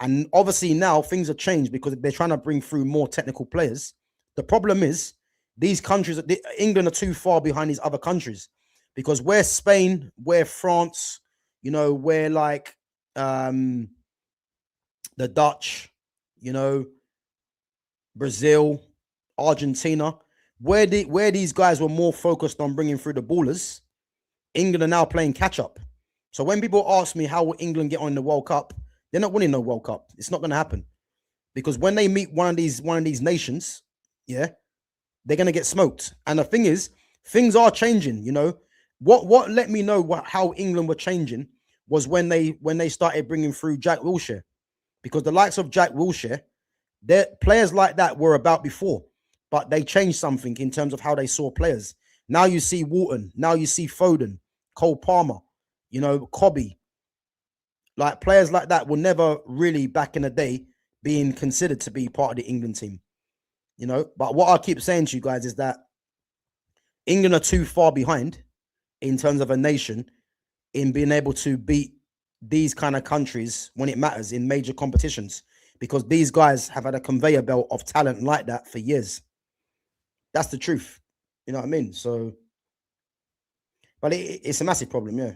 And obviously now things have changed because they're trying to bring through more technical players. The problem is these countries, England, are too far behind these other countries, because we're Spain, we're France, you know, we're like the Dutch, you know, Brazil, Argentina, where these guys were more focused on bringing through the ballers. England are now playing catch up. So when people ask me how will England get on the World Cup, they're not winning the World Cup. It's not going to happen, because when they meet one of these nations, yeah, they're going to get smoked. And the thing is, things are changing. You know what let me know how England were changing was when they started bringing through Jack Wilshere, because the likes of Jack Wilshere, their players like that were about before. but they changed something in terms of how they saw players. Now you see Walton, now you see Foden, Cole Palmer, you know, Cobby. Like players like that were never really back in the day being considered to be part of the England team, you know. But what I keep saying to you guys is that England are too far behind in terms of a nation in being able to beat these kind of countries when it matters in major competitions, because these guys have had a conveyor belt of talent like that for years. That's the truth. You know what I mean? So, but it's a massive problem, yeah.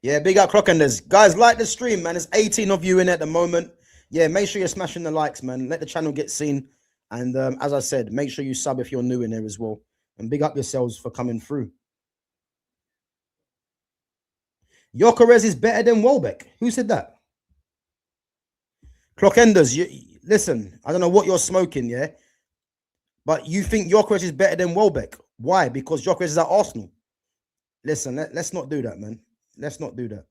Yeah, big up Clockenders. Guys, like the stream, man. There's 18 of you in at the moment. Yeah, make sure you're smashing the likes, man. Let the channel get seen. And as I said, make sure you sub if you're new in there as well. And big up yourselves for coming through. Gyökeres is better than Welbeck. Who said that? Clockenders, listen, I don't know what you're smoking, yeah? But you think Gyökeres is better than Welbeck. Why? Because Gyökeres is at Arsenal. Listen, let's not do that, man. Let's not do that.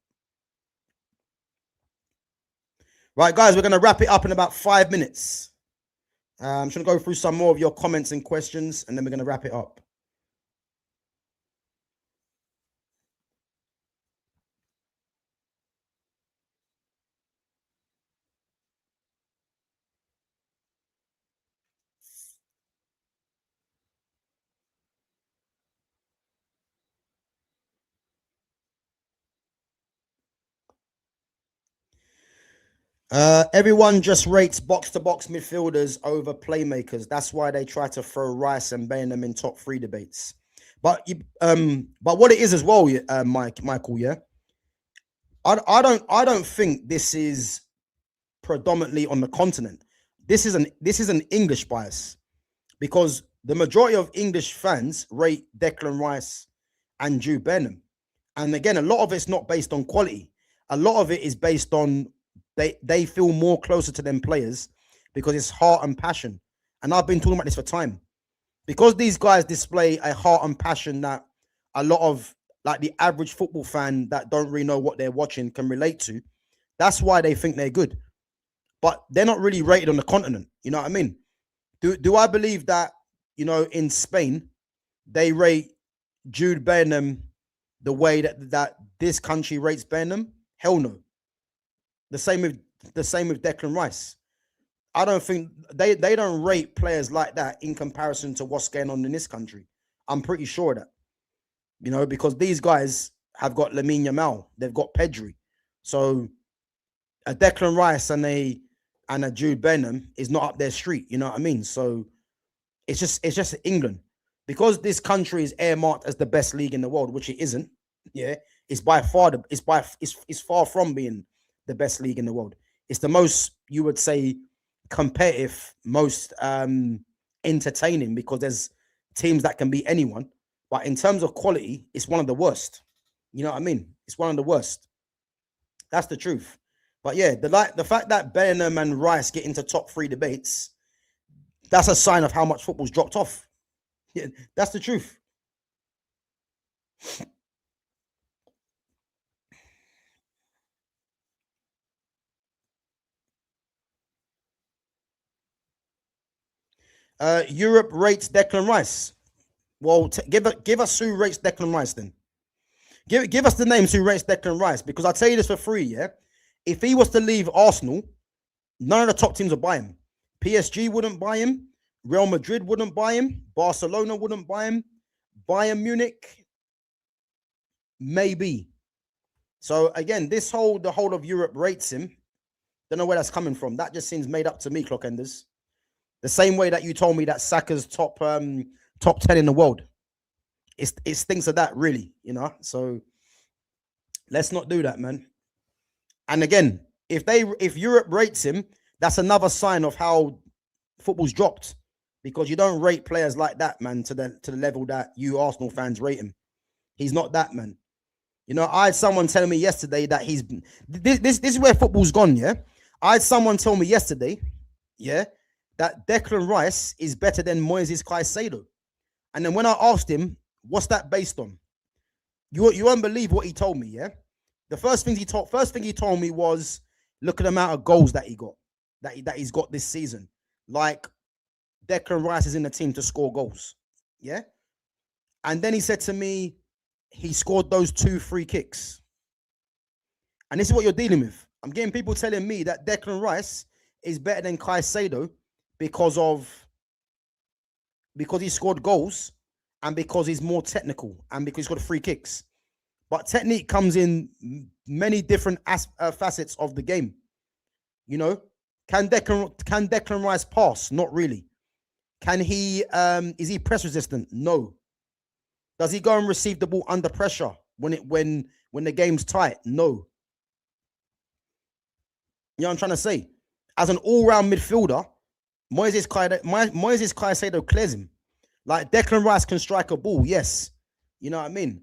Right, guys, we're going to wrap it up in about 5 minutes. I'm just going to go through some more of your comments and questions, and then we're going to wrap it up. Everyone just rates box-to-box midfielders over playmakers. That's why they try to throw Rice and Bainham in top 3 debates. But what it is as well, Michael, yeah. I don't think this is predominantly on the continent. This is an English bias, because the majority of English fans rate Declan Rice and Jude Bellingham. And again, a lot of it's not based on quality. A lot of it is based on they feel more closer to them players because it's heart and passion. And I've been talking about this for time. Because these guys display a heart and passion that a lot of like the average football fan that don't really know what they're watching can relate to. That's why they think they're good. But they're not really rated on the continent. You know what I mean? Do I believe that, you know, in Spain, they rate Jude Bellingham the way that this country rates Bellingham? Hell no. The same with Declan Rice. I don't think they don't rate players like that in comparison to what's going on in this country. I'm pretty sure of that. You know, because these guys have got Lamine Yamal, they've got Pedri. So a Declan Rice and a Jude Bellingham is not up their street. You know what I mean? So it's just England, because this country is earmarked as the best league in the world, which it isn't. Yeah, it's by far it's far from being the best league in the world. It's the most, you would say, competitive, most entertaining, because there's teams that can beat anyone. But in terms of quality, it's one of the worst. You know what I mean? It's one of the worst. That's the truth. But yeah, the fact that Bellingham and Rice get into top 3 debates, that's a sign of how much football's dropped off. Yeah, that's the truth. Europe rates Declan Rice. Well, give us who rates Declan Rice then. Give us the names who rates Declan Rice, because I'll tell you this for free, yeah? If he was to leave Arsenal, none of the top teams would buy him. PSG wouldn't buy him. Real Madrid wouldn't buy him. Barcelona wouldn't buy him. Bayern Munich, maybe. So again, the whole of Europe rates him. Don't know where that's coming from. That just seems made up to me, Clockenders. The same way that you told me that Saka's top 10 in the world. It's things like that, really, you know. So let's not do that, man. And again, if Europe rates him, that's another sign of how football's dropped, because you don't rate players like that, man, to the level that you Arsenal fans rate him. He's not that, man. You know, I had someone telling me yesterday that this is where football's gone, yeah? I had someone tell me yesterday, yeah, that Declan Rice is better than Moises Caicedo. And then when I asked him, what's that based on? You won't believe what he told me, yeah? The first thing he told me was, look at the amount of goals that he got, that he's got this season. Like, Declan Rice is in the team to score goals, yeah? And then he said to me, he scored those 2 free kicks. And this is what you're dealing with. I'm getting people telling me that Declan Rice is better than Caicedo because he scored goals and because he's more technical and because he's got free kicks. But technique comes in many different facets of the game. You know, can Declan Rice pass? Not really. Can he? Is he press resistant? No. Does he go and receive the ball under pressure when the game's tight? No. You know what I'm trying to say? As an all-round midfielder, Moises Caicedo clears him. Like, Declan Rice can strike a ball, yes. You know what I mean?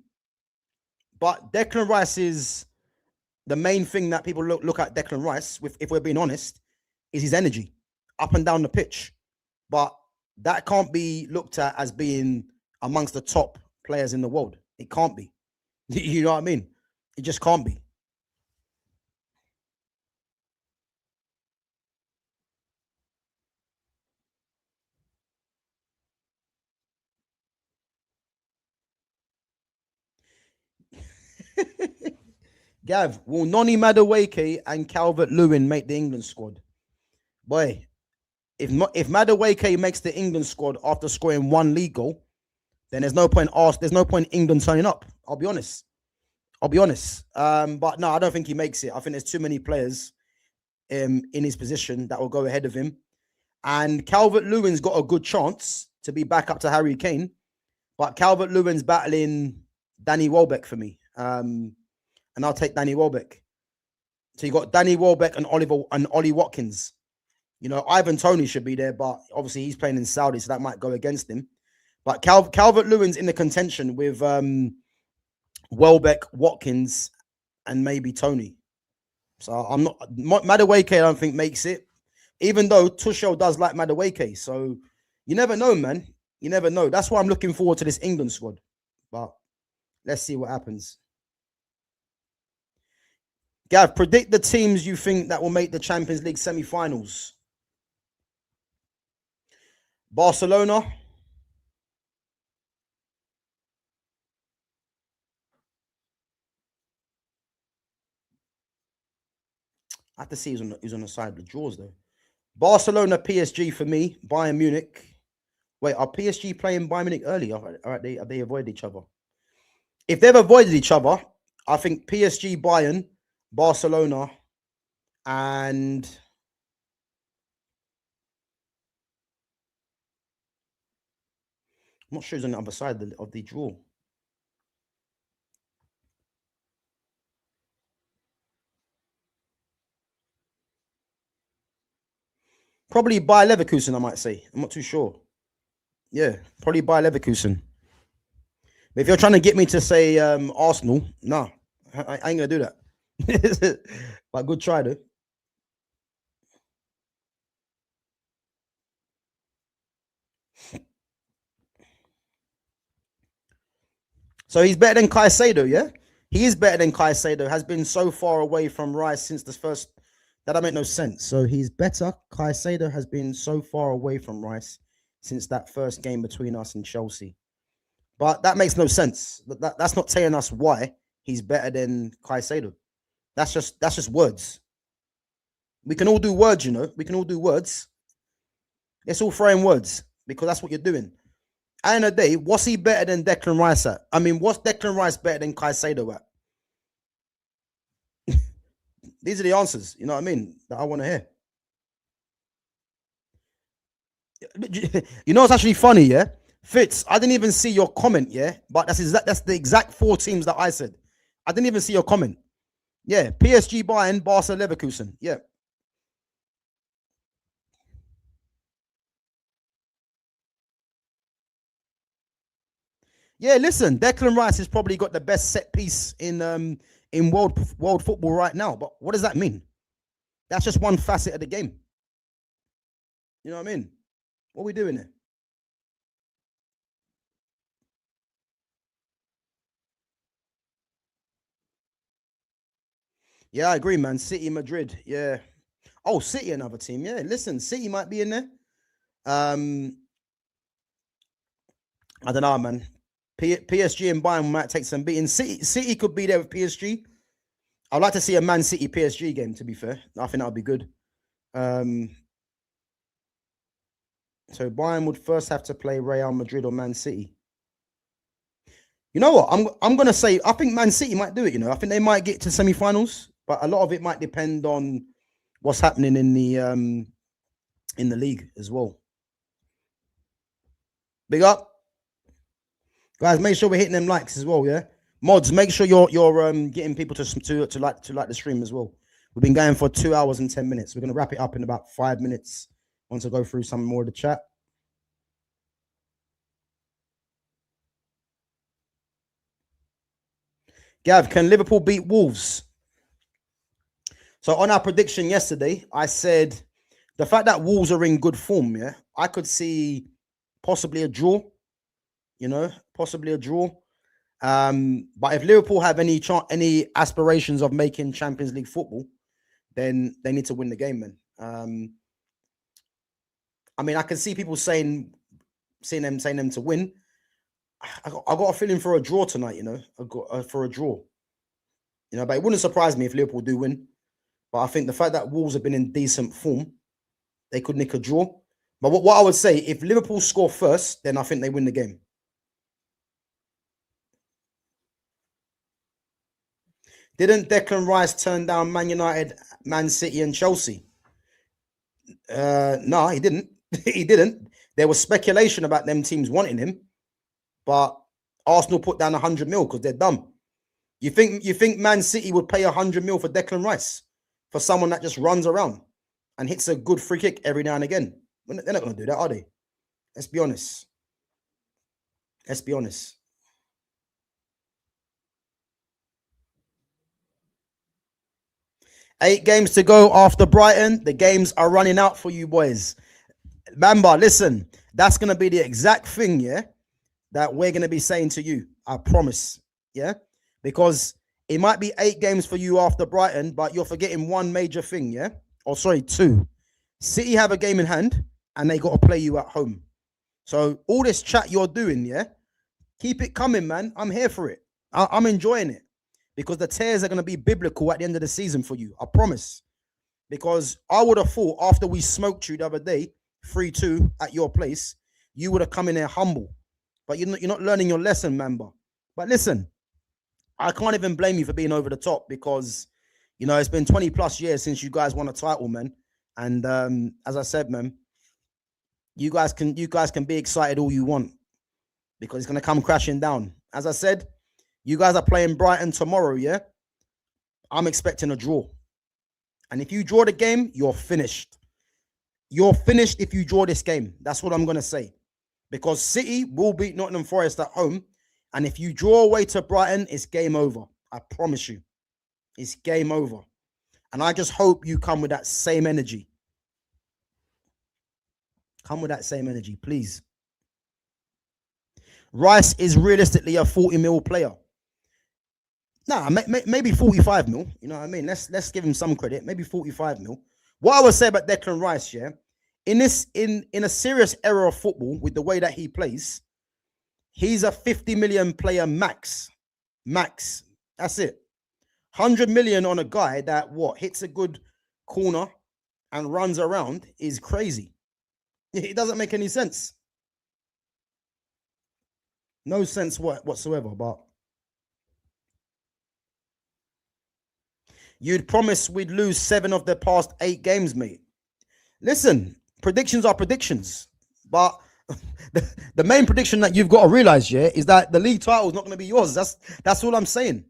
But Declan Rice is the main thing that people look at Declan Rice, if we're being honest, is his energy up and down the pitch. But that can't be looked at as being amongst the top players in the world. It can't be. You know what I mean? It just can't be. Gav, will Noni Madueke and Calvert-Lewin make the England squad? Boy, if Madueke makes the England squad after scoring 1 league goal, then there's no point England turning up. I'll be honest. But no, I don't think he makes it. I think there's too many players in his position that will go ahead of him. And Calvert-Lewin's got a good chance to be back up to Harry Kane. But Calvert-Lewin's battling Danny Welbeck for me. And I'll take Danny Welbeck. So you got Danny Welbeck and Ollie Watkins. You know, Ivan Toney should be there, but obviously he's playing in Saudi, so that might go against him. But Calvert-Lewin's in the contention with Welbeck, Watkins, and maybe Toney. So I'm not Madueke. I don't think makes it, even though Tuchel does like Madueke. So you never know, man. You never know. That's why I'm looking forward to this England squad. But let's see what happens. Gav, predict the teams you think that will make the Champions League semi-finals. Barcelona. I have to see who's on the side of the draws, though. Barcelona, PSG for me. Bayern Munich. Wait, are PSG playing Bayern Munich early? All right, they avoided each other. If they've avoided each other, I think PSG, Bayern, Barcelona, and I'm not sure who's on the other side of the draw. Probably Bayer Leverkusen, I might say. I'm not too sure. Yeah, probably Bayer Leverkusen. But if you're trying to get me to say Arsenal, no, I ain't gonna do that. But good try, though. So he's better than Caicedo, yeah? He is better than Caicedo. Has been so far away from Rice since the first. That don't make no sense. So he's better. Caicedo has been so far away from Rice since that first game between us and Chelsea. But that makes no sense. That's not telling us why he's better than Caicedo. That's just words. We can all do words, you know. We can all do words. Let's all throw in words because that's what you're doing. At the end of the day, what's he better than Declan Rice at? I mean, what's Declan Rice better than Caicedo at? These are the answers, you know what I mean, that I want to hear. You know what's actually funny, yeah? Fitz, I didn't even see your comment, yeah? But that's the exact 4 teams that I said. I didn't even see your comment. Yeah, PSG, Bayern, Barca, Leverkusen. Yeah. Yeah, listen, Declan Rice has probably got the best set piece in world football right now. But what does that mean? That's just one facet of the game. You know what I mean? What are we doing here? Yeah, I agree, man. City, Madrid. Yeah. Oh, City, another team. Yeah, listen, City might be in there. I don't know, man. PSG and Bayern might take some beating. City could be there with PSG. I'd like to see a Man City PSG game, to be fair. I think that would be good. So Bayern would first have to play Real Madrid or Man City. You know what? I'm gonna say I think Man City might do it. You know, I think they might get to semi-finals, but a lot of it might depend on what's happening in the league as well. Big up, guys. Make sure we're hitting them likes as well. Yeah, mods. Make sure you're getting people to like the stream as well. We've been going for 2 hours and 10 minutes. We're gonna wrap it up in about 5 minutes. Once I go through some more of the chat. Gav, can Liverpool beat Wolves? So on our prediction yesterday, I said the fact that Wolves are in good form, yeah, I could see possibly a draw, you know, possibly a draw. But if Liverpool have any aspirations of making Champions League football, then they need to win the game, man. I mean, I can see people saying them to win. I got a feeling for a draw tonight, you know. I got for a draw, you know. But it wouldn't surprise me if Liverpool do win. But I think the fact that Wolves have been in decent form, they could nick a draw. But what I would say, if Liverpool score first, then I think they win the game. Didn't Declan Rice turn down Man United, Man City, and Chelsea? No, he didn't. He didn't. There was speculation about them teams wanting him, but Arsenal put down 100 mil because they're dumb. You think Man City would pay 100 mil for Declan Rice, for someone that just runs around and hits a good free kick every now and again? They're not going to do that, are they? Let's be honest. Let's be honest. Eight games to go after Brighton. The games are running out for you boys. Mamba, listen, that's going to be the exact thing, yeah, that we're going to be saying to you. I promise, yeah? Because it might be 8 games for you after Brighton, but you're forgetting one major thing, yeah? Or sorry, 2. City have a game in hand, and they got to play you at home. So all this chat you're doing, yeah, keep it coming, man. I'm here for it. I'm enjoying it because the tears are going to be biblical at the end of the season for you. I promise. Because I would have thought after we smoked you the other day, 3-2 at your place, you would have come in there humble. But you're not learning your lesson, Mamba. But listen, I can't even blame you for being over the top because, you know, it's been 20 plus years since you guys won a title, man. And as I said, man, you guys can be excited all you want because it's going to come crashing down. As I said, you guys are playing Brighton tomorrow, yeah? I'm expecting a draw. And if you draw the game, you're finished. You're finished if you draw this game. That's what I'm going to say. Because City will beat Nottingham Forest at home. And if you draw away to Brighton, it's game over. I promise you. It's game over. And I just hope you come with that same energy. Come with that same energy, please. Rice is realistically a 40 mil player. Nah, maybe 45 mil. You know what I mean? Let's give him some credit. Maybe 45 mil. What I would say about Declan Rice, yeah, in a serious era of football with the way that he plays, he's a 50 million player max. Max. That's it. 100 million on a guy that hits a good corner and runs around is crazy. It doesn't make any sense. No sense whatsoever, but you'd promise we'd lose 7 of the past 8 games, mate. Listen, predictions are predictions. But the main prediction that you've got to realize, yeah, is that the league title is not going to be yours. That's all I'm saying.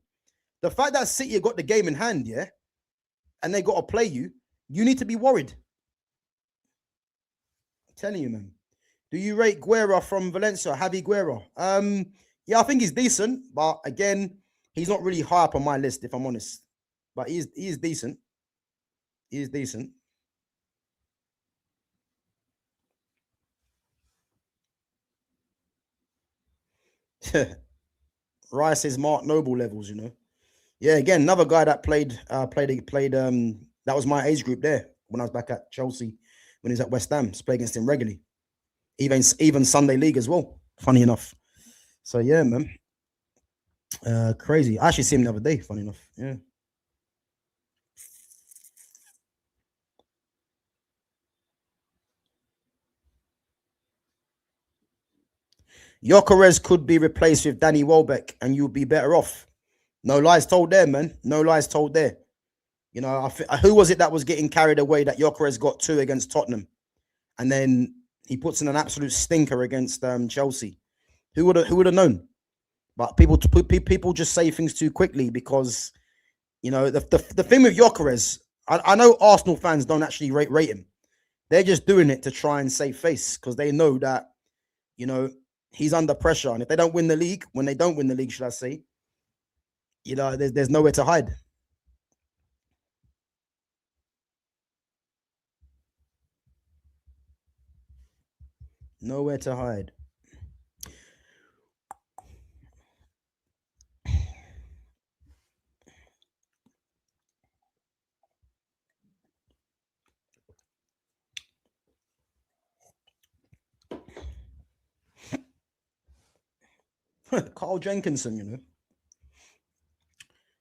The fact that City got the game in hand, yeah, and they got to play you, you need to be worried. I'm telling you, man. Do you rate Guerra from Valencia, Javi Guerra? Yeah, I think he's decent. But again, he's not really high up on my list, if I'm honest. But he is decent. He is decent. Rice is Mark Noble levels, you know. Yeah, again, another guy that played. That was my age group there when I was back at Chelsea, when he was at West Ham. Just play against him regularly, even Sunday League as well. Funny enough. So yeah, man. Crazy. I actually see him the other day. Funny enough. Yeah. Gyökeres could be replaced with Danny Welbeck, and you'll be better off. No lies told there, man. No lies told there. You know, who was it that was getting carried away that Gyökeres got 2 against Tottenham, and then he puts in an absolute stinker against Chelsea? Who would have known? But people just say things too quickly because, you know, the thing with Gyökeres, I know Arsenal fans don't actually rate him. They're just doing it to try and save face because they know that, you know, he's under pressure, and if they don't win the league, when they don't win the league, should I say, you know, there's nowhere to hide. Nowhere to hide. Carl Jenkinson, you know.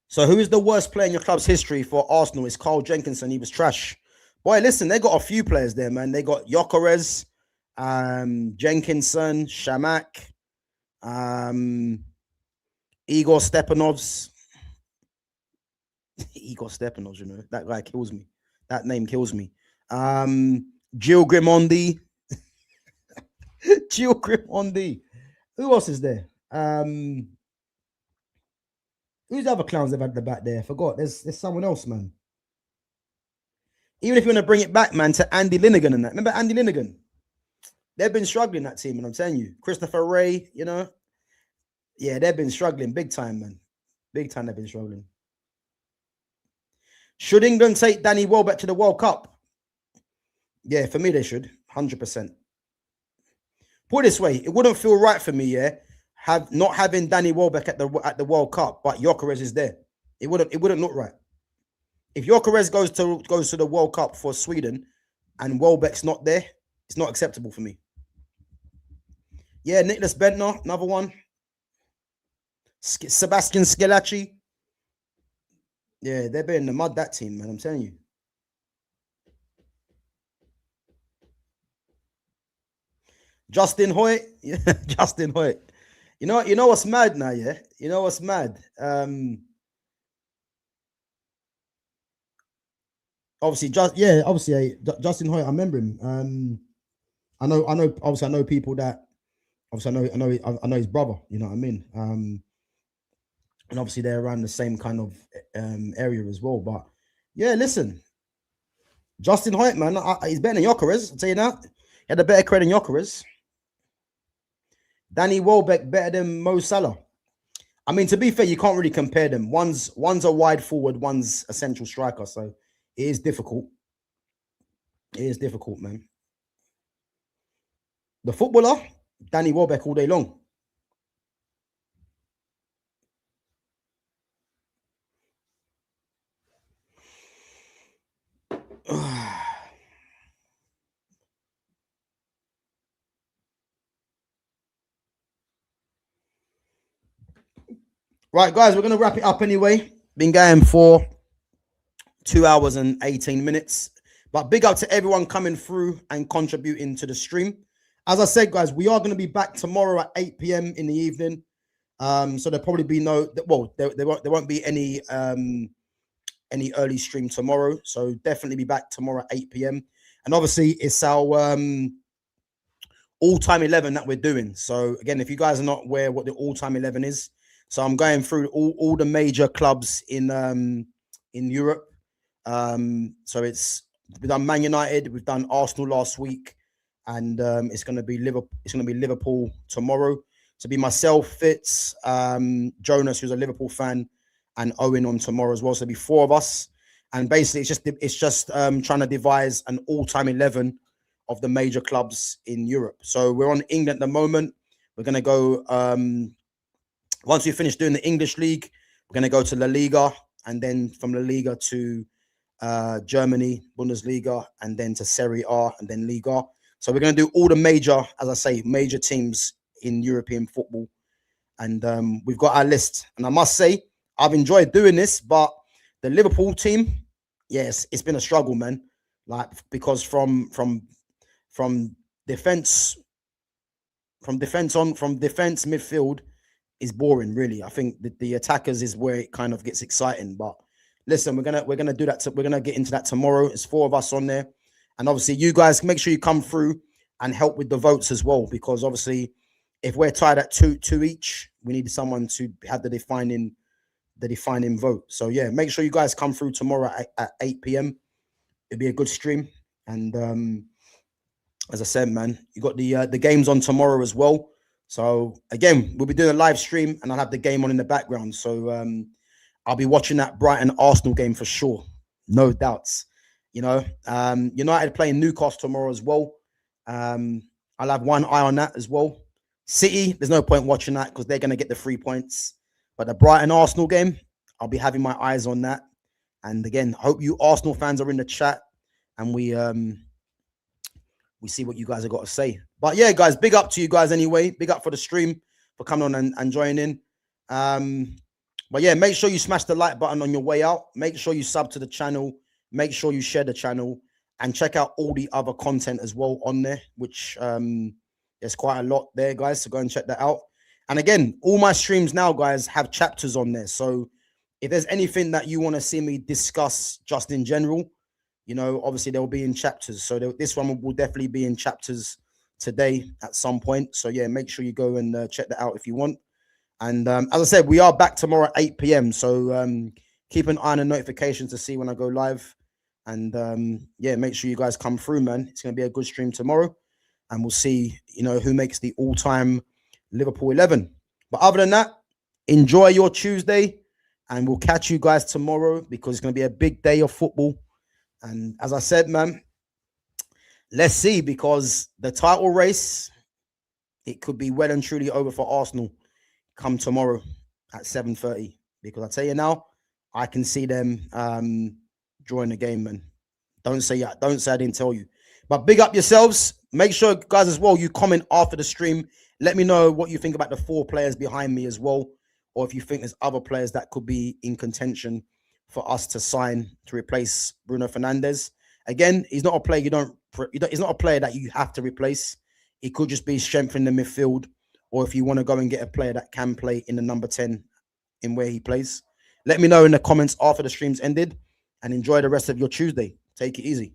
So who is the worst player in your club's history for Arsenal? It's Carl Jenkinson. He was trash. Boy, listen, they got a few players there, man. They got Gyökeres, Jenkinson, Shamak, Igor Stepanovs. Igor Stepanovs, you know, that guy kills me. That name kills me. Gil Grimondi. Gil Grimondi. Who else is there? Who's the other clowns they've had at the back there? I forgot. There's someone else, man. Even if you want to bring it back, man, to Andy Linnigan and that. Remember Andy Linnigan? They've been struggling, that team, and I'm telling you. Christopher Ray, you know. Yeah, they've been struggling big time, man. Big time they've been struggling. Should England take Danny Welbeck to the World Cup? Yeah, for me they should. 100%. Put it this way, it wouldn't feel right for me, yeah, not having Danny Welbeck at the World Cup, but Gyökeres is there. It wouldn't look right. If Gyökeres goes to the World Cup for Sweden and Welbeck's not there, it's not acceptable for me. Yeah, Nicholas Bentner, another one. Sebastian Schillaci. Yeah, they've been in the mud, that team, man. I'm telling you. Justin Hoyt. Yeah, Justin Hoyt. You know what's mad now, yeah? You know what's mad? Obviously, Justin Hoyt, I remember him. I know obviously I know people that obviously I know his brother, you know what I mean? And obviously they're around the same kind of area as well. But yeah, listen, Justin Hoyt, man, he's better than Gyökeres, I'll tell you that. He had a better credit than Gyökeres. Danny Welbeck better than Mo Salah. I mean, to be fair, you can't really compare them. One's a wide forward, one's a central striker, so it is difficult. It is difficult, man. The footballer, Danny Welbeck all day long. Right, guys, we're going to wrap it up anyway. Been going for 2 hours and 18 minutes. But big up to everyone coming through and contributing to the stream. As I said, guys, we are going to be back tomorrow at 8 p.m. in the evening. So there'll probably be there won't be any early stream tomorrow. So definitely be back tomorrow at 8 p.m. And obviously it's our all-time 11 that we're doing. So again, if you guys are not aware what the all-time 11 is, so I'm going through all the major clubs in Europe. So we've done Man United, we've done Arsenal last week, and it's going to be Liverpool. It's going to be Liverpool tomorrow. So be myself, Fitz, Jonas, who's a Liverpool fan, and Owen on tomorrow as well. So it'll be 4 of us, and basically it's just trying to devise an all-time 11 of the major clubs in Europe. So we're on England at the moment. We're going to go Once we finish doing the English league, we're going to go to La Liga, and then from La Liga to Germany, Bundesliga, and then to Serie A, and then Liga. So we're going to do all the major, as I say, major teams in European football. And we've got our list. And I must say, I've enjoyed doing this, but the Liverpool team, yes, it's been a struggle, man. Like, because from defense midfield is boring, really. I think the attackers is where it kind of gets exciting. But listen, we're gonna do that. We're gonna get into that tomorrow. It's 4 of us on there, and obviously you guys make sure you come through and help with the votes as well, because obviously if we're tied at two each, we need someone to have the defining vote. So yeah, make sure you guys come through tomorrow at 8 p.m. It'll be a good stream, and as I said, man, you got the games on tomorrow as well. So again, we'll be doing a live stream, and I'll have the game on in the background. So I'll be watching that Brighton Arsenal game for sure, no doubts. You know, United playing Newcastle tomorrow as well. I'll have one eye on that as well. City, there's no point watching that because they're going to get the 3 points. But the Brighton Arsenal game, I'll be having my eyes on that. And again, hope you Arsenal fans are in the chat, and we see what you guys have got to say. But yeah, guys, big up to you guys anyway. Big up for the stream, for coming on and joining in. But yeah, make sure you smash the like button on your way out. Make sure you sub to the channel. Make sure you share the channel, and check out all the other content as well on there, which there's quite a lot there, guys. So go and check that out. And again, all my streams now, guys, have chapters on there. So if there's anything that you want to see me discuss just in general, you know, obviously they'll be in chapters. So this one will definitely be in chapters today at some point. So yeah, make sure you go and check that out if you want. And as I said, we are back tomorrow at 8 p.m. So keep an eye on the notifications to see when I go live. And yeah, make sure you guys come through, man. It's going to be a good stream tomorrow. And we'll see, you know, who makes the all-time Liverpool 11. But other than that, enjoy your Tuesday. And we'll catch you guys tomorrow, because it's going to be a big day of football. And as I said, man, let's see, because the title race, it could be well and truly over for Arsenal come tomorrow at 7:30. Because I tell you now, I can see them drawing the game, man. Don't say I didn't tell you. But big up yourselves. Make sure, guys, as well, you comment after the stream. Let me know what you think about the 4 players behind me as well, or if you think there's other players that could be in contention for us to sign to replace Bruno Fernandes. Again, he's not a player he's not a player that you have to replace. It could just be strengthening the midfield, or if you want to go and get a player that can play in the number 10 in where he plays. Let me know in the comments after the stream's ended, and enjoy the rest of your Tuesday. Take it easy.